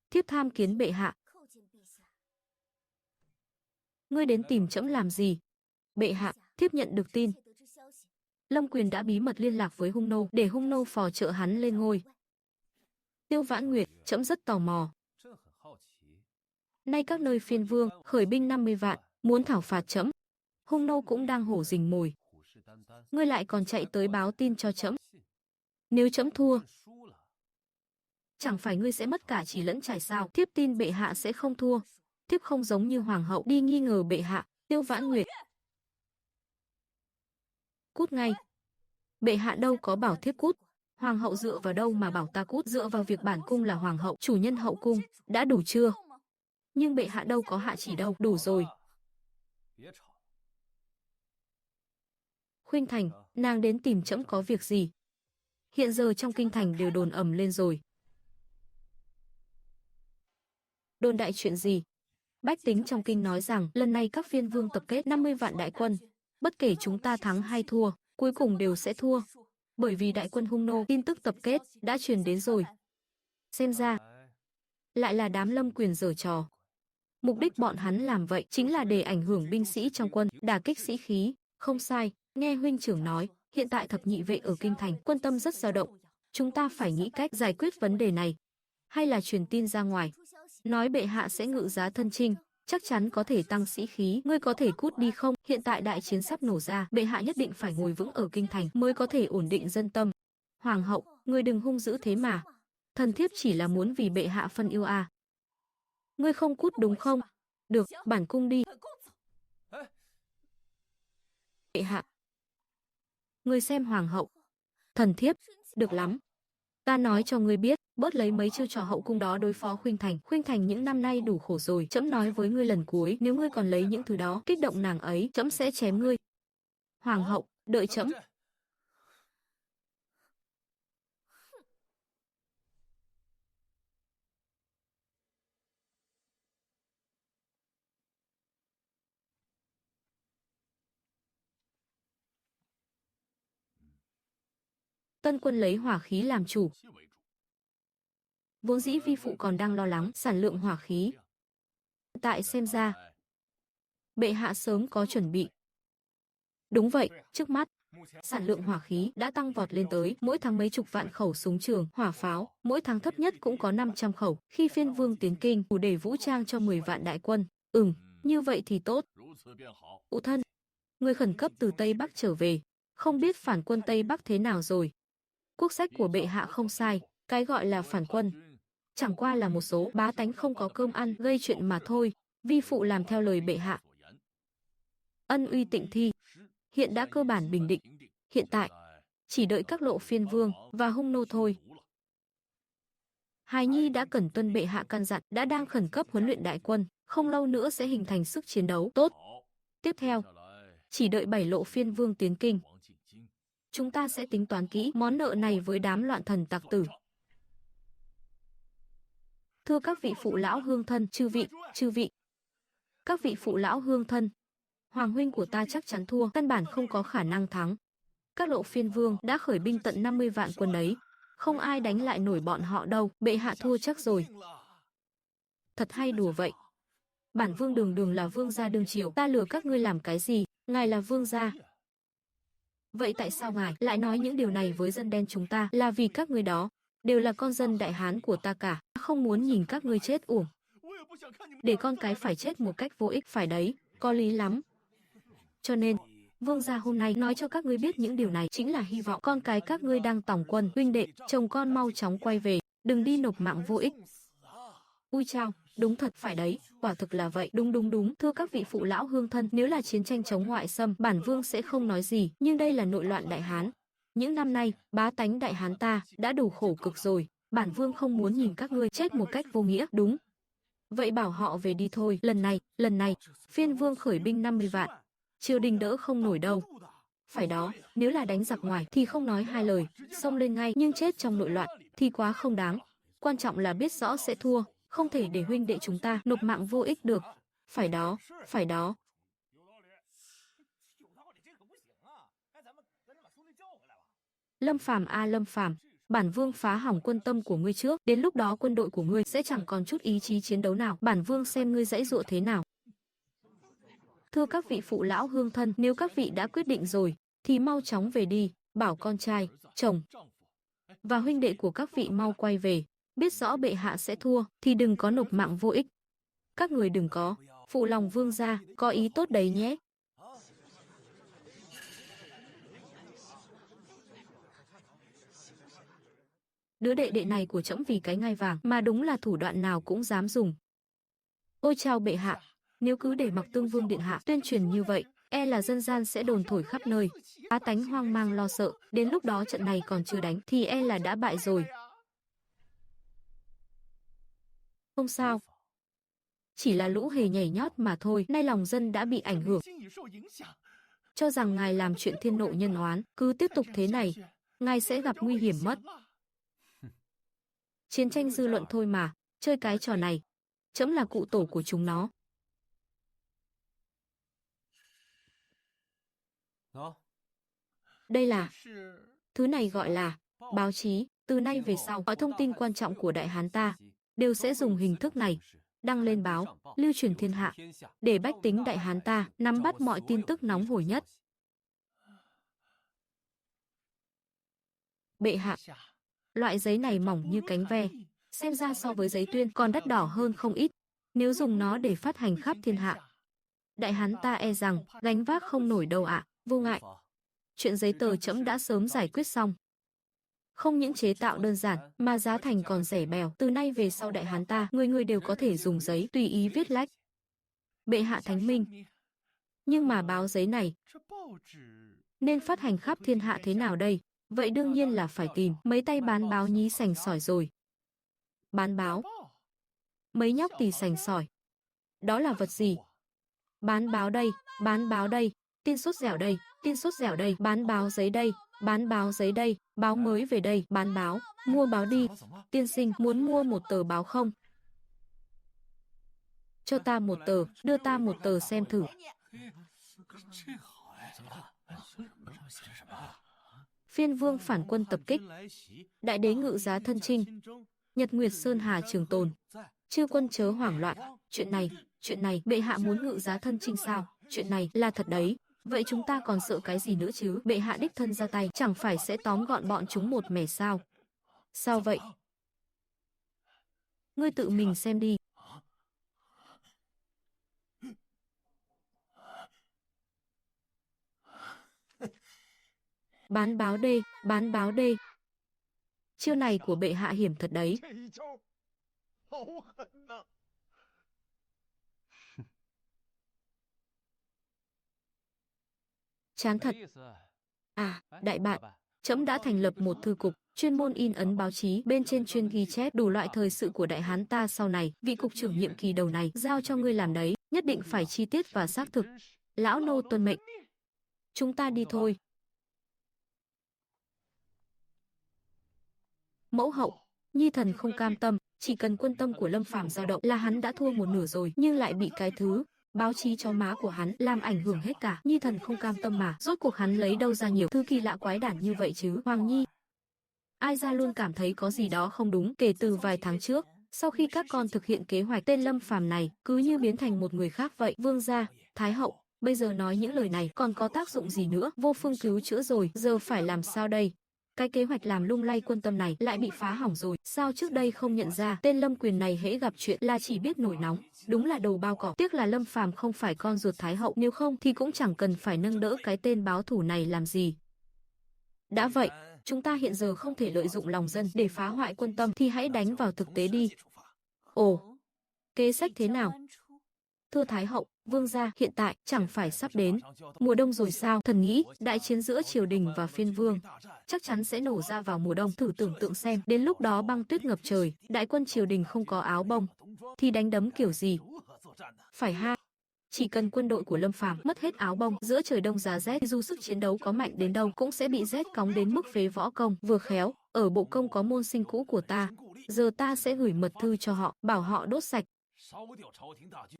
Thiếp tham kiến bệ hạ. Ngươi đến tìm trẫm làm gì? Bệ hạ, thiếp nhận được tin. Lâm Quyền đã bí mật liên lạc với Hung nô, để Hung nô phò trợ hắn lên ngôi. Tiêu Vãn Nguyệt, trẫm rất tò mò. Nay các nơi phiên vương khởi binh 50 vạn, muốn thảo phạt trẫm. Hung nô cũng đang hổ rình mồi. Ngươi lại còn chạy tới báo tin cho trẫm. Nếu trẫm thua, chẳng phải ngươi sẽ mất cả chỉ lẫn trải sao? Thiếp tin bệ hạ sẽ không thua. Thiếp không giống như hoàng hậu đi nghi ngờ bệ hạ. Tiêu Vãn Nguyệt, cút ngay. Bệ hạ đâu có bảo thiếp cút. Hoàng hậu dựa vào đâu mà bảo ta cút? Dựa vào việc bản cung là hoàng hậu, chủ nhân hậu cung, đã đủ chưa? Nhưng bệ hạ đâu có hạ chỉ đâu. Đủ rồi. Khuynh Thành, nàng đến tìm trẫm có việc gì? Hiện giờ trong kinh thành đều đồn ầm lên rồi. Đồn đại chuyện gì? Bách tính trong kinh nói rằng lần này các phiên vương tập kết 50 vạn đại quân, bất kể chúng ta thắng hay thua, cuối cùng đều sẽ thua. Bởi vì đại quân Hung nô tin tức tập kết đã truyền đến rồi. Xem ra lại là đám Lâm Quyền giở trò. Mục đích bọn hắn làm vậy chính là để ảnh hưởng binh sĩ trong quân, đả kích sĩ khí. Không sai, nghe huynh trưởng nói, hiện tại thập nhị vệ ở kinh thành quân tâm rất dao động. Chúng ta phải nghĩ cách giải quyết vấn đề này. Hay là truyền tin ra ngoài, nói bệ hạ sẽ ngự giá thân chinh, chắc chắn có thể tăng sĩ khí. Ngươi có thể cút đi không? Hiện tại đại chiến sắp nổ ra, bệ hạ nhất định phải ngồi vững ở kinh thành mới có thể ổn định dân tâm. Hoàng hậu, ngươi đừng hung dữ thế mà. Thần thiếp chỉ là muốn vì bệ hạ phân yêu à. Ngươi không cút đúng không? Được, bản cung đi. Bệ hạ. Ngươi xem hoàng hậu. Thần thiếp, được lắm. Ta nói cho ngươi biết, bớt lấy mấy chiêu trò hậu cung đó đối phó Khuynh Thành. Khuynh Thành những năm nay đủ khổ rồi, trẫm nói với ngươi lần cuối, nếu ngươi còn lấy những thứ đó kích động nàng ấy, trẫm sẽ chém ngươi. Hoàng hậu, đợi trẫm. Tân quân lấy hỏa khí làm chủ. Vốn dĩ vi phụ còn đang lo lắng sản lượng hỏa khí. Tại xem ra, bệ hạ sớm có chuẩn bị. Đúng vậy, trước mắt, sản lượng hỏa khí đã tăng vọt lên tới mỗi tháng mấy chục vạn khẩu súng trường, hỏa pháo, mỗi tháng thấp nhất cũng có 500 khẩu. Khi phiên vương tiến kinh, đủ để vũ trang cho 10 vạn đại quân. Như vậy thì tốt. Phụ thân, người khẩn cấp từ Tây Bắc trở về, không biết phản quân Tây Bắc thế nào rồi. Quốc sách của bệ hạ không sai, cái gọi là phản quân chẳng qua là một số bá tánh không có cơm ăn gây chuyện mà thôi. Vi phụ làm theo lời bệ hạ. Ân uy Tịnh Thi hiện đã cơ bản bình định. Hiện tại chỉ đợi các lộ phiên vương và Hung nô thôi. Hài nhi đã cẩn tuân bệ hạ căn dặn, đã đang khẩn cấp huấn luyện đại quân, không lâu nữa sẽ hình thành sức chiến đấu tốt. Tiếp theo, chỉ đợi 7 lộ phiên vương tiến kinh, chúng ta sẽ tính toán kỹ món nợ này với đám loạn thần tặc tử. Thưa các vị phụ lão hương thân, chư vị. Các vị phụ lão hương thân, hoàng huynh của ta chắc chắn thua, căn bản không có khả năng thắng. Các lộ phiên vương đã khởi binh tận 50 vạn quân ấy, không ai đánh lại nổi bọn họ đâu, bệ hạ thua chắc rồi. Thật hay đùa vậy. Bản vương đường đường là vương gia đương triều, ta lừa các ngươi làm cái gì, ngài là vương gia. Vậy tại sao ngài lại nói những điều này với dân đen chúng ta? Là vì các ngươi đó đều là con dân Đại Hán của ta cả, không muốn nhìn các ngươi chết uổng. Để con cái phải chết một cách vô ích, phải đấy, có lý lắm. Cho nên, vương gia hôm nay nói cho các ngươi biết những điều này chính là hy vọng con cái các ngươi đang tòng quân, huynh đệ, chồng con mau chóng quay về, đừng đi nộp mạng vô ích. Ui chao, đúng thật, phải đấy, quả thực là vậy, đúng. Thưa các vị phụ lão hương thân, nếu là chiến tranh chống ngoại xâm, bản vương sẽ không nói gì, nhưng đây là nội loạn Đại Hán. Những năm nay, bá tánh Đại Hán ta đã đủ khổ cực rồi, bản vương không muốn nhìn các ngươi chết một cách vô nghĩa, đúng. Vậy bảo họ về đi thôi, lần này, phiên vương khởi binh 50 vạn, triều đình đỡ không nổi đâu. Phải đó, nếu là đánh giặc ngoài thì không nói hai lời, xông lên ngay, nhưng chết trong nội loạn thì quá không đáng. Quan trọng là biết rõ sẽ thua, không thể để huynh đệ chúng ta nộp mạng vô ích được. Phải đó. Lâm Phàm a Lâm Phàm, bản vương phá hỏng quân tâm của ngươi trước, đến lúc đó quân đội của ngươi sẽ chẳng còn chút ý chí chiến đấu nào, bản vương xem ngươi giãy giụa thế nào. Thưa các vị phụ lão hương thân, nếu các vị đã quyết định rồi, thì mau chóng về đi, bảo con trai, chồng và huynh đệ của các vị mau quay về. Biết rõ bệ hạ sẽ thua, thì đừng có nộp mạng vô ích. Các người đừng có phụ lòng vương gia, có ý tốt đấy nhé. Đứa đệ đệ này của trẫm vì cái ngai vàng mà đúng là thủ đoạn nào cũng dám dùng. Ôi chao bệ hạ, nếu cứ để mặc Tương Vương điện hạ tuyên truyền như vậy, e là dân gian sẽ đồn thổi khắp nơi, bá tánh hoang mang lo sợ, đến lúc đó trận này còn chưa đánh thì e là đã bại rồi. Không sao, chỉ là lũ hề nhảy nhót mà thôi, nay lòng dân đã bị ảnh hưởng. Cho rằng ngài làm chuyện thiên nộ nhân oán, cứ tiếp tục thế này, ngài sẽ gặp nguy hiểm mất. Chiến tranh dư luận thôi mà, chơi cái trò này, trẫm là cụ tổ của chúng nó. Đây là, thứ này gọi là báo chí. Từ nay về sau, mọi thông tin quan trọng của Đại Hán ta đều sẽ dùng hình thức này đăng lên báo, lưu truyền thiên hạ, để bách tính Đại Hán ta nắm bắt mọi tin tức nóng hổi nhất. Bệ hạ, loại giấy này mỏng như cánh ve, xem ra so với giấy tuyên còn đắt đỏ hơn không ít. Nếu dùng nó để phát hành khắp thiên hạ, Đại Hán ta e rằng gánh vác không nổi đâu ạ. Vô ngại, chuyện giấy tờ trẫm đã sớm giải quyết xong. Không những chế tạo đơn giản mà giá thành còn rẻ bèo. Từ nay về sau Đại Hán ta, người người đều có thể dùng giấy tùy ý viết lách. Bệ hạ thánh minh. Nhưng mà báo giấy này nên phát hành khắp thiên hạ thế nào đây? Vậy đương nhiên là phải tìm mấy tay bán báo nhí sành sỏi rồi. Bán báo? Mấy nhóc tỳ sành sỏi. Đó là vật gì? Bán báo đây, tin sốt dẻo đây, bán báo giấy đây, báo mới về đây, bán báo, mua báo đi. Tiên sinh muốn mua một tờ báo không? Cho ta một tờ, đưa ta một tờ xem thử. Phiên vương phản quân tập kích, đại đế ngự giá thân chinh, Nhật Nguyệt Sơn Hà trường tồn, chư quân chớ hoảng loạn. Chuyện này, bệ hạ muốn ngự giá thân chinh sao? Chuyện này là thật đấy. Vậy chúng ta còn sợ cái gì nữa chứ? Bệ hạ đích thân ra tay, chẳng phải sẽ tóm gọn bọn chúng một mẻ sao? Sao vậy? Ngươi tự mình xem đi. Bán báo đê. Chiêu này của bệ hạ hiểm thật đấy. Chán thật. À, đại bạn, trẫm đã thành lập một thư cục, chuyên môn in ấn báo chí, bên trên chuyên ghi chép đủ loại thời sự của Đại Hán ta sau này, vị cục trưởng nhiệm kỳ đầu này giao cho ngươi làm đấy, nhất định phải chi tiết và xác thực. Lão nô tuân mệnh. Chúng ta đi thôi. Mẫu hậu, nhi thần không cam tâm, chỉ cần quân tâm của Lâm Phàm dao động là hắn đã thua một nửa rồi, nhưng lại bị cái thứ báo chí chó má của hắn làm ảnh hưởng hết cả. Nhi thần không cam tâm mà, rốt cuộc hắn lấy đâu ra nhiều thứ kỳ lạ quái đản như vậy chứ? Hoàng Nhi, ai ra luôn cảm thấy có gì đó không đúng. Kể từ vài tháng trước, sau khi các con thực hiện kế hoạch, tên Lâm Phàm này cứ như biến thành một người khác vậy. Vương gia, Thái hậu, bây giờ nói những lời này còn có tác dụng gì nữa? Vô phương cứu chữa rồi, giờ phải làm sao đây? Cái kế hoạch làm lung lay quân tâm này lại bị phá hỏng rồi. Sao trước đây không nhận ra? Tên Lâm Quyền này hễ gặp chuyện là chỉ biết nổi nóng, đúng là đầu bao cỏ. Tiếc là Lâm Phàm không phải con ruột Thái hậu, nếu không thì cũng chẳng cần phải nâng đỡ cái tên báo thù này làm gì. Đã vậy, chúng ta hiện giờ không thể lợi dụng lòng dân để phá hoại quân tâm, thì hãy đánh vào thực tế đi. Ồ, kế sách thế nào? Thưa Thái hậu, vương gia, hiện tại chẳng phải sắp đến mùa đông rồi sao? Thần nghĩ đại chiến giữa triều đình và phiên vương chắc chắn sẽ nổ ra vào mùa đông. Thử tưởng tượng xem, đến lúc đó băng tuyết ngập trời, đại quân triều đình không có áo bông thì đánh đấm kiểu gì? Phải ha? Chỉ cần quân đội của Lâm Phàm mất hết áo bông giữa trời đông giá rét, dù sức chiến đấu có mạnh đến đâu cũng sẽ bị rét cóng đến mức phế võ công. Vừa khéo, ở bộ công có môn sinh cũ của ta, giờ ta sẽ gửi mật thư cho họ, bảo họ đốt sạch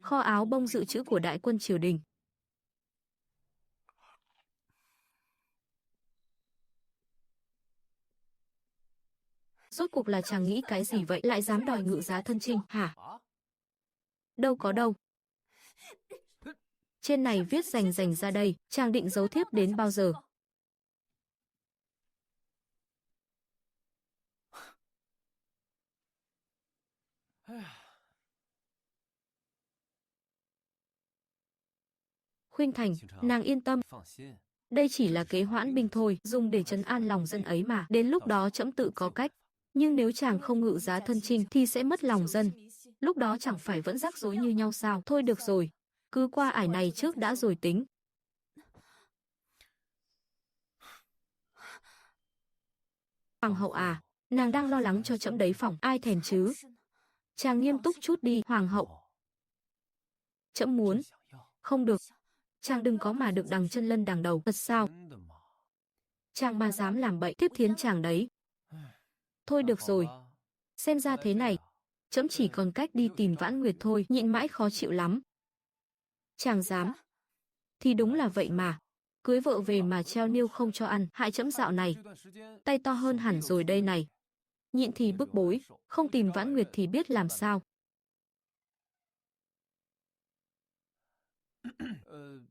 kho áo bông dự trữ của đại quân triều đình. Rốt cuộc là chàng nghĩ cái gì vậy, lại dám đòi ngự giá thân chinh hả? Đâu có đâu. Trên này viết rành rành ra đây, chàng định giấu thiếp đến bao giờ? Khuynh Thành, nàng yên tâm. Đây chỉ là kế hoãn binh thôi, dùng để trấn an lòng dân ấy mà, đến lúc đó trẫm tự có cách. Nhưng nếu chàng không ngự giá thân chinh thì sẽ mất lòng dân. Lúc đó chẳng phải vẫn rắc rối như nhau sao? Thôi được rồi, cứ qua ải này trước đã rồi tính. Hoàng hậu à, nàng đang lo lắng cho trẫm đấy phỏng, ai thèm chứ? Chàng nghiêm túc chút đi, hoàng hậu. Trẫm muốn. Không được. Chàng đừng có mà được đằng chân lân đằng đầu, thật sao? Chàng mà dám làm bậy, tiếp thiến chàng đấy. Thôi được rồi. Xem ra thế này, trẫm chỉ còn cách đi tìm Vãn Nguyệt thôi, nhịn mãi khó chịu lắm. Chàng dám. Thì đúng là vậy mà. Cưới vợ về mà treo niêu không cho ăn, hại trẫm dạo này. Tay to hơn hẳn rồi đây này. Nhịn thì bức bối, không tìm Vãn Nguyệt thì biết làm sao.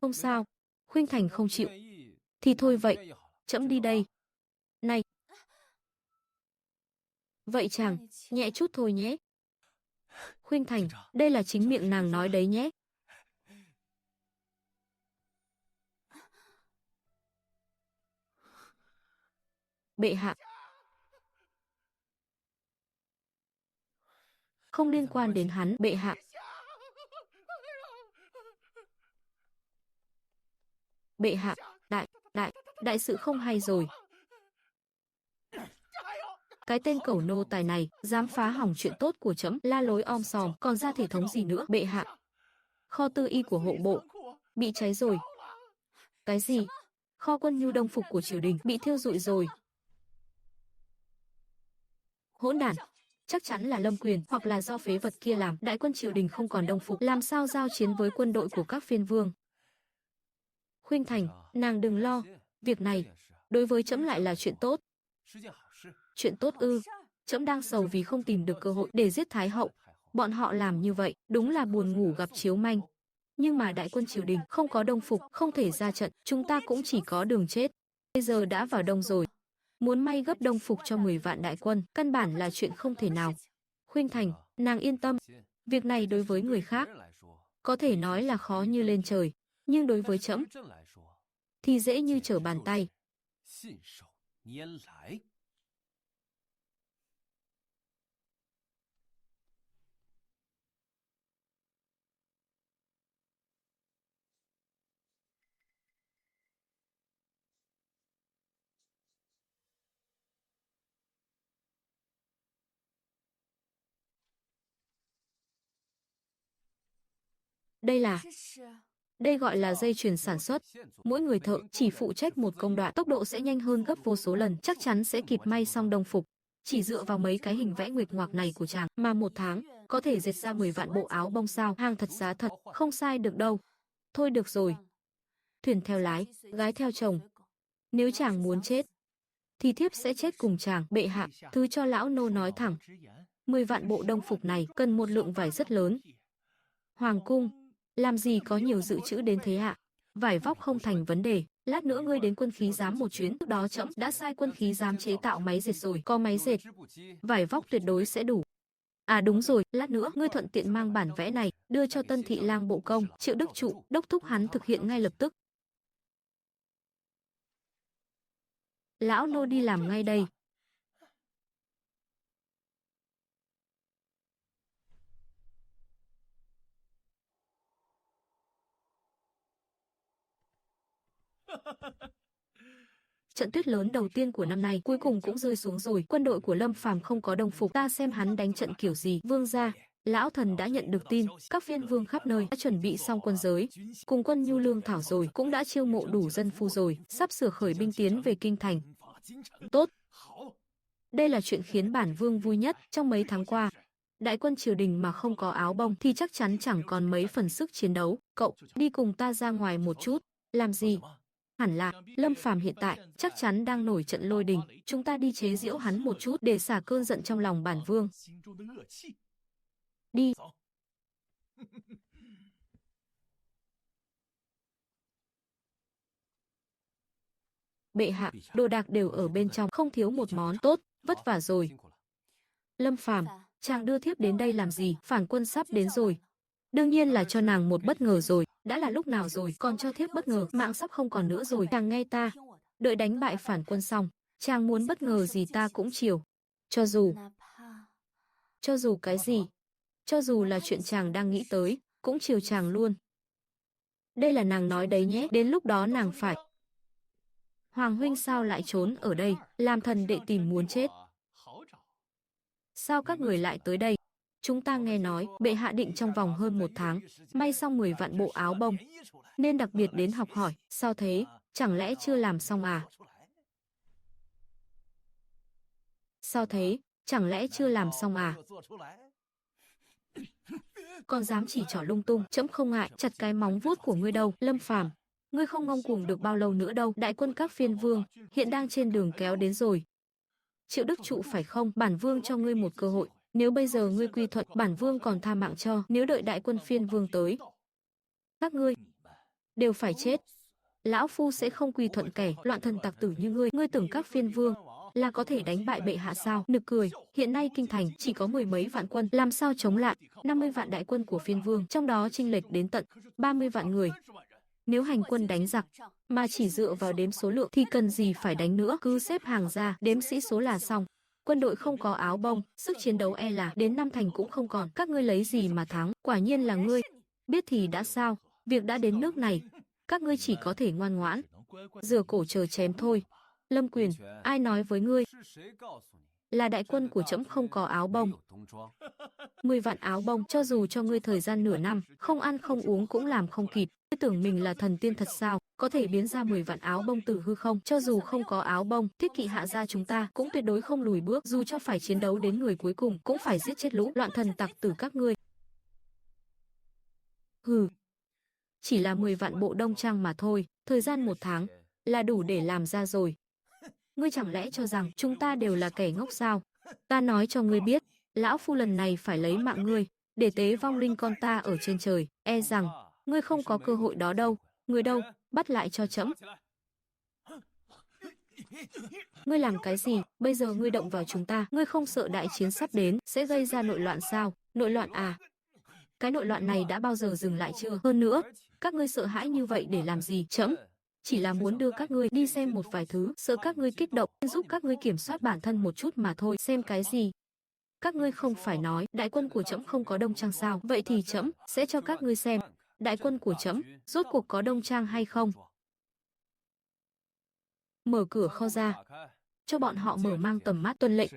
Không sao, Khuynh Thành không chịu. Thì thôi vậy, trẫm đi đây. Này. Vậy chàng, nhẹ chút thôi nhé. Khuynh Thành, đây là chính miệng nàng nói đấy nhé. Bệ hạ. Không liên quan đến hắn, bệ hạ. Bệ hạ, đại sự không hay rồi. Cái tên cẩu nô tài này dám phá hỏng chuyện tốt của trẫm, la lối om sòm, còn ra thể thống gì nữa, bệ hạ. Kho tư y của hộ bộ bị cháy rồi. Cái gì? Kho quân nhu đông phục của triều đình bị thiêu rụi rồi. Hỗn đản, chắc chắn là Lâm Quyền hoặc là do phế vật kia làm. Đại quân triều đình không còn đông phục, làm sao giao chiến với quân đội của các phiên vương? Khuynh Thành, nàng đừng lo, việc này đối với trẫm lại là chuyện tốt. Chuyện tốt ư? Trẫm đang sầu vì không tìm được cơ hội để giết Thái hậu. Bọn họ làm như vậy, đúng là buồn ngủ gặp chiếu manh. Nhưng mà đại quân triều đình không có đông phục, không thể ra trận, chúng ta cũng chỉ có đường chết. Bây giờ đã vào đông rồi, muốn may gấp đông phục cho 10 vạn đại quân, căn bản là chuyện không thể nào. Khuynh Thành, nàng yên tâm, việc này đối với người khác có thể nói là khó như lên trời, nhưng đối với trẫm thì dễ như trở bàn tay. Đây gọi là dây chuyền sản xuất. Mỗi người thợ chỉ phụ trách một công đoạn, tốc độ sẽ nhanh hơn gấp vô số lần, chắc chắn sẽ kịp may xong đồng phục. Chỉ dựa vào mấy cái hình vẽ nguệch ngoạc này của chàng mà một tháng có thể dệt ra 10 vạn bộ áo bông sao? Hàng thật giá thật, không sai được đâu. Thôi được rồi. Thuyền theo lái, gái theo chồng. Nếu chàng muốn chết, thì thiếp sẽ chết cùng chàng. Bệ hạ, thứ cho lão nô nói thẳng. 10 vạn bộ đồng phục này cần một lượng vải rất lớn. Hoàng cung, làm gì có nhiều dự trữ đến thế ạ? Vải vóc không thành vấn đề. Lát nữa ngươi đến quân khí giám một chuyến, lúc đó trẫm đã sai quân khí giám chế tạo máy dệt rồi, có máy dệt, vải vóc tuyệt đối sẽ đủ. À đúng rồi, lát nữa ngươi thuận tiện mang bản vẽ này đưa cho Tân Thị Lang bộ công, Triệu Đức Trụ đốc thúc hắn thực hiện ngay lập tức. Lão nô đi làm ngay đây. Trận tuyết lớn đầu tiên của năm nay cuối cùng cũng rơi xuống rồi. Quân đội của Lâm Phàm không có đồng phục, ta xem hắn đánh trận kiểu gì. Vương gia, lão thần đã nhận được tin, các phiên vương khắp nơi đã chuẩn bị xong quân giới, cùng quân nhu lương thảo rồi, cũng đã chiêu mộ đủ dân phu rồi, sắp sửa khởi binh tiến về kinh thành. Tốt. Đây là chuyện khiến bản vương vui nhất trong mấy tháng qua. Đại quân triều đình mà không có áo bông thì chắc chắn chẳng còn mấy phần sức chiến đấu. Cậu, đi cùng ta ra ngoài một chút. Làm gì? Hẳn là, Lâm Phàm hiện tại chắc chắn đang nổi trận lôi đình. Chúng ta đi chế giễu hắn một chút để xả cơn giận trong lòng bản vương. Đi. Bệ hạ, đồ đạc đều ở bên trong, không thiếu một món. Tốt, vất vả rồi. Lâm Phàm, chàng đưa thiếp đến đây làm gì? Phản quân sắp đến rồi. Đương nhiên là cho nàng một bất ngờ rồi. Đã là lúc nào rồi, còn cho thiếp bất ngờ, mạng sắp không còn nữa rồi. Chàng nghe ta, đợi đánh bại phản quân xong, chàng muốn bất ngờ gì ta cũng chiều. Cho dù cái gì, cho dù là chuyện chàng đang nghĩ tới, cũng chiều chàng luôn. Đây là nàng nói đấy nhé, đến lúc đó nàng phải. Hoàng huynh sao lại trốn ở đây, làm thần đệ tìm muốn chết. Sao các người lại tới đây? Chúng ta nghe nói, bệ hạ định trong vòng hơn một tháng, may xong 10 vạn bộ áo bông. Nên đặc biệt đến học hỏi, sao thế, chẳng lẽ chưa làm xong à? Sao thế, chẳng lẽ chưa làm xong à? Còn dám chỉ trỏ lung tung, trẫm không ngại, chặt cái móng vuốt của ngươi đâu. Lâm Phàm, ngươi không ngông cuồng được bao lâu nữa đâu. Đại quân các phiên vương hiện đang trên đường kéo đến rồi. Triệu Đức Trụ phải không? Bản vương cho ngươi một cơ hội. Nếu bây giờ ngươi quy thuận, bản vương còn tha mạng cho. Nếu đợi đại quân phiên vương tới, các ngươi đều phải chết. Lão phu sẽ không quy thuận kẻ loạn thần tặc tử như ngươi. Ngươi tưởng các phiên vương là có thể đánh bại bệ hạ sao? Nực cười, hiện nay kinh thành chỉ có 10 mấy vạn quân, làm sao chống lại 50 vạn đại quân của phiên vương, trong đó chênh lệch đến tận 30 vạn người. Nếu hành quân đánh giặc mà chỉ dựa vào đếm số lượng thì cần gì phải đánh nữa, cứ xếp hàng ra, đếm sĩ số là xong. Quân đội không có áo bông, sức chiến đấu e là đến năm thành cũng không còn, các ngươi lấy gì mà thắng? Quả nhiên là ngươi. Biết thì đã sao, việc đã đến nước này, các ngươi chỉ có thể ngoan ngoãn, rửa cổ chờ chém thôi. Lâm Quyền, ai nói với ngươi là đại quân của trẫm không có áo bông? 10 vạn áo bông, cho dù cho ngươi thời gian nửa năm, không ăn không uống cũng làm không kịp. Ngươi tưởng mình là thần tiên thật sao? Có thể biến ra 10 vạn áo bông từ hư không? Cho dù không có áo bông, thiết kỵ hạ gia chúng ta cũng tuyệt đối không lùi bước, dù cho phải chiến đấu đến người cuối cùng, cũng phải giết chết lũ loạn thần tặc tử các ngươi. Hừ, chỉ là 10 vạn bộ đông trang mà thôi, thời gian một tháng là đủ để làm ra rồi. Ngươi chẳng lẽ cho rằng chúng ta đều là kẻ ngốc sao? Ta nói cho ngươi biết, lão phu lần này phải lấy mạng ngươi, để tế vong linh con ta ở trên trời, e rằng ngươi không có cơ hội đó đâu. Ngươi đâu, bắt lại cho trẫm. Ngươi làm cái gì? Bây giờ ngươi động vào chúng ta, ngươi không sợ đại chiến sắp đến sẽ gây ra nội loạn sao? Nội loạn à? Cái nội loạn này đã bao giờ dừng lại chưa? Hơn nữa, các ngươi sợ hãi như vậy để làm gì? Trẫm chỉ là muốn đưa các ngươi đi xem một vài thứ, sợ các ngươi kích động, giúp các ngươi kiểm soát bản thân một chút mà thôi. Xem cái gì? Các ngươi không phải nói đại quân của trẫm không có đông trang sao? Vậy thì trẫm sẽ cho các ngươi xem đại quân của trẫm rốt cuộc có đông trang hay không. Mở cửa kho ra, cho bọn họ mở mang tầm mắt. Tuân lệnh.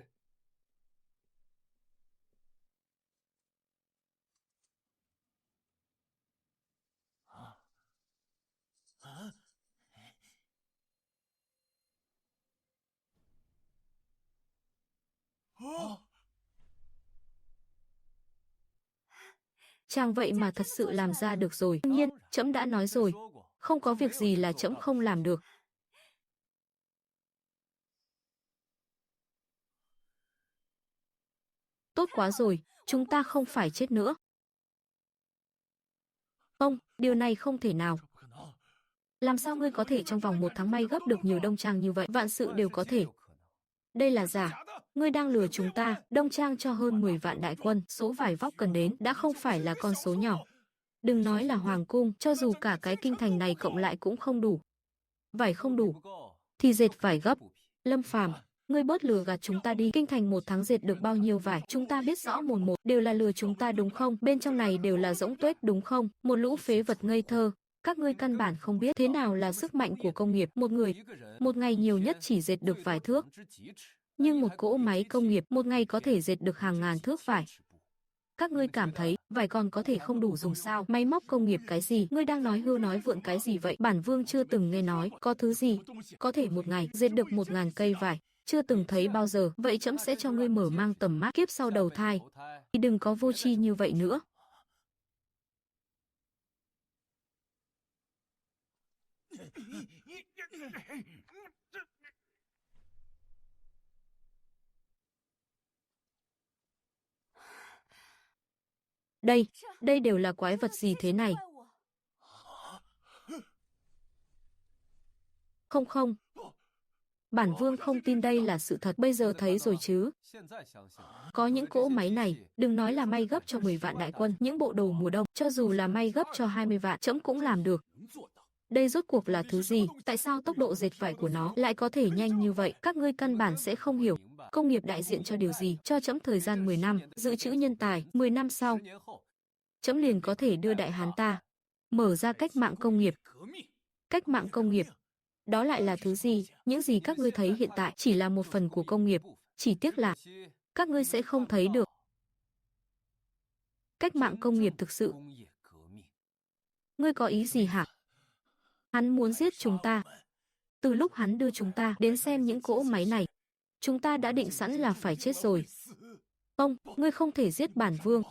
Chàng vậy mà thật sự làm ra được rồi. Đương nhiên, trẫm đã nói rồi, không có việc gì là trẫm không làm được. Tốt quá rồi, chúng ta không phải chết nữa. Không, điều này không thể nào. Làm sao ngươi có thể trong vòng 1 tháng may gấp được nhiều Đông Trang như vậy? Vạn sự đều có thể. Đây là giả. Ngươi đang lừa chúng ta. Đông Trang cho hơn 10 vạn đại quân, số vải vóc cần đến đã không phải là con số nhỏ. Đừng nói là hoàng cung, cho dù cả cái kinh thành này cộng lại cũng không đủ. Vải không đủ, thì dệt vải gấp. Lâm Phàm, ngươi bớt lừa gạt chúng ta đi. Kinh thành 1 tháng dệt được bao nhiêu vải? Chúng ta biết rõ mồn một, đều là lừa chúng ta đúng không? Bên trong này đều là rỗng tuếch đúng không? Một lũ phế vật ngây thơ. Các ngươi căn bản không biết thế nào là sức mạnh của công nghiệp. Một người, một ngày nhiều nhất chỉ dệt được vài thước. Nhưng một cỗ máy công nghiệp một ngày có thể dệt được hàng ngàn thước vải. Các ngươi cảm thấy vải còn có thể không đủ dùng sao? Máy móc công nghiệp cái gì? Ngươi đang nói hưu nói vượn cái gì vậy? Bản vương chưa từng nghe nói có thứ gì có thể một ngày dệt được 1000 cây vải, chưa từng thấy bao giờ. Vậy trẫm sẽ cho ngươi mở mang tầm mắt, kiếp sau đầu thai thì đừng có vô tri như vậy nữa. Đây đều là quái vật gì thế này? Không, bản vương không tin đây là sự thật. Bây giờ thấy rồi chứ? Có những cỗ máy này, đừng nói là may gấp cho 10 vạn đại quân, những bộ đồ mùa đông, cho dù là may gấp cho 20 vạn, trẫm cũng làm được. Đây rốt cuộc là thứ gì? Tại sao tốc độ dệt vải của nó lại có thể nhanh như vậy? Các ngươi căn bản sẽ không hiểu. Công nghiệp đại diện cho điều gì? Cho trẫm thời gian 10 năm, dự trữ nhân tài, 10 năm sau, trẫm liền có thể đưa Đại Hán ta mở ra cách mạng công nghiệp. Cách mạng công nghiệp, đó lại là thứ gì? Những gì các ngươi thấy hiện tại chỉ là một phần của công nghiệp, chỉ tiếc là các ngươi sẽ không thấy được. Cách mạng công nghiệp thực sự. Ngươi có ý gì hả? Hắn muốn giết chúng ta. Từ lúc hắn đưa chúng ta đến xem những cỗ máy này, chúng ta đã định sẵn là phải chết rồi. Không, ngươi không thể giết bản vương.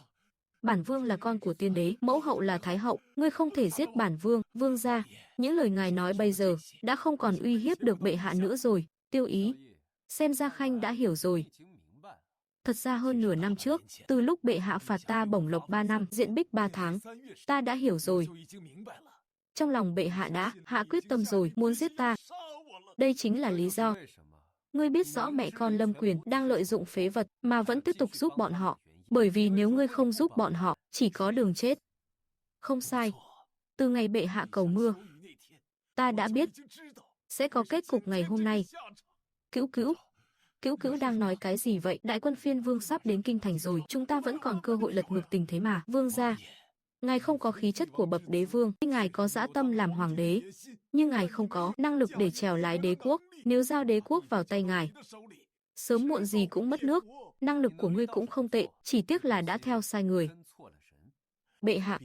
Bản vương là con của tiên đế, mẫu hậu là thái hậu, ngươi không thể giết bản vương. Vương gia, những lời ngài nói bây giờ đã không còn uy hiếp được bệ hạ nữa rồi. Tiêu Ý, xem ra Khanh đã hiểu rồi. Thật ra hơn nửa năm trước, từ lúc bệ hạ phạt ta bổng lộc 3 năm, diện bích 3 tháng, ta đã hiểu rồi. Trong lòng bệ hạ đã hạ quyết tâm rồi, muốn giết ta. Đây chính là lý do. Ngươi biết rõ mẹ con Lâm Quyền đang lợi dụng phế vật mà vẫn tiếp tục giúp bọn họ. Bởi vì nếu ngươi không giúp bọn họ, chỉ có đường chết. Không sai. Từ ngày bệ hạ cầu mưa, ta đã biết sẽ có kết cục ngày hôm nay. Cữu Cữu đang nói cái gì vậy? Đại quân phiên vương sắp đến kinh thành rồi, chúng ta vẫn còn cơ hội lật ngược tình thế mà. Vương gia, ngài không có khí chất của bậc đế vương, ngài có dã tâm làm hoàng đế, nhưng ngài không có năng lực để chèo lái đế quốc. Nếu giao đế quốc vào tay ngài, sớm muộn gì cũng mất nước. Năng lực của ngươi cũng không tệ, chỉ tiếc là đã theo sai người. Bệ hạ,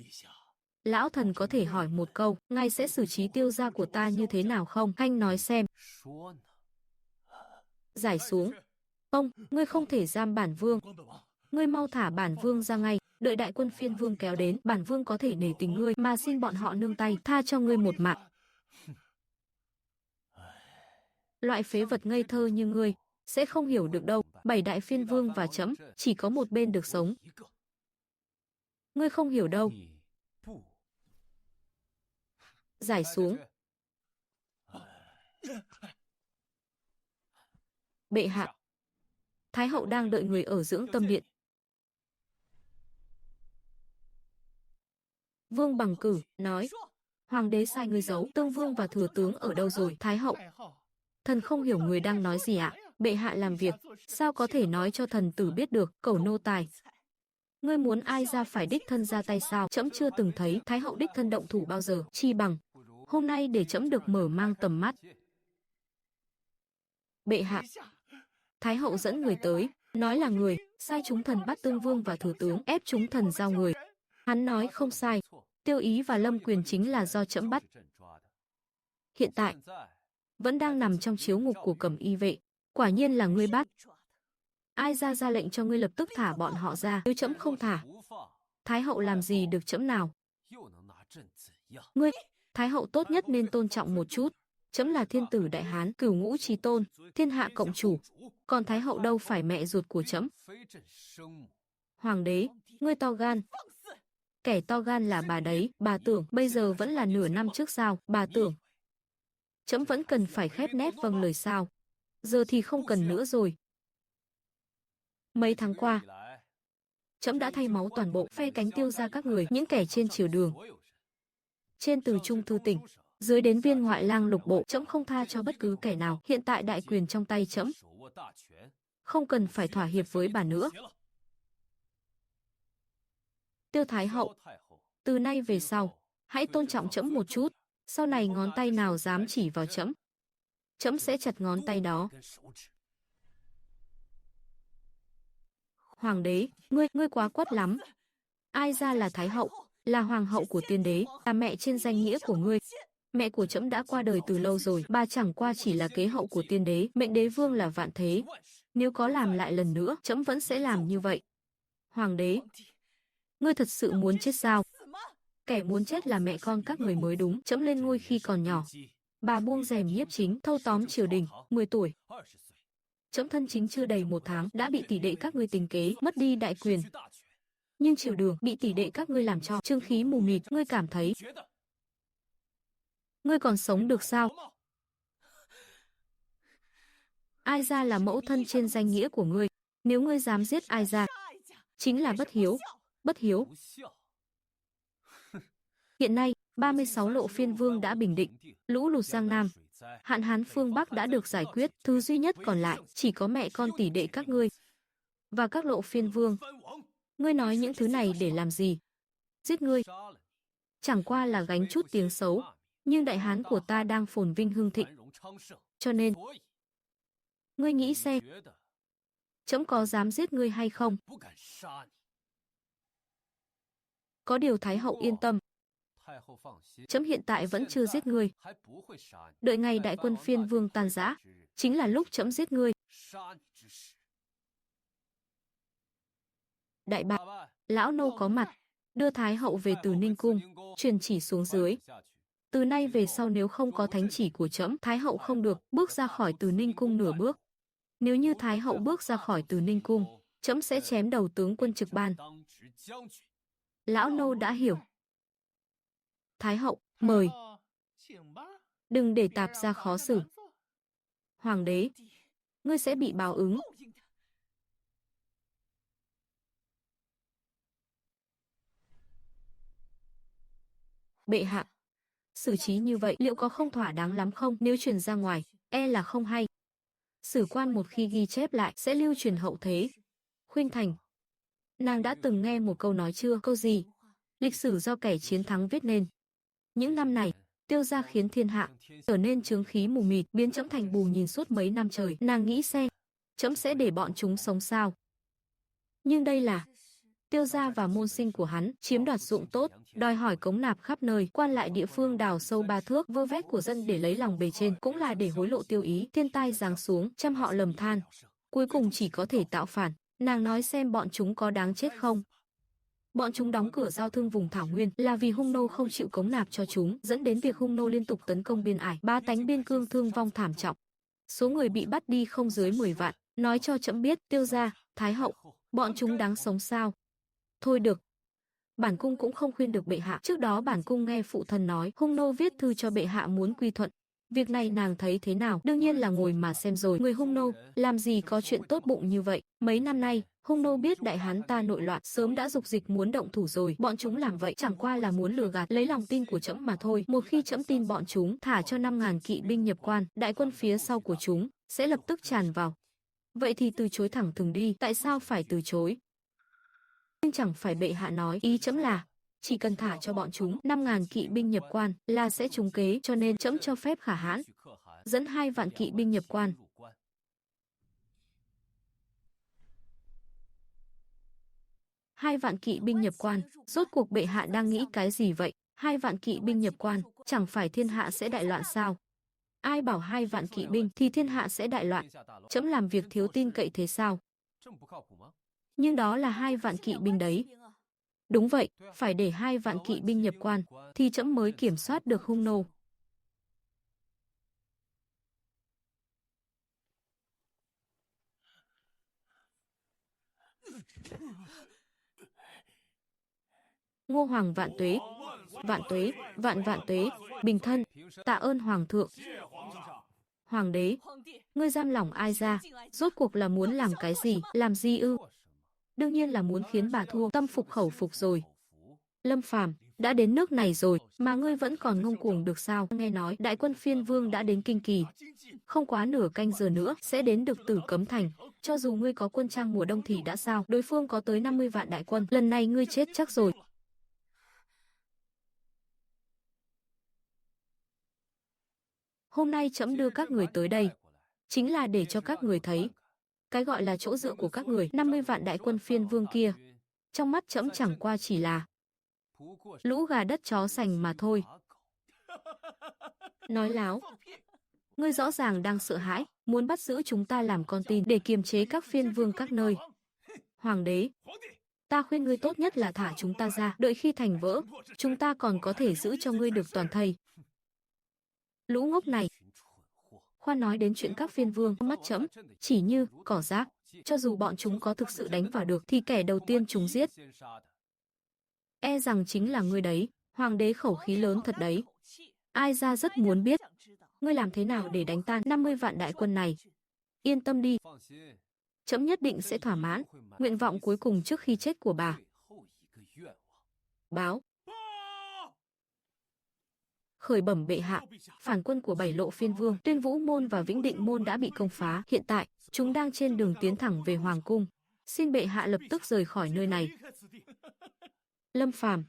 lão thần có thể hỏi một câu, ngài sẽ xử trí Tiêu gia của ta như thế nào không? Khanh nói xem. Giải xuống. Không, ngươi không thể giam bản vương. Ngươi mau thả bản vương ra ngay, đợi đại quân phiên vương kéo đến, bản vương có thể nể tình ngươi mà xin bọn họ nương tay, tha cho ngươi một mạng. Loại phế vật ngây thơ như ngươi sẽ không hiểu được đâu. 7 đại phiên vương và trẫm chỉ có một bên được sống. Ngươi không hiểu đâu. Giải xuống. Bệ hạ, thái hậu đang đợi người ở dưỡng tâm điện. Vương Bằng Cử nói, hoàng đế sai người giấu tương vương và thừa tướng ở đâu rồi? Thái hậu, thần không hiểu người đang nói gì ạ. Bệ hạ làm việc, sao có thể nói cho thần tử biết được? Cẩu nô tài, ngươi muốn ai ra phải đích thân ra tay sao? Trẫm chưa từng thấy thái hậu đích thân động thủ bao giờ, chi bằng hôm nay để trẫm được mở mang tầm mắt. Bệ hạ, thái hậu dẫn người tới, nói là người sai chúng thần bắt tương vương và thừa tướng, ép chúng thần giao người. Hắn nói không sai, Tiêu Ý và Lâm Quyền chính là do trẫm bắt. Hiện tại vẫn đang nằm trong chiếu ngục của Cẩm Y vệ. Quả nhiên là ngươi bắt. Ai ra lệnh cho ngươi lập tức thả bọn họ ra, nếu trẫm không thả, Thái hậu làm gì được trẫm nào? Ngươi, Thái hậu tốt nhất nên tôn trọng một chút. Trẫm là thiên tử Đại Hán, cửu ngũ chí tôn, thiên hạ cộng chủ. Còn Thái hậu đâu phải mẹ ruột của trẫm. Hoàng đế, ngươi to gan. Kẻ to gan là bà đấy, bà tưởng bây giờ vẫn là nửa năm trước sao, bà tưởng. Trẫm vẫn cần phải khép nép vâng lời sao. Giờ thì không cần nữa rồi. Mấy tháng qua, trẫm đã thay máu toàn bộ phe cánh Tiêu gia các người, những kẻ trên triều đường. Trên từ trung thư tỉnh, dưới đến viên ngoại lang lục bộ, trẫm không tha cho bất cứ kẻ nào. Hiện tại đại quyền trong tay trẫm, không cần phải thỏa hiệp với bà nữa. Tiêu Thái hậu, từ nay về sau, hãy tôn trọng trẫm một chút. Sau này ngón tay nào dám chỉ vào trẫm, trẫm sẽ chặt ngón tay đó. Hoàng đế, ngươi quá quát lắm. Ai ra là Thái hậu, là hoàng hậu của tiên đế, là mẹ trên danh nghĩa của ngươi. Mẹ của trẫm đã qua đời từ lâu rồi, bà chẳng qua chỉ là kế hậu của tiên đế, mệnh đế vương là vạn thế. Nếu có làm lại lần nữa, trẫm vẫn sẽ làm như vậy. Hoàng đế, ngươi thật sự muốn chết sao? Kẻ muốn chết là mẹ con các người mới đúng. Trẫm lên ngôi khi còn nhỏ, bà buông rèm nhiếp chính, thâu tóm triều đình, 10 tuổi. Trẫm thân chính chưa đầy 1 tháng đã bị tỷ đệ các ngươi tính kế, mất đi đại quyền. Nhưng triều đường bị tỷ đệ các ngươi làm cho trương khí mù mịt, ngươi cảm thấy ngươi còn sống được sao? Ai ra là mẫu thân trên danh nghĩa của ngươi, nếu ngươi dám giết ai ra, chính là bất hiếu, bất hiếu. Hiện nay, 36 lộ phiên vương đã bình định, lũ lụt Giang Nam, hạn hán phương Bắc đã được giải quyết, thứ duy nhất còn lại chỉ có mẹ con tỷ đệ các ngươi và các lộ phiên vương. Ngươi nói những thứ này để làm gì? Giết ngươi chẳng qua là gánh chút tiếng xấu, nhưng Đại Hán của ta đang phồn vinh hưng thịnh. Cho nên, ngươi nghĩ xem, trẫm có dám giết ngươi hay không? Có điều Thái hậu yên tâm, trẫm hiện tại vẫn chưa giết ngươi. Đợi ngày đại quân phiên vương tan rã, chính là lúc trẫm giết ngươi. Đại bại, lão nô có mặt, đưa Thái hậu về từ Ninh cung, truyền chỉ xuống dưới. Từ nay về sau nếu không có thánh chỉ của trẫm, Thái hậu không được bước ra khỏi từ Ninh cung nửa bước. Nếu như Thái hậu bước ra khỏi từ Ninh cung, trẫm sẽ chém đầu tướng quân trực ban. Lão nô đã hiểu. Thái hậu, mời. Đừng để tạp ra khó xử. Hoàng đế, ngươi sẽ bị báo ứng. Bệ hạ, xử trí như vậy liệu có không thỏa đáng lắm không? Nếu truyền ra ngoài, e là không hay. Sử quan một khi ghi chép lại sẽ lưu truyền hậu thế. Khuynh Thành, nàng đã từng nghe một câu nói chưa? Câu gì? Lịch sử do kẻ chiến thắng viết nên. Những năm này, Tiêu gia khiến thiên hạ trở nên chướng khí mù mịt, biến trẫm thành bù nhìn suốt mấy năm trời. Nàng nghĩ xem, trẫm sẽ để bọn chúng sống sao? Nhưng đây là Tiêu gia và môn sinh của hắn chiếm đoạt ruộng tốt, đòi hỏi cống nạp khắp nơi, quan lại địa phương đào sâu 3 thước, vơ vét của dân để lấy lòng bề trên, cũng là để hối lộ Tiêu Ý. Thiên tai giáng xuống, trăm họ lầm than, cuối cùng chỉ có thể tạo phản. Nàng nói xem bọn chúng có đáng chết không? Bọn chúng đóng cửa giao thương vùng thảo nguyên là vì hung nô không chịu cống nạp cho chúng, dẫn đến việc hung nô liên tục tấn công biên ải, bá tánh biên cương thương vong thảm trọng. Số người bị bắt đi không dưới 10 vạn. Nói cho trẫm biết, Tiêu gia, Thái hậu, bọn chúng đáng sống sao? Thôi được, bản cung cũng không khuyên được bệ hạ. Trước đó bản cung nghe phụ thân nói, hung nô viết thư cho bệ hạ muốn quy thuận. Việc này nàng thấy thế nào? Đương nhiên là ngồi mà xem rồi. Người hung nô làm gì có chuyện tốt bụng như vậy? Mấy năm nay, hung nô biết Đại Hán ta nội loạn, sớm đã dục dịch muốn động thủ rồi. Bọn chúng làm vậy chẳng qua là muốn lừa gạt, lấy lòng tin của trẫm mà thôi. Một khi trẫm tin bọn chúng, thả cho 5.000 kỵ binh nhập quan, đại quân phía sau của chúng sẽ lập tức tràn vào. Vậy thì từ chối thẳng thừng đi. Tại sao phải từ chối? Nhưng chẳng phải bệ hạ nói, ý trẫm là chỉ cần thả cho bọn chúng 5.000 kỵ binh nhập quan là sẽ trúng kế, cho nên trẫm cho phép Khả Hãn dẫn 2 vạn kỵ binh nhập quan. 2 vạn kỵ binh nhập quan, rốt cuộc bệ hạ đang nghĩ cái gì vậy? 2 vạn kỵ binh nhập quan, chẳng phải thiên hạ sẽ đại loạn sao? Ai bảo 2 vạn kỵ binh thì thiên hạ sẽ đại loạn? Trẫm làm việc thiếu tin cậy thế sao? Nhưng đó là 2 vạn kỵ binh đấy. Đúng vậy, phải để 2 vạn kỵ binh nhập quan, thì trẫm mới kiểm soát được hung nô. Ngô Hoàng vạn tuế, vạn vạn tuế, bình thân, tạ ơn Hoàng thượng. Hoàng đế, ngươi giam lỏng ai ra, rốt cuộc là muốn làm cái gì, làm gì ư? Đương nhiên là muốn khiến bà thua tâm phục khẩu phục rồi. Lâm Phàm, đã đến nước này rồi mà ngươi vẫn còn ngông cuồng được sao? Nghe nói đại quân phiên vương đã đến Kinh Kỳ, không quá nửa canh giờ nữa sẽ đến được Tử Cấm Thành. Cho dù ngươi có quân trang mùa đông thì đã sao? Đối phương có tới 50 vạn đại quân, lần này ngươi chết chắc rồi. Hôm nay trẫm đưa các người tới đây, chính là để cho các người thấy cái gọi là chỗ dựa của các người. 50 vạn đại quân phiên vương kia, trong mắt trẫm chẳng qua chỉ là lũ gà đất chó sành mà thôi. Nói láo, ngươi rõ ràng đang sợ hãi, muốn bắt giữ chúng ta làm con tin để kiềm chế các phiên vương các nơi. Hoàng đế, ta khuyên ngươi tốt nhất là thả chúng ta ra, đợi khi thành vỡ, chúng ta còn có thể giữ cho ngươi được toàn thây. Lũ ngốc này, khoan nói đến chuyện các phiên vương, mắt trẫm chỉ như cỏ rác, cho dù bọn chúng có thực sự đánh vào được thì kẻ đầu tiên chúng giết e rằng chính là ngươi đấy. Hoàng đế khẩu khí lớn thật đấy. Ai ra rất muốn biết ngươi làm thế nào để đánh tan 50 vạn đại quân này. Yên tâm đi, trẫm nhất định sẽ thỏa mãn nguyện vọng cuối cùng trước khi chết của bà. Báo khởi bẩm bệ hạ, phản quân của 7 lộ phiên vương, Tuyên Vũ môn và Vĩnh Định môn đã bị công phá. Hiện tại, chúng đang trên đường tiến thẳng về hoàng cung. Xin bệ hạ lập tức rời khỏi nơi này. Lâm Phàm,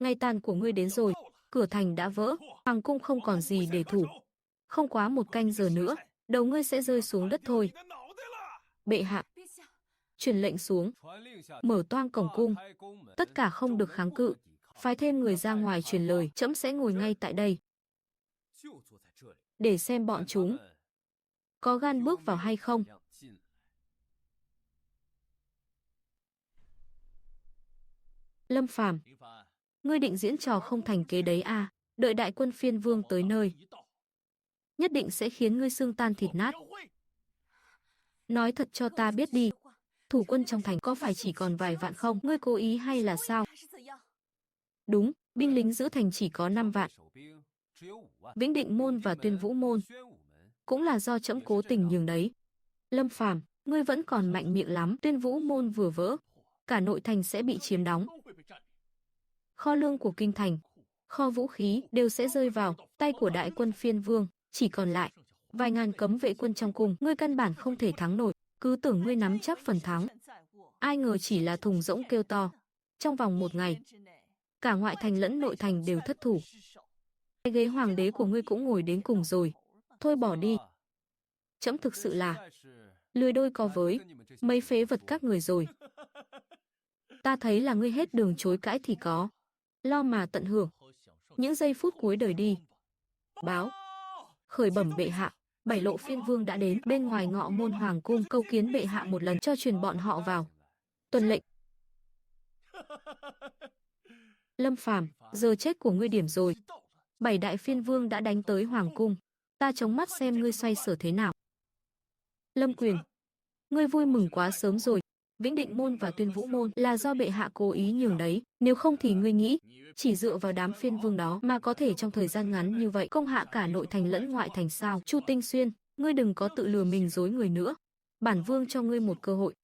ngày tàn của ngươi đến rồi, cửa thành đã vỡ, hoàng cung không còn gì để thủ. Không quá 1 canh giờ nữa, đầu ngươi sẽ rơi xuống đất thôi. Bệ hạ, truyền lệnh xuống, mở toang cổng cung, tất cả không được kháng cự. Phái thêm người ra ngoài truyền lời, trẫm sẽ ngồi ngay tại đây để xem bọn chúng có gan bước vào hay không. Lâm Phàm, ngươi định diễn trò không thành kế đấy à? Đợi đại quân phiên vương tới nơi, nhất định sẽ khiến ngươi xương tan thịt nát. Nói thật cho ta biết đi, thủ quân trong thành có phải chỉ còn vài vạn không? Ngươi cố ý hay là sao? Đúng, binh lính giữ thành chỉ có 5 vạn. Vĩnh Định môn và Tuyên Vũ môn cũng là do trẫm cố tình nhường đấy. Lâm Phàm, ngươi vẫn còn mạnh miệng lắm. Tuyên Vũ môn vừa vỡ, cả nội thành sẽ bị chiếm đóng. Kho lương của kinh thành, kho vũ khí đều sẽ rơi vào tay của đại quân phiên vương, chỉ còn lại vài ngàn cấm vệ quân trong cung. Ngươi căn bản không thể thắng nổi, cứ tưởng ngươi nắm chắc phần thắng. Ai ngờ chỉ là thùng rỗng kêu to. Trong vòng 1 ngày, cả ngoại thành lẫn nội thành đều thất thủ. Cái ghế hoàng đế của ngươi cũng ngồi đến cùng rồi. Thôi bỏ đi. Trẫm thực sự là lười đôi co với mấy phế vật các người rồi. Ta thấy là ngươi hết đường chối cãi thì có. Lo mà tận hưởng những giây phút cuối đời đi. Báo khởi bẩm bệ hạ, 7 lộ phiên vương đã đến bên ngoài ngọ môn hoàng cung cầu kiến bệ hạ một lần, cho truyền bọn họ vào. Tuân lệnh. Lâm Phàm, giờ chết của ngươi điểm rồi. 7 đại phiên vương đã đánh tới hoàng cung, ta chống mắt xem ngươi xoay sở thế nào. Lâm Quyền, ngươi vui mừng quá sớm rồi. Vĩnh Định môn và Tuyên Vũ môn là do bệ hạ cố ý nhường đấy, nếu không thì ngươi nghĩ chỉ dựa vào đám phiên vương đó mà có thể trong thời gian ngắn như vậy công hạ cả nội thành lẫn ngoại thành sao? Chu Tinh Xuyên, ngươi đừng có tự lừa mình dối người nữa. Bản vương cho ngươi một cơ hội.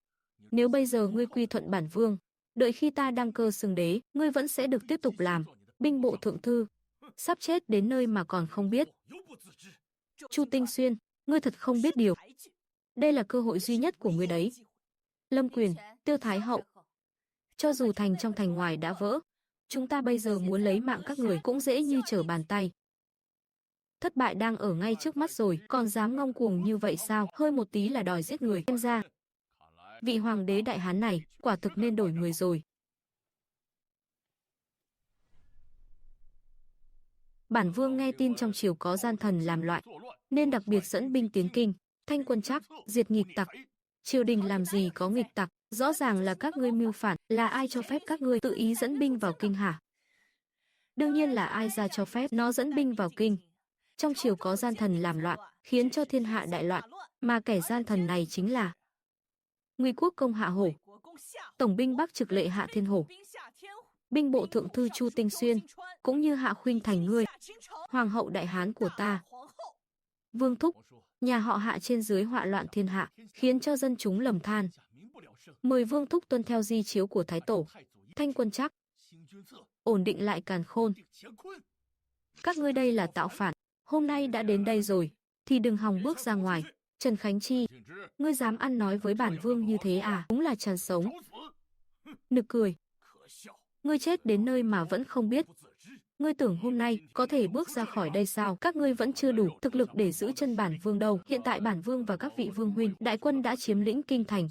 Nếu bây giờ ngươi quy thuận bản vương, đợi khi ta đăng cơ xưng đế, ngươi vẫn sẽ được tiếp tục làm binh bộ thượng thư. Sắp chết đến nơi mà còn không biết. Chu Tinh Xuyên, ngươi thật không biết điều. Đây là cơ hội duy nhất của ngươi đấy. Lâm Quyền, Tiêu Thái hậu, cho dù thành trong thành ngoài đã vỡ, chúng ta bây giờ muốn lấy mạng các người cũng dễ như trở bàn tay. Thất bại đang ở ngay trước mắt rồi, còn dám ngông cuồng như vậy sao? Hơi một tí là đòi giết người. Xem ra, vị hoàng đế đại hán này quả thực nên đổi người rồi. Bản vương nghe tin trong triều có gian thần làm loạn, nên đặc biệt dẫn binh tiến kinh, thanh quân Trác, diệt nghịch tặc. Triều đình làm gì có nghịch tặc, Rõ ràng là các ngươi mưu phản, là ai cho phép các ngươi tự ý dẫn binh vào kinh hả? Đương nhiên là ai ra cho phép nó dẫn binh vào kinh. Trong triều có gian thần làm loạn, khiến cho thiên hạ đại loạn, mà kẻ gian thần này chính là Ngụy Quốc công Hạ Hổ, tổng binh Bắc Trực Lệ Hạ Thiên Hổ, binh bộ thượng thư Chu Tinh Xuyên, cũng như Hạ Khuynh Thành ngươi, hoàng hậu đại hán của ta. Vương thúc, nhà họ Hạ trên dưới họa loạn thiên hạ, khiến cho dân chúng lầm than. Mời Vương thúc tuân theo di chiếu của Thái Tổ, thanh quân chắc, ổn định lại càn khôn. Các ngươi đây là tạo phản, hôm nay đã đến đây rồi, thì đừng hòng bước ra ngoài. Trần Khánh Chi, ngươi dám ăn nói với bản vương như thế à? Đúng là tràn sống. Nực cười. Ngươi chết đến nơi mà vẫn không biết. Ngươi tưởng hôm nay có thể bước ra khỏi đây sao? Các ngươi vẫn chưa đủ thực lực để giữ chân bản vương đâu. Hiện tại bản vương và các vị vương huynh, đại quân đã chiếm lĩnh kinh thành.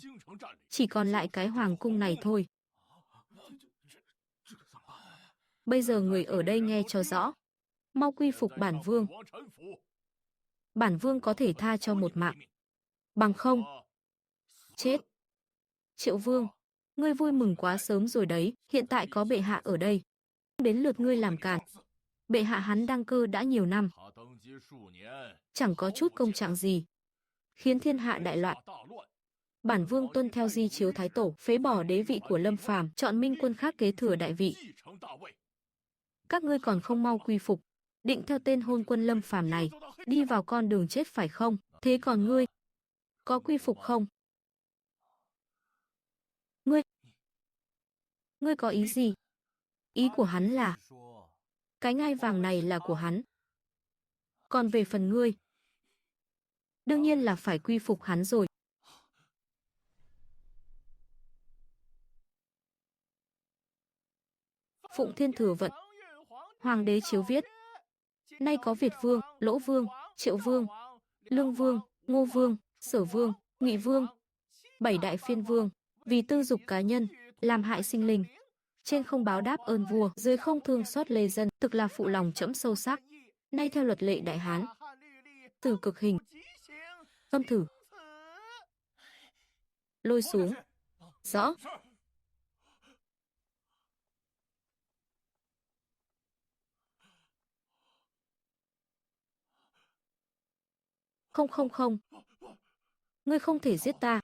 Chỉ còn lại cái hoàng cung này thôi. Bây giờ người ở đây nghe cho rõ. Mau quy phục bản vương. Bản vương có thể tha cho một mạng. Bằng không, chết. Triệu Vương, ngươi vui mừng quá sớm rồi đấy, hiện tại có bệ hạ ở đây. Đến lượt ngươi làm càn. Bệ hạ hắn đăng cơ đã nhiều năm. Chẳng có chút công trạng gì. Khiến thiên hạ đại loạn. Bản vương tuân theo di chiếu Thái Tổ, phế bỏ đế vị của Lâm Phàm, chọn minh quân khác kế thừa đại vị. Các ngươi còn không mau quy phục, định theo tên hôn quân Lâm Phàm này, đi vào con đường chết phải không? Thế còn ngươi, có quy phục không? Ngươi có ý gì? Ý của hắn là, cái ngai vàng này là của hắn. Còn về phần ngươi, đương nhiên là phải quy phục hắn rồi. Phụng Thiên Thừa Vận, Hoàng đế chiếu viết. Nay có Việt Vương, Lỗ Vương, Triệu Vương, Lương Vương, Ngô Vương, Sở Vương, Ngụy Vương, 7 đại phiên vương, vì tư dục cá nhân, làm hại sinh linh. Trên không báo đáp ơn vua, dưới không thương xót lê dân, thực là phụ lòng trẫm sâu sắc. Nay theo luật lệ đại hán, tử cực hình. Âm thử. Lôi xuống. Rõ. Không không không. Ngươi không thể giết ta.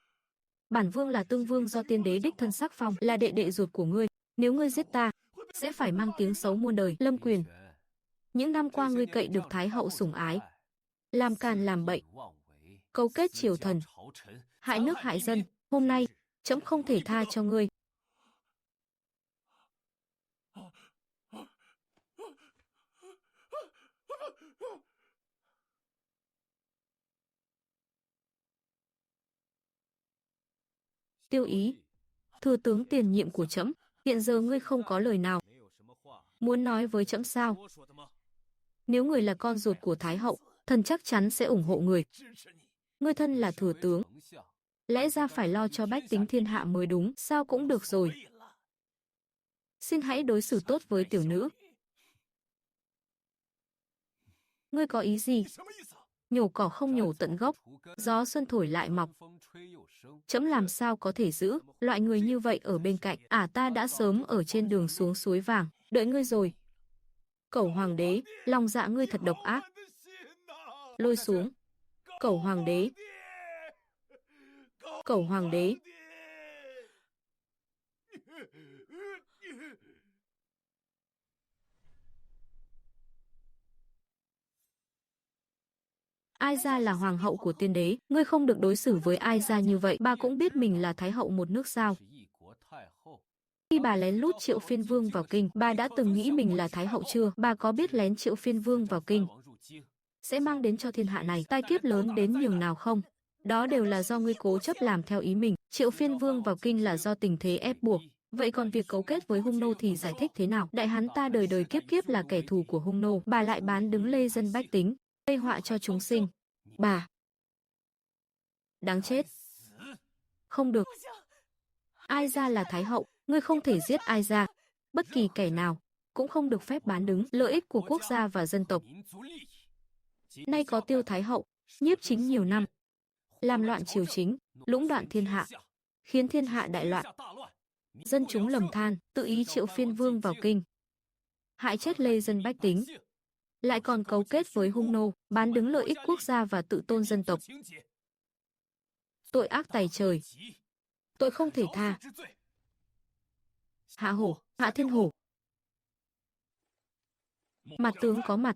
Bản vương là Tương Vương do tiên đế đích thân sắc phong, là đệ đệ ruột của ngươi. Nếu ngươi giết ta, sẽ phải mang tiếng xấu muôn đời. Lâm Quyền, những năm qua ngươi cậy được Thái hậu sủng ái, làm càn làm bậy, cấu kết triều thần, hại nước hại dân. Hôm nay, trẫm không thể tha cho ngươi. Tiêu Ý, thừa tướng tiền nhiệm của trẫm, hiện giờ ngươi không có lời nào muốn nói với trẫm sao? Nếu người là con ruột của Thái hậu, thần chắc chắn sẽ ủng hộ người. Ngươi thân là thừa tướng, lẽ ra phải lo cho bách tính thiên hạ mới đúng, sao cũng được rồi. Xin hãy đối xử tốt với tiểu nữ. Ngươi có ý gì? Nhổ cỏ không nhổ tận gốc, gió xuân thổi lại mọc. Trẫm làm sao có thể giữ loại người như vậy ở bên cạnh. Ta đã sớm ở trên đường xuống suối vàng, đợi ngươi rồi. Cẩu hoàng đế, lòng dạ ngươi thật độc ác. Lôi xuống. Cẩu hoàng đế. Cẩu hoàng đế. Ai ra là hoàng hậu của tiên đế, ngươi không được đối xử với ai ra như vậy. Bà cũng biết mình là thái hậu một nước sao? Khi bà lén lút triệu phiên vương vào kinh, bà đã từng nghĩ mình là thái hậu chưa? Bà có biết lén triệu phiên vương vào kinh sẽ mang đến cho thiên hạ này tai kiếp lớn đến nhường nào không? Đó đều là do ngươi cố chấp làm theo ý mình. Triệu phiên vương vào kinh là do tình thế ép buộc. Vậy còn việc cấu kết với hung nô thì giải thích thế nào? Đại hán ta đời đời kiếp kiếp là kẻ thù của hung nô, bà lại bán đứng lê dân bách tính, gây họa cho chúng sinh. Bà đáng chết. Không được. Ai ra là thái hậu, ngươi không thể giết ai ra. Bất kỳ kẻ nào cũng không được phép bán đứng lợi ích của quốc gia và dân tộc. Nay có Tiêu thái hậu, nhiếp chính nhiều năm, làm loạn triều chính, lũng đoạn thiên hạ, khiến thiên hạ đại loạn. Dân chúng lầm than, tự ý triệu phiên vương vào kinh, hại chết lê dân bách tính, lại còn cấu kết với hung nô, bán đứng lợi ích quốc gia và tự tôn dân tộc. Tội ác tày trời, tội không thể tha. Hạ hổ, Hạ Thiên Hổ. Mặt tướng có mặt,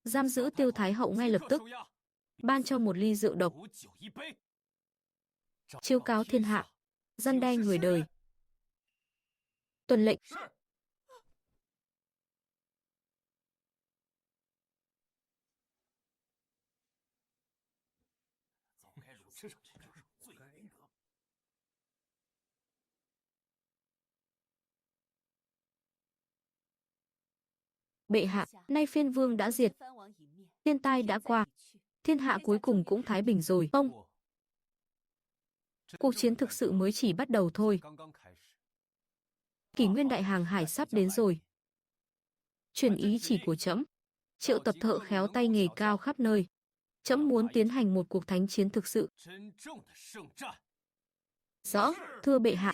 giam giữ Tiêu Thái hậu ngay lập tức, ban cho một ly rượu độc, chiêu cáo thiên hạ, răn đe người đời. Tuần lệnh. Bệ hạ, nay phiên vương đã diệt, thiên tai đã qua, thiên hạ cuối cùng cũng thái bình rồi. Ông, cuộc chiến thực sự mới chỉ bắt đầu thôi. Kỷ nguyên đại hàng hải sắp đến rồi. Truyền ý chỉ của trẫm, triệu tập thợ khéo tay nghề cao khắp nơi. Trẫm muốn tiến hành một cuộc thánh chiến thực sự. Rõ, thưa bệ hạ.